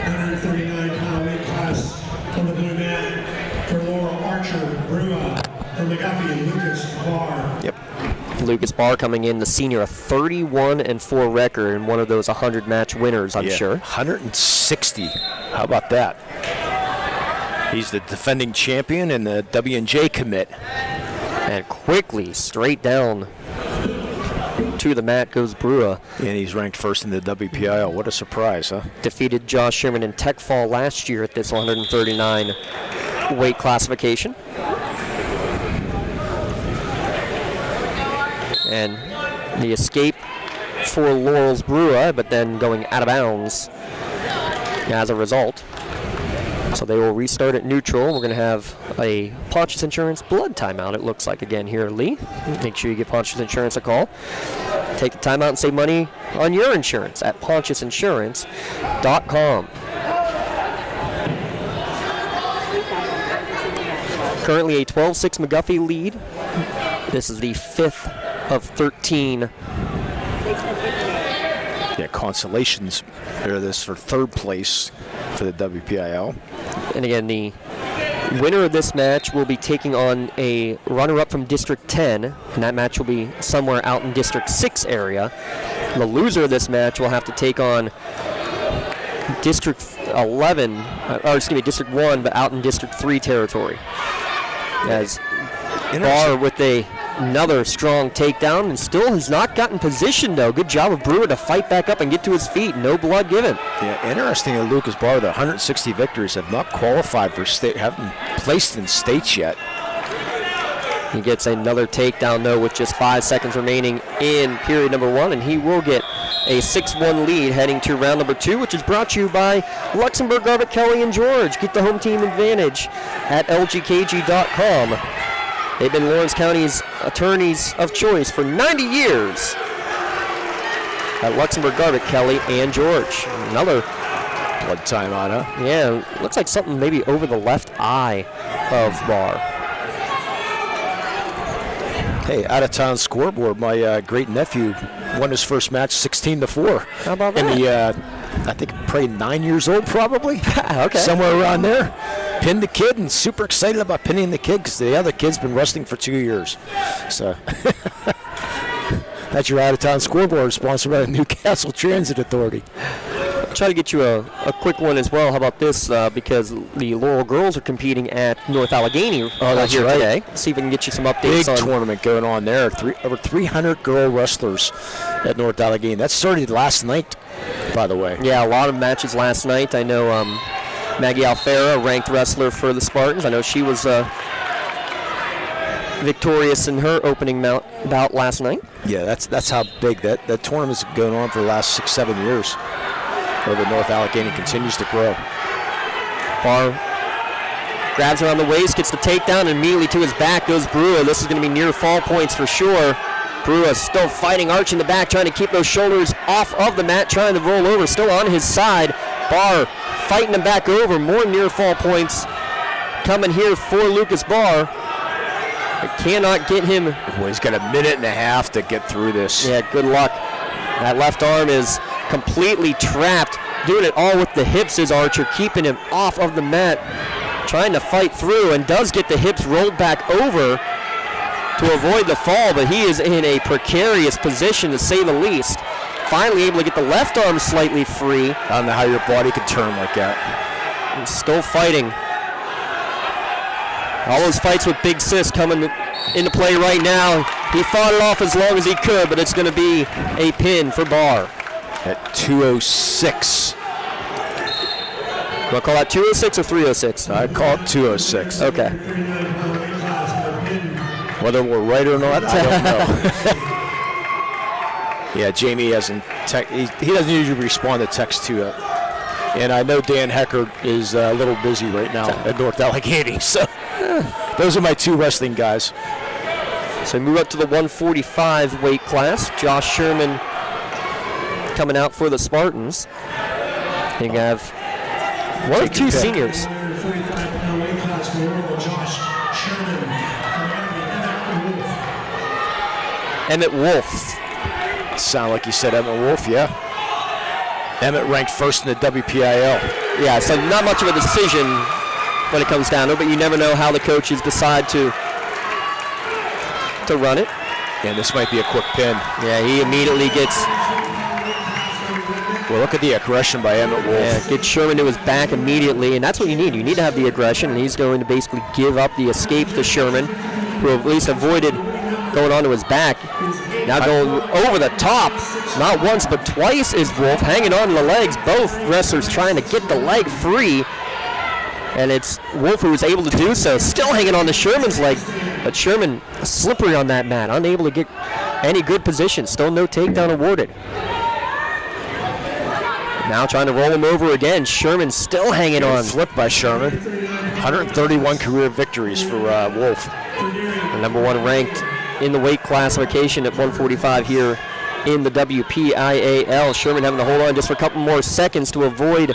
139-pound weight class on the blue mat for Laurel, Archer Brua, for McGuffey and Lucas Barr. Yep. Lucas Barr coming in, the senior, a 31-4 record, and one of those 100-match winners, I'm sure. 160. How about that? He's the defending champion and the W&J commit. And quickly, straight down to the mat goes Brua. And he's ranked first in the WPIAL. What a surprise, huh? Defeated Josh Sherman in tech fall last year at this 139 weight classification. And the escape for Laurel's Brua, but then going out of bounds as a result. So they will restart at neutral. We're going to have a Pontius Insurance blood timeout, it looks like, again here, Lee. Make sure you give Pontius Insurance a call. Take the timeout and save money on your insurance at pontiusinsurance.com. Currently a 12-6 McGuffey lead. This is the 5th of 13. Yeah, Consolation's there this for 3rd place for the WPIL. And again, the winner of this match will be taking on a runner-up from District 10, and that match will be somewhere out in District 6 area. The loser of this match will have to take on District 11, District 1, but out in District 3 territory. As Barr with another strong takedown, and still has not gotten position, though. Good job of Brewer to fight back up and get to his feet. No blood given. Yeah, interesting that Lucas Barr, with 160 victories, have not qualified for state, haven't placed in states yet. He gets another takedown, though, with just 5 seconds remaining in period number 1, and he will get a 6-1 lead heading to round number 2, which is brought to you by Luxembourg, Garbutt, Kelly, and George. Get the home team advantage at lgkg.com. They've been Lawrence County's attorneys of choice for 90 years at Luxembourg, Garbutt, Kelly, and George. Another blood timeout, huh? Yeah, looks like something maybe over the left eye of Barr. Hey, out-of-town scoreboard. My great-nephew won his first match 16-4. How about that? And I think probably 9 years old, probably. Okay. Somewhere around there. Pinned the kid, and super excited about pinning the kid because the other kid's been wrestling for 2 years. So that's your out-of-town scoreboard, sponsored by the Newcastle Transit Authority. I'll try to get you a quick one as well. How about this? Because the Laurel girls are competing at North Allegheny that's here right. today. See if we can get you some updates. Big tournament going on there. Over 300 girl wrestlers at North Allegheny. That started last night, by the way. Yeah, a lot of matches last night. I know Maggie Alfera, ranked wrestler for the Spartans. I know she was victorious in her opening bout last night. Yeah, that's how big that tournament's going on for the last 6-7 years. Over North Allegheny continues to grow. Barr grabs her on the waist, gets the takedown, and immediately to his back goes Brewer. This is going to be near fall points for sure. Brewer still fighting, arch in the back, trying to keep those shoulders off of the mat, trying to roll over, still on his side. Barr fighting him back over, more near fall points coming here for Lucas Barr. But cannot get him. Well, he's got a minute and a half to get through this. Yeah, good luck. That left arm is completely trapped. Doing it all with the hips is Archer, keeping him off of the mat, trying to fight through, and does get the hips rolled back over to avoid the fall, but he is in a precarious position to say the least. Finally able to get the left arm slightly free. I don't know how your body can turn like that. He's still fighting. All those fights with Big Sis coming into play right now. He fought it off as long as he could, but it's going to be a pin for Barr. At 206. You want to call that 206 or 306? I call it 206. Okay. Whether we're right or not, I don't know. Yeah, Jamie hasn't. He doesn't usually respond to text to it. And I know Dan Hecker is a little busy right now at North Allegheny. So those are my two wrestling guys. So we move up to the 145 weight class. Josh Sherman coming out for the Spartans. You have one of two seniors. Emmett Wolf. Sound like you said Emmett Wolf, yeah. Emmett ranked first in the WPIL. Yeah, so not much of a decision when it comes down to it, but you never know how the coaches decide to run it. And this might be a quick pin. Yeah, he immediately gets... Well, look at the aggression by Emmett Wolf. Yeah, gets Sherman to his back immediately, and that's what you need. You need to have the aggression, and he's going to basically give up the escape to Sherman, who at least avoided going onto his back. Now going over the top, not once but twice is Wolf, hanging on to the legs. Both wrestlers trying to get the leg free, and it's Wolf who was able to do so. Still hanging on to Sherman's leg, but Sherman slippery on that mat, unable to get any good position. Still no takedown awarded. Now trying to roll him over again. Sherman still hanging on. Flipped by Sherman. 131 career victories for Wolf. The number one ranked in the weight classification at 145 here in the WPIAL. Sherman having to hold on just for a couple more seconds to avoid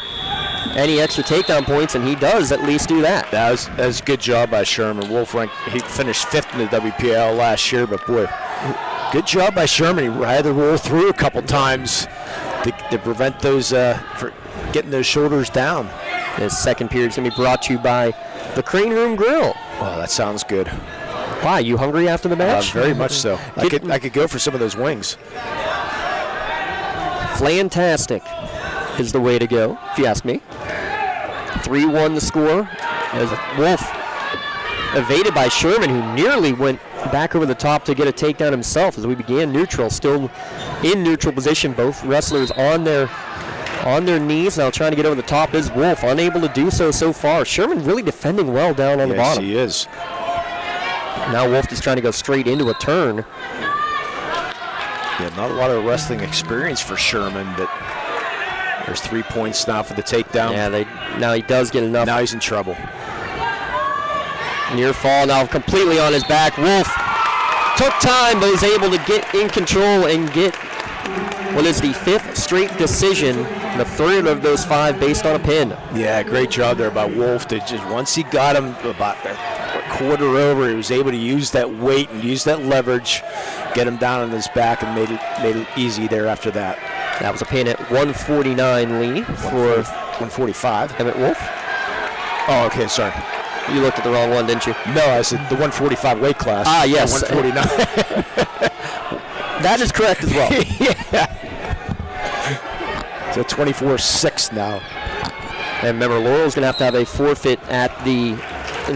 any extra takedown points, and he does at least do that. That was a good job by Sherman. Wolf ranked, he finished 5th in the WPIAL last year, but boy, good job by Sherman. He had to roll through a couple times to prevent those for getting those shoulders down. This second period is going to be brought to you by the Crane Room Grill. Oh, that sounds good. Why, you hungry after the match? Very much so. I could go for some of those wings. Flantastic is the way to go, if you ask me. 3-1 the score as Wolf evaded by Sherman, who nearly went back over the top to get a takedown himself as we began neutral. Still in neutral position, both wrestlers on their knees. Now trying to get over the top is Wolf, unable to do so far. Sherman really defending well down on the bottom. Yes, he is. Now Wolf just trying to go straight into a turn. Yeah, not a lot of wrestling experience for Sherman, but there's 3 points now for the takedown. Yeah, now he does get enough. Now he's in trouble. Near fall now completely on his back. Wolf took time, but was able to get in control and get what is the 5th straight decision, the 3rd of those 5 based on a pin. Yeah, great job there by Wolf. To just once he got him about a quarter over, he was able to use that weight and use that leverage, get him down on his back, and made it easy there after that. That was a pin at 149, Lee, for 145. Emmett Wolf. Oh, okay, sorry. You looked at the wrong one, didn't you? No, I said the 145 weight class. Ah, yes. 149. That is correct as well. Yeah. So 24-6 now. And remember, Laurel's going to have a forfeit in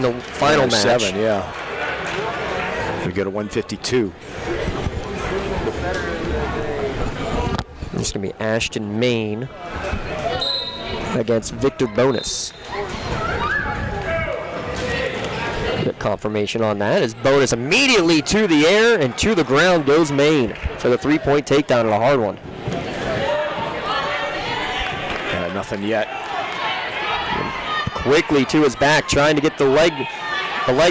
the final match. 7, yeah. We go to 152. It's going to be Ashton Main against Victor Bonus. Get confirmation on that as Bonus immediately to the air and to the ground goes Main for the 3-point takedown and a hard one. Nothing yet. Quickly to his back, trying to get the leg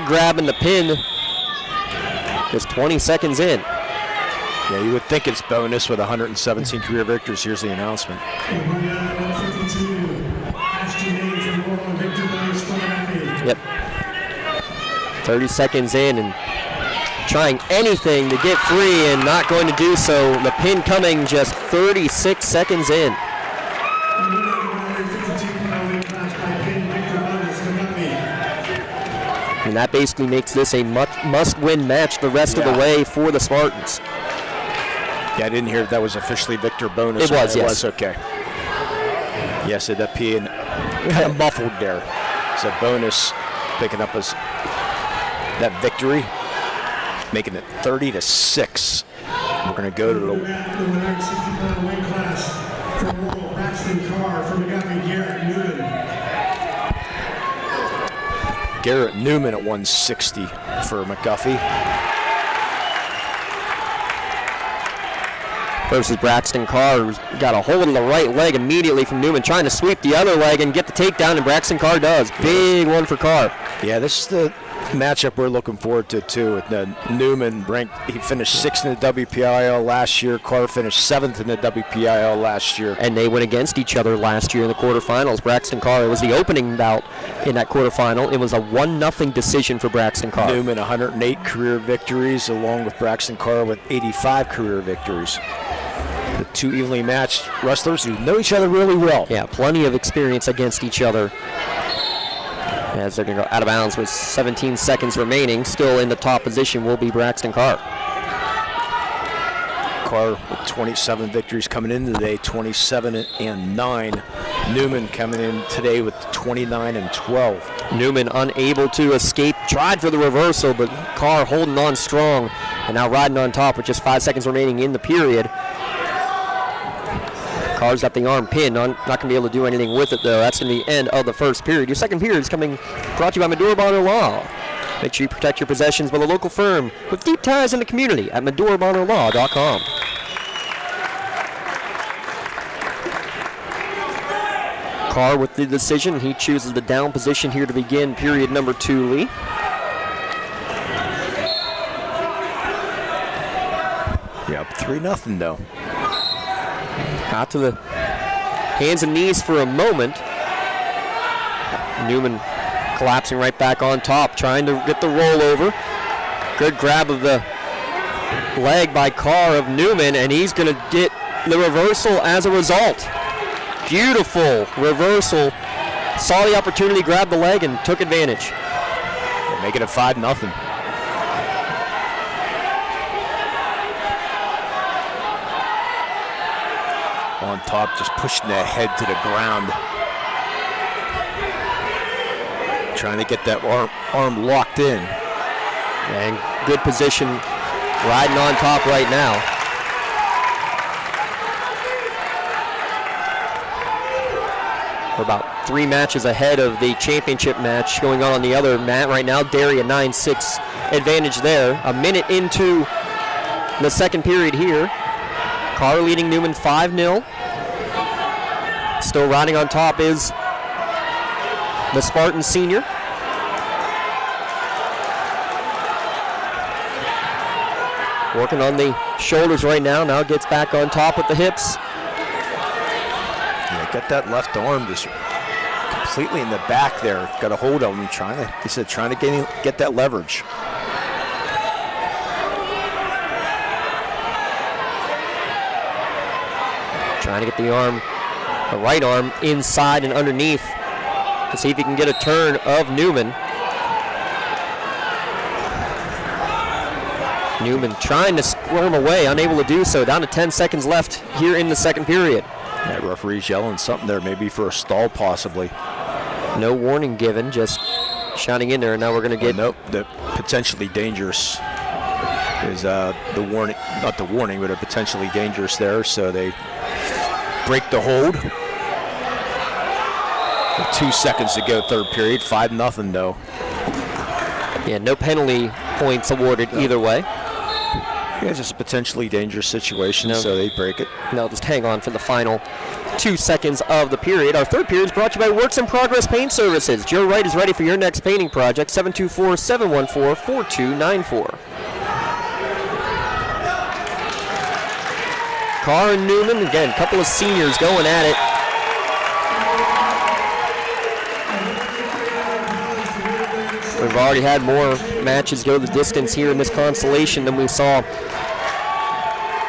grab and the pin. Just 20 seconds in. Yeah, you would think it's Bonus with 117 career victories. Here's the announcement. 30 seconds in and trying anything to get free and not going to do so. The pin coming just 36 seconds in. And that basically makes this a must-win match the rest of the way for the Spartans. Yeah, I didn't hear that was officially Victor Bonus. It was, yes. It was, okay. Yes, that P and kind of muffled there. So Bonus picking up that victory, making it 30-6. We're going to go to the 160-pound weight class from Laurel, Braxton Carr, from McGuffey, Garrett Newman at 160 for McGuffey. Versus Braxton Carr, who's got a hold of the right leg immediately from Newman, trying to sweep the other leg and get the takedown, and Braxton Carr does. Big one for Carr. Yeah, this is the matchup we're looking forward to, too. With Newman ranked, he finished 6th in the WPIAL last year. Carr finished 7th in the WPIAL last year. And they went against each other last year in the quarterfinals. Braxton Carr, it was the opening bout in that quarterfinal. It was a 1-0 decision for Braxton Carr. Newman, 108 career victories, along with Braxton Carr with 85 career victories. The two evenly matched wrestlers who know each other really well. Yeah, plenty of experience against each other. As they're going to go out of bounds with 17 seconds remaining. Still in the top position will be Braxton Carr. Carr with 27 victories coming in today, 27-9. Newman coming in today with 29-12. Newman unable to escape, tried for the reversal, but Carr holding on strong and now riding on top with just 5 seconds remaining in the period. Carr's got the arm pinned, not going to be able to do anything with it, though. That's going to be the end of the first period. Your second period is brought to you by Medora Bonner Law. Make sure you protect your possessions with a local firm with deep ties in the community at MedoraBonnerLaw.com. Carr with the decision. He chooses the down position here to begin period number 2, Lee. Yeah, up 3-0 though. Got to the hands and knees for a moment. Newman collapsing right back on top, trying to get the rollover. Good grab of the leg by Carr of Newman, and he's going to get the reversal as a result. Beautiful reversal. Saw the opportunity, grabbed the leg, and took advantage. They're making it 5-0. On top, just pushing that head to the ground. Trying to get that arm locked in. And good position, riding on top right now. We're about 3 matches ahead of the championship match going on the other mat right now. Derry a 9-6 advantage there. A minute into the second period here. Carr leading Newman 5-0. Still riding on top is the Spartan senior. Working on the shoulders right now. Now gets back on top with the hips. Yeah, got that left arm just completely in the back there. Got a hold of him, trying to get that leverage. Trying to get the right arm inside and underneath to see if he can get a turn of Newman. Newman trying to squirm away, unable to do so. Down to 10 seconds left here in the second period. Yeah, referee's yelling something there, maybe for a stall possibly. No warning given, just shouting in there, and now we're going to get... Nope, the potentially dangerous is the warning, not the warning, but a potentially dangerous there, so they break the hold. With 2 seconds to go, third period, 5-0 though. Yeah, no penalty points awarded either way. Yeah, just a potentially dangerous situation, so they break it. They'll just hang on for the final 2 seconds of the period. Our third period is brought to you by Works in Progress Paint Services. Joe Wright is ready for your next painting project, 724-714-4294. Carr and Newman, again, a couple of seniors going at it. We've already had more matches go the distance here in this Consolation than we saw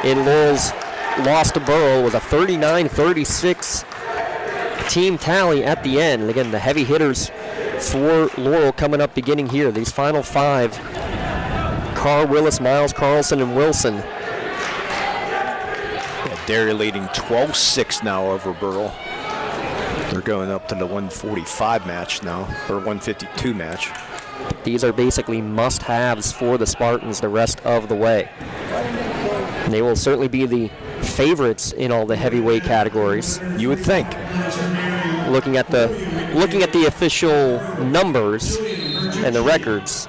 in Laurel's loss to Burrell. With a 39-36 team tally at the end. And again, the heavy hitters for Laurel coming up beginning here. These final 5, Carr, Willis, Miles, Carlson, and Wilson. Yeah, Derry leading 12-6 now over Burrell. They're going up to the 145 match now, or 152 match. These are basically must-haves for the Spartans the rest of the way. And they will certainly be the favorites in all the heavyweight categories. You would think. Looking at the official numbers and the records.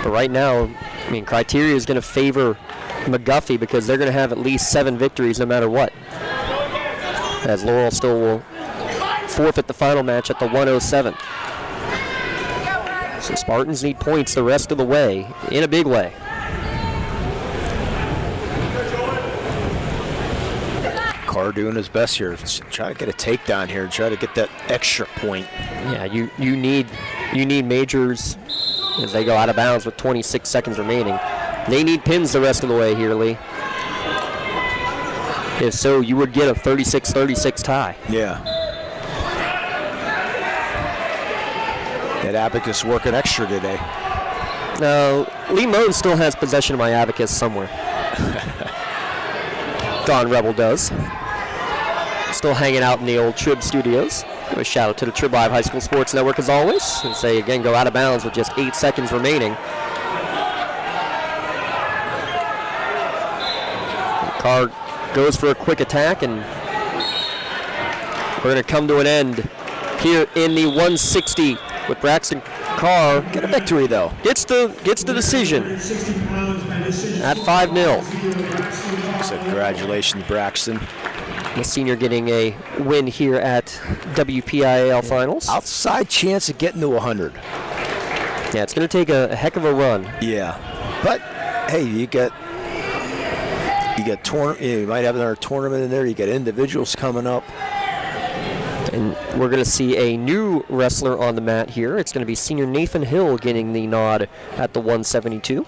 But right now, I mean, criteria is going to favor McGuffey because they're going to have at least 7 victories no matter what. As Laurel still will forfeit the final match at the 107. So Spartans need points the rest of the way, in a big way. Carr doing his best here. Try to get a takedown here. Try to get that extra point. Yeah, you need majors as they go out of bounds with 26 seconds remaining. They need pins the rest of the way here, Lee. If so, you would get a 36-36 tie. Yeah. That abacus working extra today. No, Lee Moan still has possession of my abacus somewhere. Don Rebel does. Still hanging out in the old Trib studios. A shout out to the Trib Live High School Sports Network as always. And say again, go out of bounds with just 8 seconds remaining. Carr goes for a quick attack, and we're going to come to an end here in the 160 with Braxton Carr. Get a victory though. Gets the decision. at 5-0. So congratulations, Braxton. The senior getting a win here at WPIAL Finals. Outside chance of getting to 100. Yeah, it's going to take a heck of a run. Yeah, but hey, you might have another tournament in there. You got individuals coming up. And we're going to see a new wrestler on the mat here. It's going to be senior Nathan Hill getting the nod at the 172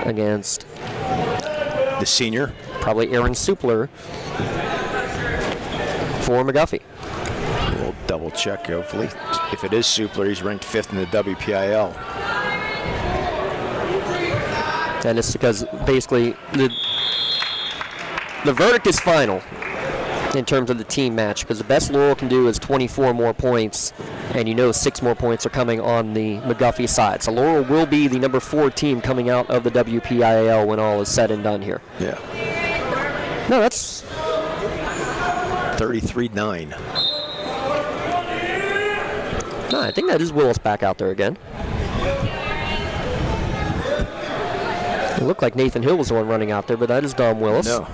against the senior, probably Aaron Supler for McGuffey. We'll double check, hopefully. If it is Supler, he's ranked 5th in the WPIL. And it's because basically the verdict is final in terms of the team match, because the best Laurel can do is 24 more points, and 6 more points are coming on the McGuffey side. So Laurel will be the number 4 team coming out of the WPIAL when all is said and done here. Yeah. No, that's 33-9. No, I think that is Willis back out there again. It looked like Nathan Hill was the one running out there, but that is Dom Willis. No.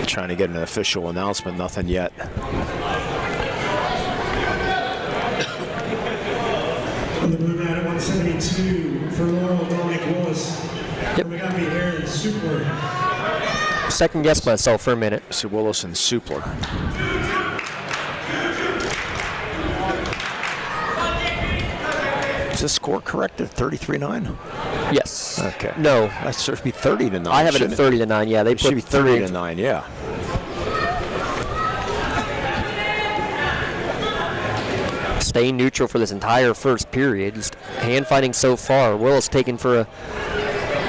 Trying to get an official announcement, nothing yet. On the blue mat at 172 for Laurel, Dominic Willis. For McGuffey, Aaron Supler. Second guess myself for a minute. So Willis and Supler. Is the score correct at 33-9? Yes. Okay. No. That should be 30-9. I have it at 30-9. Yeah, they should be 30-9. Yeah. Staying neutral for this entire first period. Just hand fighting so far. Willis taking for a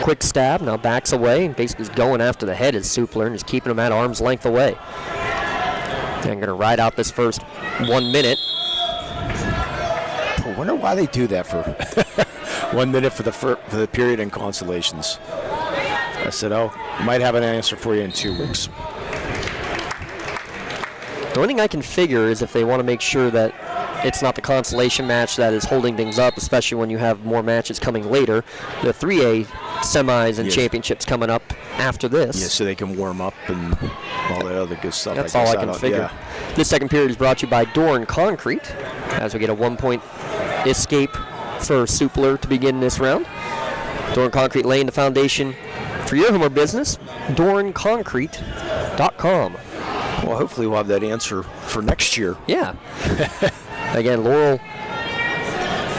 quick stab. Now backs away and basically is going after the head of Supler and just keeping him at arm's length away. And I'm going to ride out this first 1 minute. I wonder why they do that for 1 minute for the period in consolations. I said, might have an answer for you in 2 weeks. The only thing I can figure is if they want to make sure that it's not the consolation match that is holding things up, especially when you have more matches coming later. The 3A semis and championships coming up after this. Yeah, so they can warm up and all that other good stuff. That's all I can figure. Yeah. This second period is brought to you by Doran Concrete, as we get a 1-point escape for Supler to begin this round. Doran Concrete laying the foundation for your home or business. DoranConcrete.com. Well, hopefully we'll have that answer for next year. Yeah. Again, Laurel,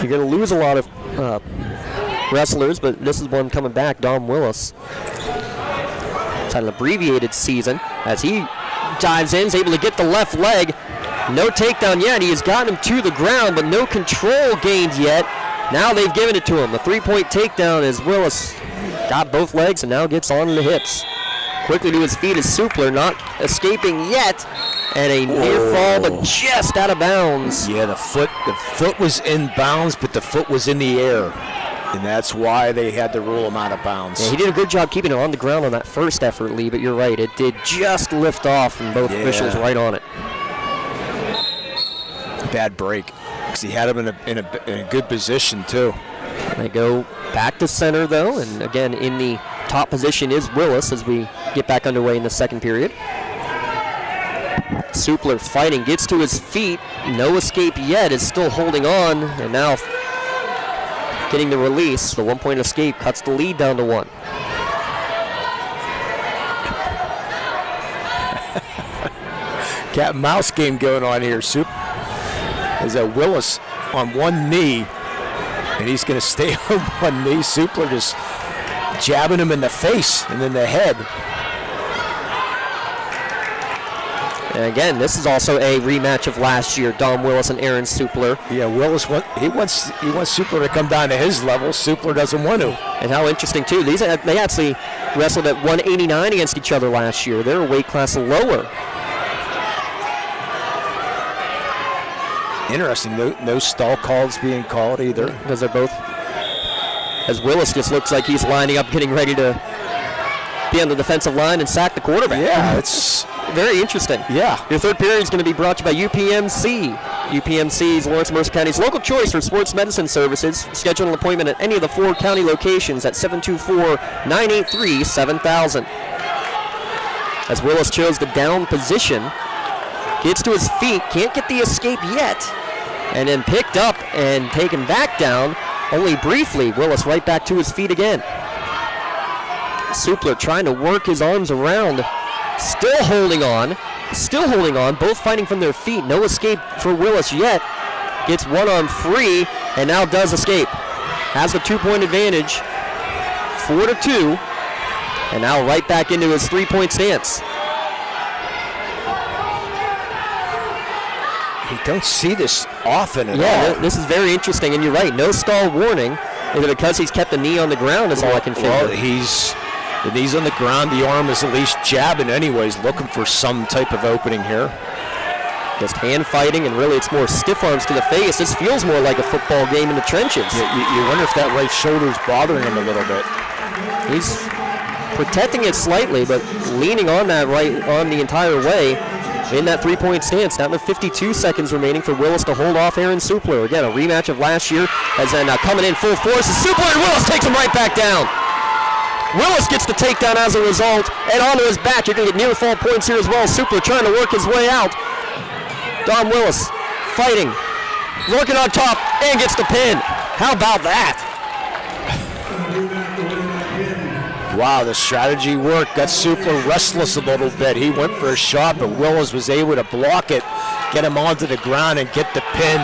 you're going to lose a lot of wrestlers, but this is one coming back, Dom Willis. It's had an abbreviated season as he dives in, is able to get the left leg. No takedown yet. He has gotten him to the ground, but no control gained yet. Now they've given it to him. The 3-point takedown as Willis got both legs and now gets on the hips. Quickly to his feet is Supler, not escaping yet. And a near fall, but just out of bounds. Yeah, the foot was in bounds, but the foot was in the air. And that's why they had to rule him out of bounds. Yeah, he did a good job keeping it on the ground on that first effort, Lee, but you're right. It did just lift off, and both officials right on it. Bad break, because he had him in a good position, too. They go back to center, though, and again, in the top position is Willis as we get back underway in the second period. Supler fighting, gets to his feet. No escape yet, is still holding on, and now getting the release. The 1-point escape cuts the lead down to 1. Cat and mouse game going on here. Is a Willis on one knee, and he's going to stay on one knee. Supler just jabbing him in the face and in the head. And again, this is also a rematch of last year, Dom Willis and Aaron Supler. Yeah, Willis wants Supler to come down to his level. Supler doesn't want to. And how interesting too, they actually wrestled at 189 against each other last year. They're a weight class lower. Interesting, no stall calls being called either. Because they're both, as Willis just looks like he's lining up, getting ready to be on the defensive line and sack the quarterback. Yeah, it's very interesting. Yeah. Your third period is going to be brought to you by UPMC. UPMC's Lawrence and Mercer County's local choice for sports medicine services. Schedule an appointment at any of the 4 county locations at 724-983-7000. As Willis chose the down position, gets to his feet, can't get the escape yet, and then picked up and taken back down, only briefly. Willis right back to his feet again. Supler trying to work his arms around, still holding on, both fighting from their feet. No escape for Willis yet. Gets one arm free and now does escape. Has the 2-point advantage, 4-2, and now right back into his 3-point stance. You don't see this often at all. Yeah, this is very interesting, and you're right. No stall warning. Is it because he's kept the knee on the ground is all I can figure. Well, the knee's on the ground. The arm is at least jabbing anyways, looking for some type of opening here. Just hand fighting, and really it's more stiff arms to the face. This feels more like a football game in the trenches. Yeah, you wonder if that right shoulder's bothering him a little bit. He's protecting it slightly, but leaning on that right arm the entire way in that 3-point stance. Down to 52 seconds remaining for Willis to hold off Aaron Supler. Again, a rematch of last year, as then coming in full force is Supler, and Willis takes him right back down. Willis gets the takedown as a result, and onto his back. You're going to get near fall points here as well. Supler trying to work his way out. Don Willis fighting, working on top, and gets the pin. How about that? Wow, the strategy worked. Got Supler restless a little bit. He went for a shot, but Willis was able to block it, get him onto the ground, and get the pin.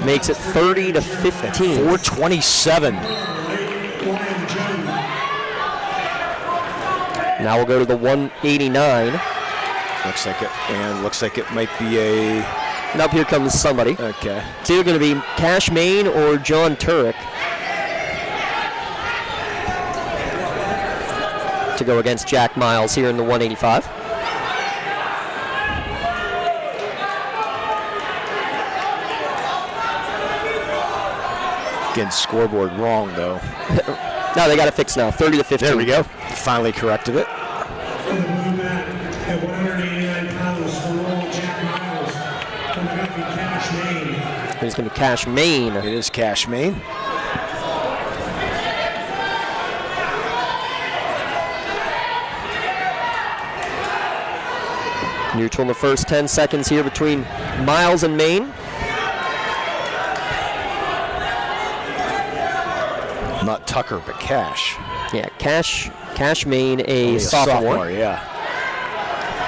Makes it 30-15. 4:27. Now we'll go to the 189. Looks like it might be a... Nope, here comes somebody. Okay. It's either going to be Cash Main or John Turek to go against Jack Miles here in the 185. Again, scoreboard wrong, though. No, they got it fixed now. 30-15. There we go. Finally corrected it. At 189 pounds, for Jack Miles, from McGuffey, Cash Main. It's going to be Cash Main. It is Cash Main. Neutral in the first 10 seconds here between Miles and Main. Not Tucker, but Cash. Yeah, Cash Main, a sophomore. Yeah.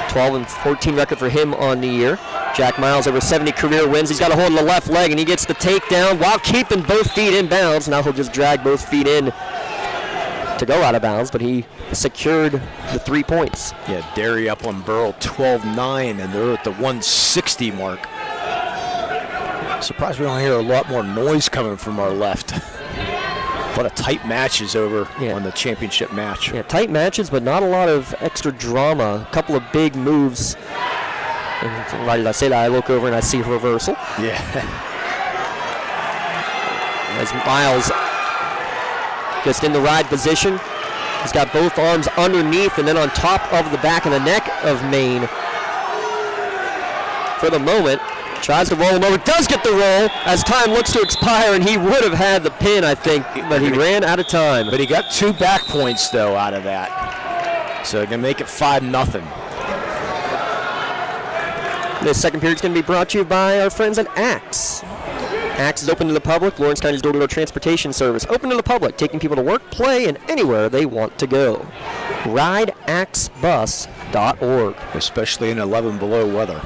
12-14 record for him on the year. Jack Miles over 70 career wins. He's got a hold on the left leg, and he gets the takedown while keeping both feet in bounds. Now he'll just drag both feet in to go out of bounds, but he secured the 3 points. Yeah, Derry up on Burrell 12-9, and they're at the 160 mark. Surprised we don't hear a lot more noise coming from our left. What a tight matches over on the championship match. Yeah, tight matches, but not a lot of extra drama. A couple of big moves. And why did I say that? I look over and I see a reversal. Yeah. As Miles just in the ride position. He's got both arms underneath and then on top of the back and the neck of Maine. For the moment, tries to roll him over, does get the roll as time looks to expire, and he would have had the pin, I think, but he ran out of time. But he got 2 back points, though, out of that. So they're going to make it 5-0. This second period is going to be brought to you by our friends at Axe. Axe is open to the public, Lawrence County's door-to-door transportation service. Open to the public, taking people to work, play, and anywhere they want to go. RideAxeBus.org. Especially in 11 below weather.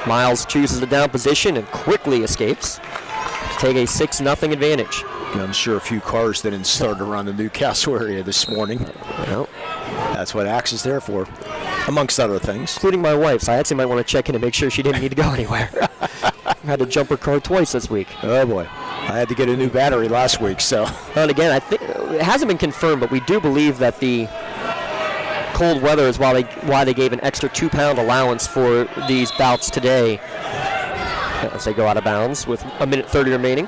Miles chooses the down position and quickly escapes to take a 6-0 advantage. I'm sure a few cars didn't start around the Newcastle area this morning. Well, that's what Axe is there for, amongst other things. Including my wife, so I actually might want to check in and make sure she didn't need to go anywhere. I had to jump her car twice this week. Oh boy, I had to get a new battery last week, so. And again, I think it hasn't been confirmed, but we do believe that the cold weather is why they gave an extra 2-pound allowance for these bouts today as they go out of bounds with 1:30 remaining.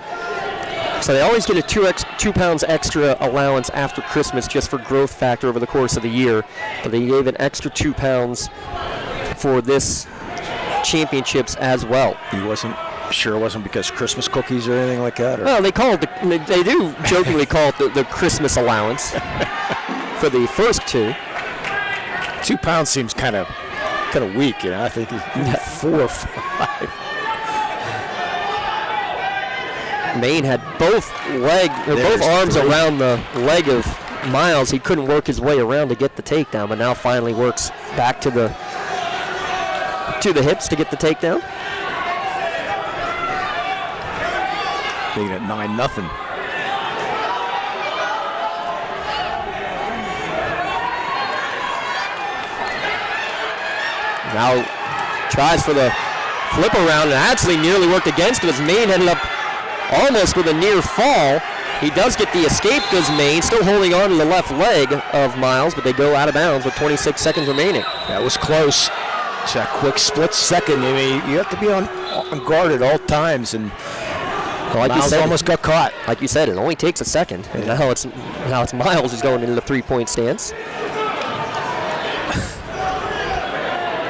So they always get a 2 pounds extra allowance after Christmas just for growth factor over the course of the year. But they gave an extra 2 pounds for this championships as well. He wasn't sure it wasn't because Christmas cookies or anything like that? Or? Well, they do jokingly call it the Christmas allowance for the first two. 2 pounds seems kind of weak, you know. I think he's 4 or 5. Maine had both arms around the leg of Miles. He couldn't work his way around to get the takedown, but now finally works back to the hips to get the takedown. Making it 9-0. Now tries for the flip around and actually nearly worked against him as Maine ended up almost with a near fall. He does get the escape, does Maine, still holding on to the left leg of Miles, but they go out of bounds with 26 seconds remaining. That was close. It's that quick split second. I mean, you have to be on guard at all times, and like Miles almost got caught. Like you said, it only takes a second, and now it's Miles who's going into the three-point stance.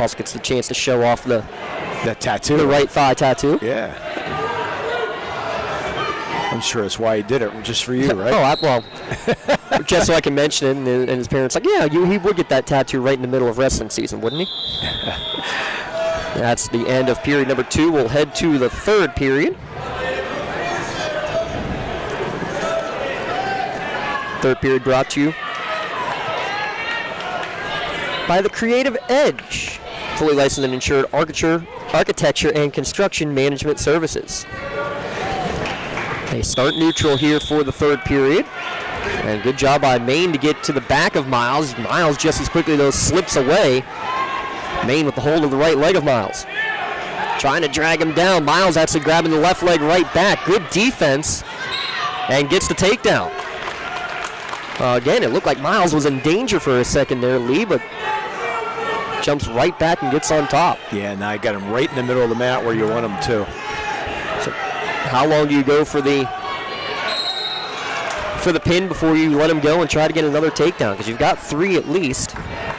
Also gets the chance to show off the tattoo, the right thigh tattoo. Yeah. I'm sure that's why he did it, just for you, right? Well, just so I can mention it, and his parents like, yeah, he would get that tattoo right in the middle of wrestling season, wouldn't he? That's the end of period number 2. We'll head to the third period. Third period brought to you by the Creative Edge, fully licensed and insured architecture and construction management services. They start neutral here for the third period. And good job by Maine to get to the back of Miles. Miles just as quickly, though, slips away. Maine with the hold of the right leg of Miles. Trying to drag him down. Miles actually grabbing the left leg right back. Good defense. And gets the takedown. Again, it looked like Miles was in danger for a second there, Lee, but jumps right back and gets on top. Yeah, now you got him right in the middle of the mat where you want him to. So how long do you go for the pin before you let him go and try to get another takedown? Because you've got 3 at least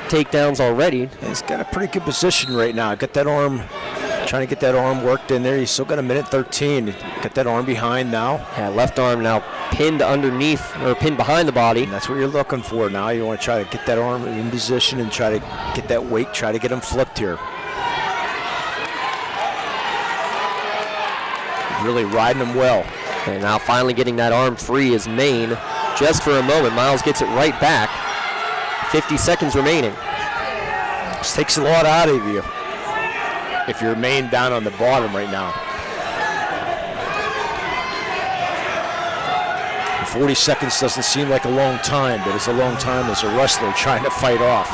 takedowns already. Yeah, he's got a pretty good position right now. Got that arm, trying to get that arm worked in there. He's still got a minute 13. Got that arm behind now. Yeah, left arm now pinned underneath, or pinned behind the body. And that's what you're looking for now. You want to try to get that arm in position and try to get that weight, try to get him flipped here. Really riding him well. And now finally getting that arm free is Maine. Just for a moment, Miles gets it right back. 50 seconds remaining. This takes a lot out of you if you're Maine down on the bottom right now. 40 seconds doesn't seem like a long time, but it's a long time as a wrestler trying to fight off.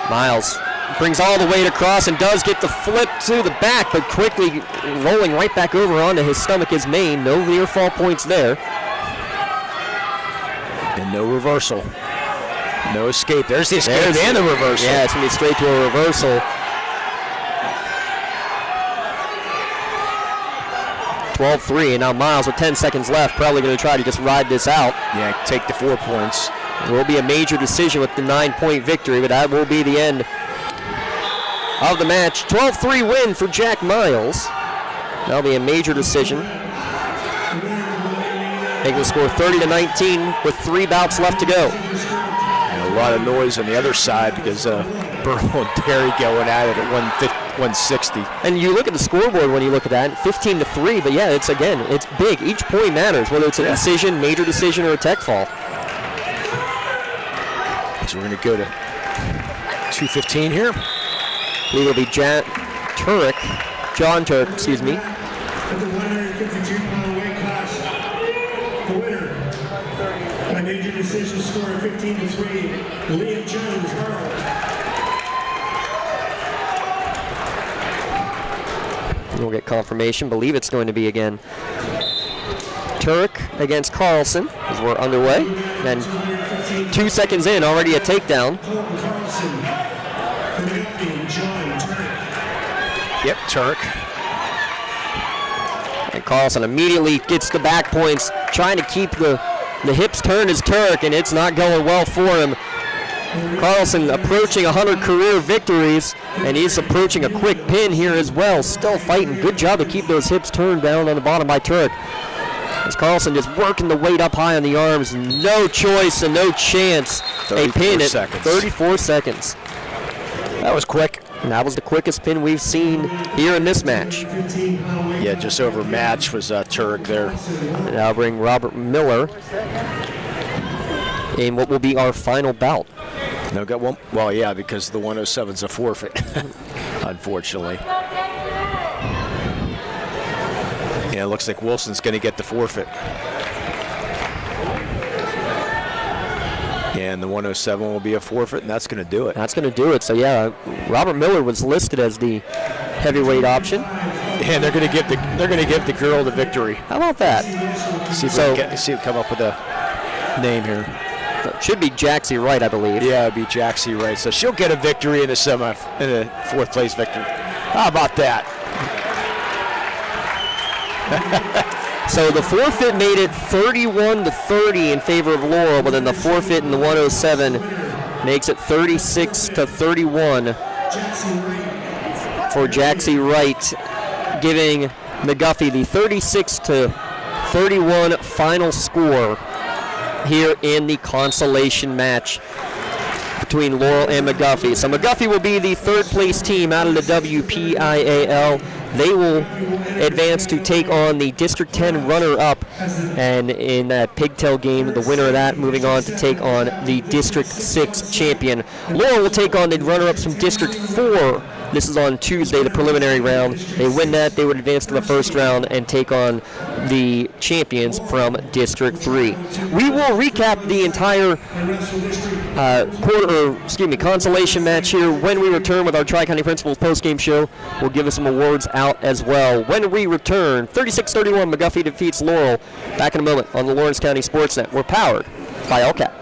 Miles brings all the weight across and does get the flip to the back, but quickly rolling right back over onto his stomach is Maine. No near fall points there. And no reversal. No escape. There's the escape and the reversal. Yeah, it's going to be straight to a reversal. 12-3, and now Miles with 10 seconds left, probably going to try to just ride this out. Yeah, take the 4 points. It will be a major decision with the 9-point victory, but that will be the end of the match. 12-3 win for Jack Miles. That'll be a major decision. Making the score 30-19 with 3 bouts left to go. And a lot of noise on the other side because Burrell and Derry going at it at 160. And you look at the scoreboard when you look at that, 15-3, but yeah, it's big. Each point matters, whether it's a decision, major decision, or a tech fall. So we're going to go to 2:15 here. I believe it'll be John Turek, excuse me. At the 152-pound weight class, the winner by major decision score of 15-3, Liam Jones, Burrell. We'll get confirmation. Believe it's going to be again Turek against Carlson as we're underway. And 2 seconds in, already a takedown. Yep, Turek. And Carlson immediately gets the back points, trying to keep the hips turned as Turek, and it's not going well for him. Carlson approaching 100 career victories, and he's approaching a quick pin here as well. Still fighting. Good job to keep those hips turned down on the bottom by Turk. As Carlson just working the weight up high on the arms. No choice and no chance. A pin at 34 seconds. That was quick. And that was the quickest pin we've seen here in this match. Yeah, just over match was Turk there. And I'll bring Robert Miller in what will be our final bout. No, got one. Well, yeah, because the 107's a forfeit, unfortunately. Yeah, it looks like Wilson's going to get the forfeit. And the 107 will be a forfeit, and that's going to do it. That's going to do it. So, yeah, Robert Miller was listed as the heavyweight option. And they're going to give the girl the victory. How about that? See if come up with a name here. It should be Jaxie Wright, I believe. Yeah, it'd be Jaxie Wright. So she'll get a victory in the fourth place victory. How about that? So the forfeit made it 31-30 in favor of Laurel, but then the forfeit in the 107 makes it 36-31 for Jaxie Wright, giving McGuffey the 36-31 final score here in the consolation match between Laurel and McGuffey. So McGuffey will be the third place team out of the WPIAL. They will advance to take on the District 10 runner-up, and in that pigtail game, the winner of that moving on to take on the District 6 champion. Laurel will take on the runner-ups from District 4. This is on Tuesday, the preliminary round. They win that, they would advance to the first round and take on the champions from District 3. We will recap the entire consolation match here when we return with our Tri-County Principals post-game show. We'll give us some awards out as well. When we return, 36-31, McGuffey defeats Laurel. Back in a moment on the Lawrence County SportsNet. We're powered by LCAP.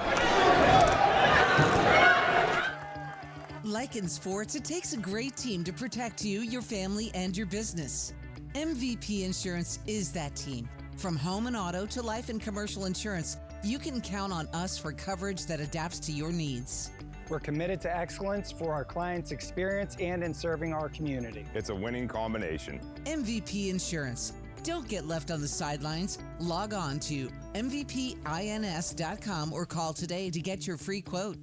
Like in sports, it takes a great team to protect you, your family, and your business. MVP Insurance is that team. From home and auto to life and commercial insurance, you can count on us for coverage that adapts to your needs. We're committed to excellence for our clients' experience and in serving our community. It's a winning combination. MVP Insurance. Don't get left on the sidelines. Log on to mvpins.com or call today to get your free quote.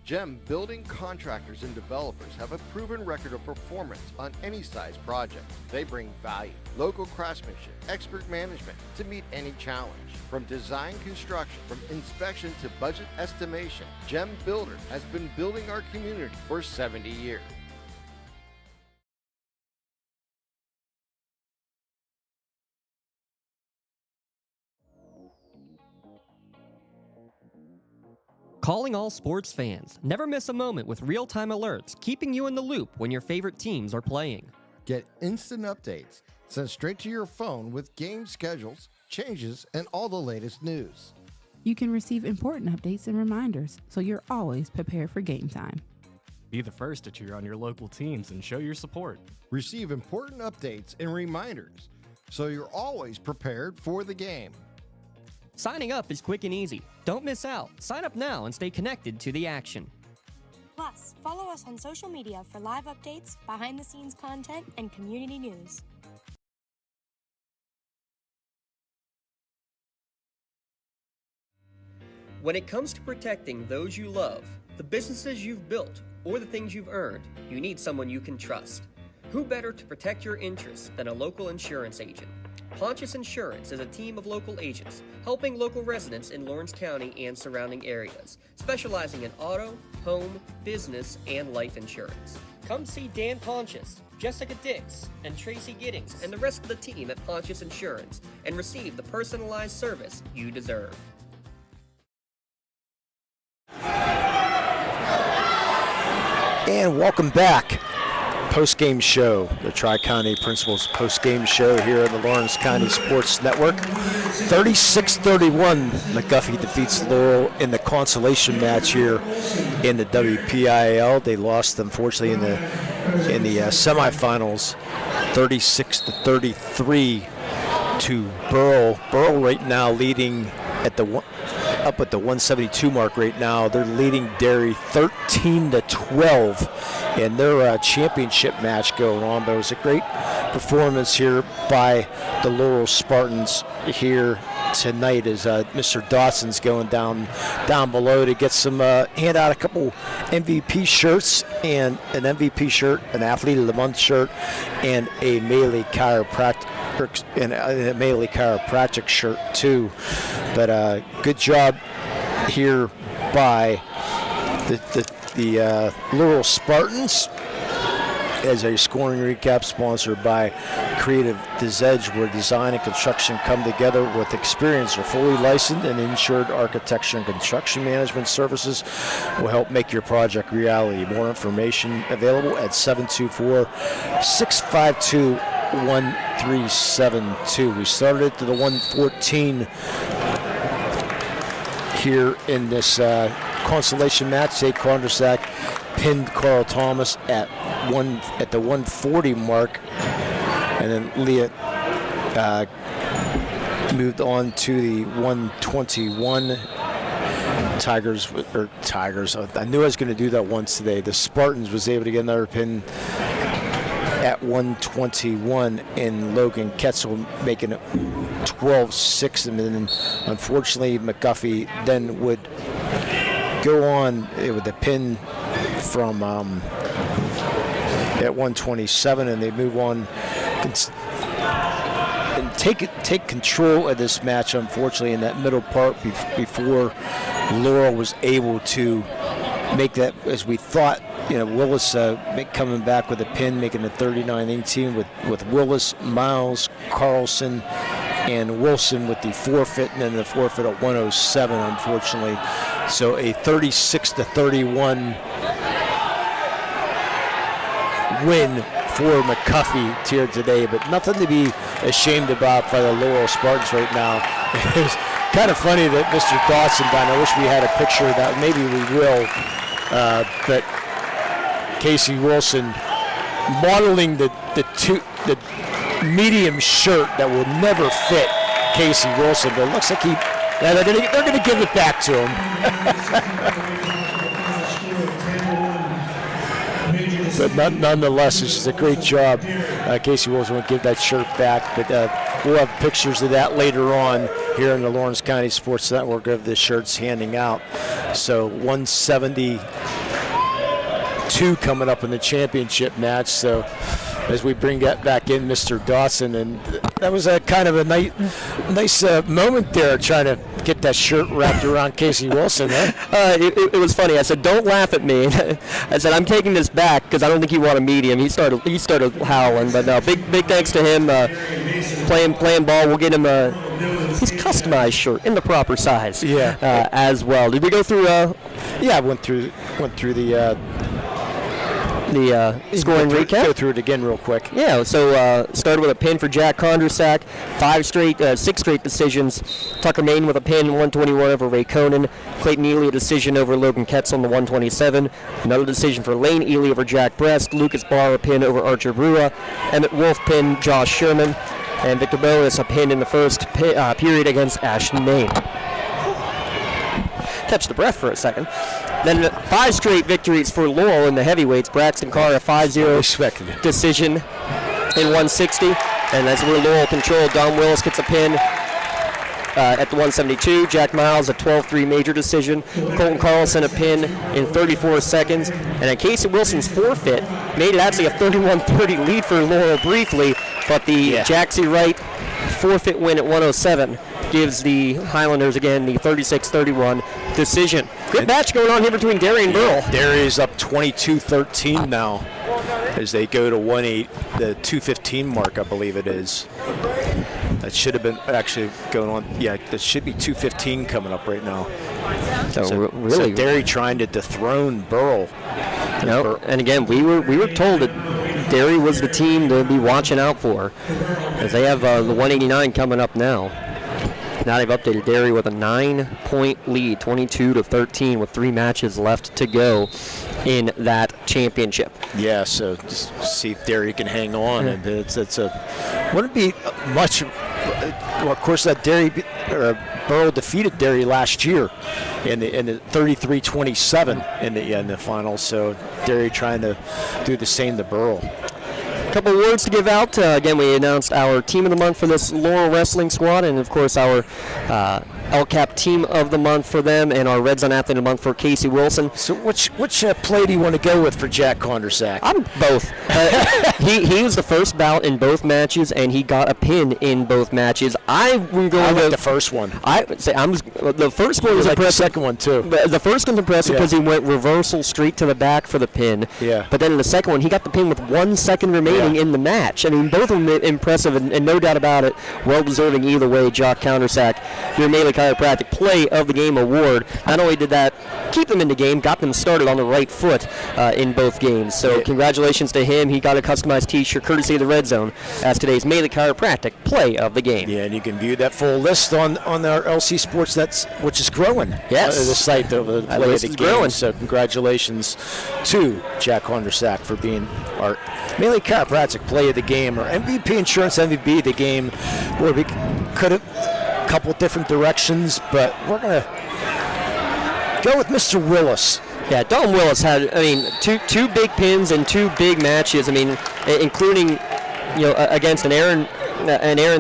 GEM building contractors and developers have a proven record of performance on any size project. They bring value, local craftsmanship, expert management to meet any challenge. From design construction, from inspection to budget estimation, GEM Builders has been building our community for 70 years. Calling all sports fans. Never miss a moment with real-time alerts, keeping you in the loop when your favorite teams are playing. Get instant updates sent straight to your phone with game schedules, changes, and all the latest news. You can receive important updates and reminders, so you're always prepared for game time. Be the first to cheer on your local teams and show your support. Receive important updates and reminders, so you're always prepared for the game. Signing up is quick and easy. Don't miss out. Sign up now and stay connected to the action. Plus, follow us on social media for live updates, behind-the-scenes content, and community news. When it comes to protecting those you love, the businesses you've built, or the things you've earned, you need someone you can trust. Who better to protect your interests than a local insurance agent? Pontius Insurance is a team of local agents helping local residents in Lawrence County and surrounding areas, specializing in auto, home, business, and life insurance. Come see Dan Pontius, Jessica Dix, and Tracy Giddings, and the rest of the team at Pontius Insurance, and receive the personalized service you deserve. And welcome back. post-game show, the Tri-County Principals post-game show here on the Lawrence County Sports Network. 36-31, McGuffey defeats Laurel in the consolation match here in the WPIAL. They lost, unfortunately, in the semifinals, 36-33 to Burrell. Burrell right now leading at up at the 172 mark right now. They're leading Derry 13-12 in their championship match going on. But it was a great performance here by the Laurel Spartans here tonight as Mr. Dawson's going down below to get some hand out a couple MVP shirts and an MVP shirt, an Athlete of the Month shirt, and a Melee Chiropractic shirt too. But good job here by the Laurel Spartans. As a scoring recap sponsored by Creative Edge, where design and construction come together with experience. Or fully licensed and insured architecture and construction management services will help make your project reality. More information available at 724-652-1372. We started at the 114 here in this consolation match. Jake Kondrasak pinned Carl Thomas at the 140 mark, and then Leah moved on to the 121. Tigers. I knew I was going to do that once today. The Spartans was able to get another pin at 121, and Logan Ketzel making it 12-6, and then unfortunately McGuffey then would go on with a pin from at 127, and they move on and take control of this match, unfortunately, in that middle part before Laurel was able to make that, as we thought. Willis coming back with a pin, making it 39-18 with Willis, Miles, Carlson, and Wilson with the forfeit, and then the forfeit at 107, unfortunately. So a 36-31 win for McGuffey here today, but nothing to be ashamed about by the Laurel Spartans right now. It's kind of funny that Mr. Dawson died. I wish we had a picture of that. Maybe we will. But Casey Wilson modeling the medium shirt that will never fit Casey Wilson, but it looks like they're gonna give it back to him. But nonetheless, it's just a great job. Casey Wilson will give that shirt back, but we'll have pictures of that later on here in the Lawrence County Sports Network of the shirts handing out. So 172 coming up in the championship match. So as we bring that back in, Mr. Dawson, and that was a kind of a nice moment there, trying to get that shirt wrapped around Casey Wilson. It was funny. I said, "Don't laugh at me." I said, "I'm taking this back because I don't think you want to meet him." He started howling, but no, big thanks to him playing ball. We'll get him his customized shirt in the proper size. As well. Did we go through? Yeah, I went through the scoring recap. Go through it again real quick. Yeah, so started with a pin for Jack Kondrasak, 6 straight decisions. Tucker Main with a pin, 121 over Ray Conan. Clayton Ely a decision over Logan Ketzel on the 127. Another decision for Lane Ely over Jack Brest. Lucas Barr a pin over Archer Brua. Emmett Wolf pin Josh Sherman. And Victor Boas a pin in the first period against Ashton Main. Catch the breath for a second. Then 5 straight victories for Laurel in the heavyweights. Braxton Carr a 5-0 decision in 160. And that's where Laurel controlled. Don Willis gets a pin at the 172. Jack Miles a 12-3 major decision. Colton Carlson a pin in 34 seconds. And then Casey Wilson's forfeit made it actually a 31-30 lead for Laurel briefly. But the Jaxie Wright forfeit win at 107 gives the Highlanders again the 36-31 decision. Good match going on here between Derry and Burrell. Derry is up 22-13 now as they go to the 215 mark, I believe it is. That should have been actually going on. Yeah, that should be 215 coming up right now. So Derry trying to dethrone Burrell. And again, we were told that Derry was the team to be watching out for, as they have the 189 coming up now. Now they've updated Derry with a 9-point lead, 22-13, with 3 matches left to go in that championship. Yeah, so just see if Derry can hang on. And wouldn't be much. Well, of course, that Burrell defeated Derry last year in the 33-27 in the finals. So Derry trying to do the same to Burrell. Couple of words to give out. Again, we announced our team of the month for this Laurel wrestling squad, and of course our LCAP team of the month for them, and our Red Zone athlete of the month for Casey Wilson. So which play do you want to go with for Jack Kondersak? I'm both. He was the first bout in both matches, and he got a pin in both matches. I like the first one. The first one was like impressive. The second one too. The first one's impressive because he went reversal straight to the back for the pin. Yeah. But then in the second one, he got the pin with 1 second remaining in the match. I mean, both of them impressive, and no doubt about it, well-deserving either way. Jack Kondersak, your Melee Chiropractic Play of the Game award. Not only did that keep them in the game, got them started on the right foot in both games. So congratulations to him. He got a customized T-shirt courtesy of the Red Zone as today's Melee Chiropractic Play of the Game. Yeah, and you can view that full list on our LC SportsNet, which is growing. Yes. The site of the Play of the Game. Growing. So congratulations to Jack Kondersak for being our Melee Chiropractic Play of the Game, or MVP Insurance MVP of the game, where we could have a couple different directions, but we're going to go with Mr. Willis. Yeah, Dalton Willis had, two big pins and 2 big matches. Including, against an Aaron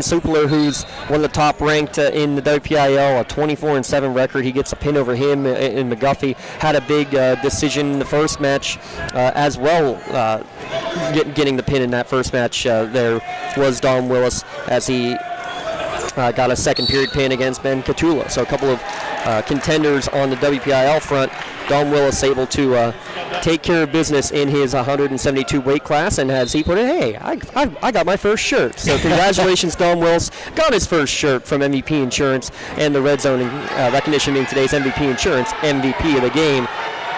Supler, who's one of the top ranked in the WPIAL, a 24-7 record. He gets a pin over him in McGuffey. Had a big decision in the first match as well. Getting the pin in that first match there was Dalton Willis, as he got a second period pin against Ben Catula. So a couple of contenders on the WPIAL front. Dalton Willis able to take care of business in his 172 weight class, and as he put it, hey, I got my first shirt. So congratulations, Dalton Willis. Got his first shirt from MVP Insurance, and the Red Zone recognition being today's MVP Insurance MVP of the game.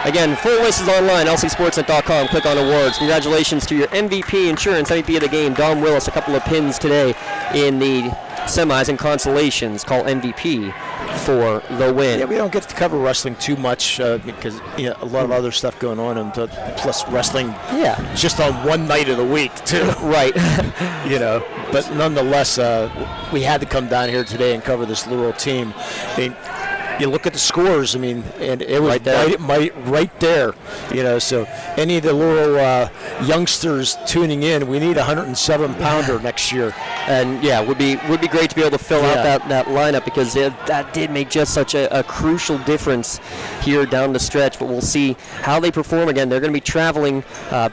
Again, full list is online, lcsportsnet.com. Click on awards. Congratulations to your MVP Insurance MVP of the game, Dalton Willis. A couple of pins today in the semis and consolations. Call MVP for the win. Yeah, we don't get to cover wrestling too much because a lot of other stuff going on, and plus wrestling just on one night of the week too. Right. But nonetheless, we had to come down here today and cover this Laurel team. You look at the scores, and it was right there. So any of the Laurel youngsters tuning in, we need a 107-pounder next year. And would be great to be able to fill out that lineup, because that did make just such a crucial difference here down the stretch. But we'll see how they perform. Again, they're going to be traveling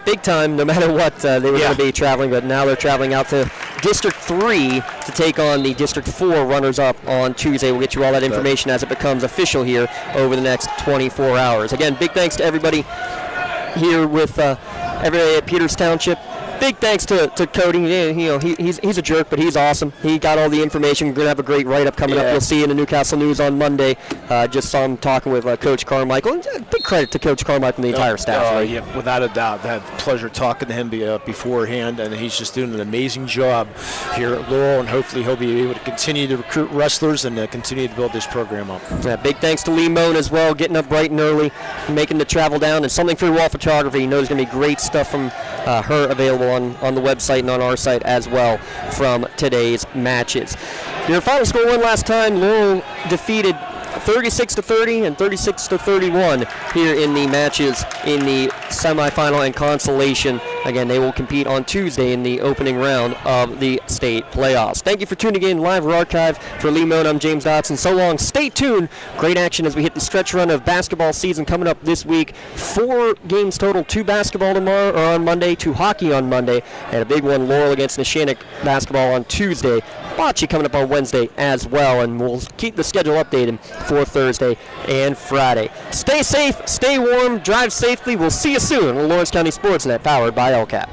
big time, no matter what they were going to be traveling. But now they're traveling out to District 3 to take on the District 4 runners-up on Tuesday. We'll get you all that information as it becomes official here over the next 24 hours. Again, big thanks to everybody here with everybody at Peters Township. Big thanks to Cody. He's a jerk, but he's awesome. He got all the information. We're going to have a great write-up coming up. You'll see in the Newcastle News on Monday. Just saw him talking with Coach Carmichael. Big credit to Coach Carmichael and the entire staff. Yeah, without a doubt. I had the pleasure talking to him beforehand, and he's just doing an amazing job here at Laurel, and hopefully he'll be able to continue to recruit wrestlers and continue to build this program up. Yeah, big thanks to Lee Moan as well, getting up bright and early, making the travel down, and Something Free Wall Photography. You know there's going to be great stuff from her available on the website and on our site as well from today's matches. Your final score won last time. Laurel defeated 36-30 and 36-31 here in the matches in the semifinal and consolation. Again, they will compete on Tuesday in the opening round of the state playoffs. Thank you for tuning in live or archive. For Lee Moan, I'm James Dotson. So long. Stay tuned. Great action as we hit the stretch run of basketball season coming up this week. 4 games total, 2 basketball tomorrow or on Monday, 2 hockey on Monday, and a big one, Laurel against Neshannock basketball on Tuesday. Bocce coming up on Wednesday as well, and we'll keep the schedule updated for Thursday and Friday. Stay safe, stay warm, drive safely. We'll see you soon on Lawrence County SportsNet, powered by LCAP.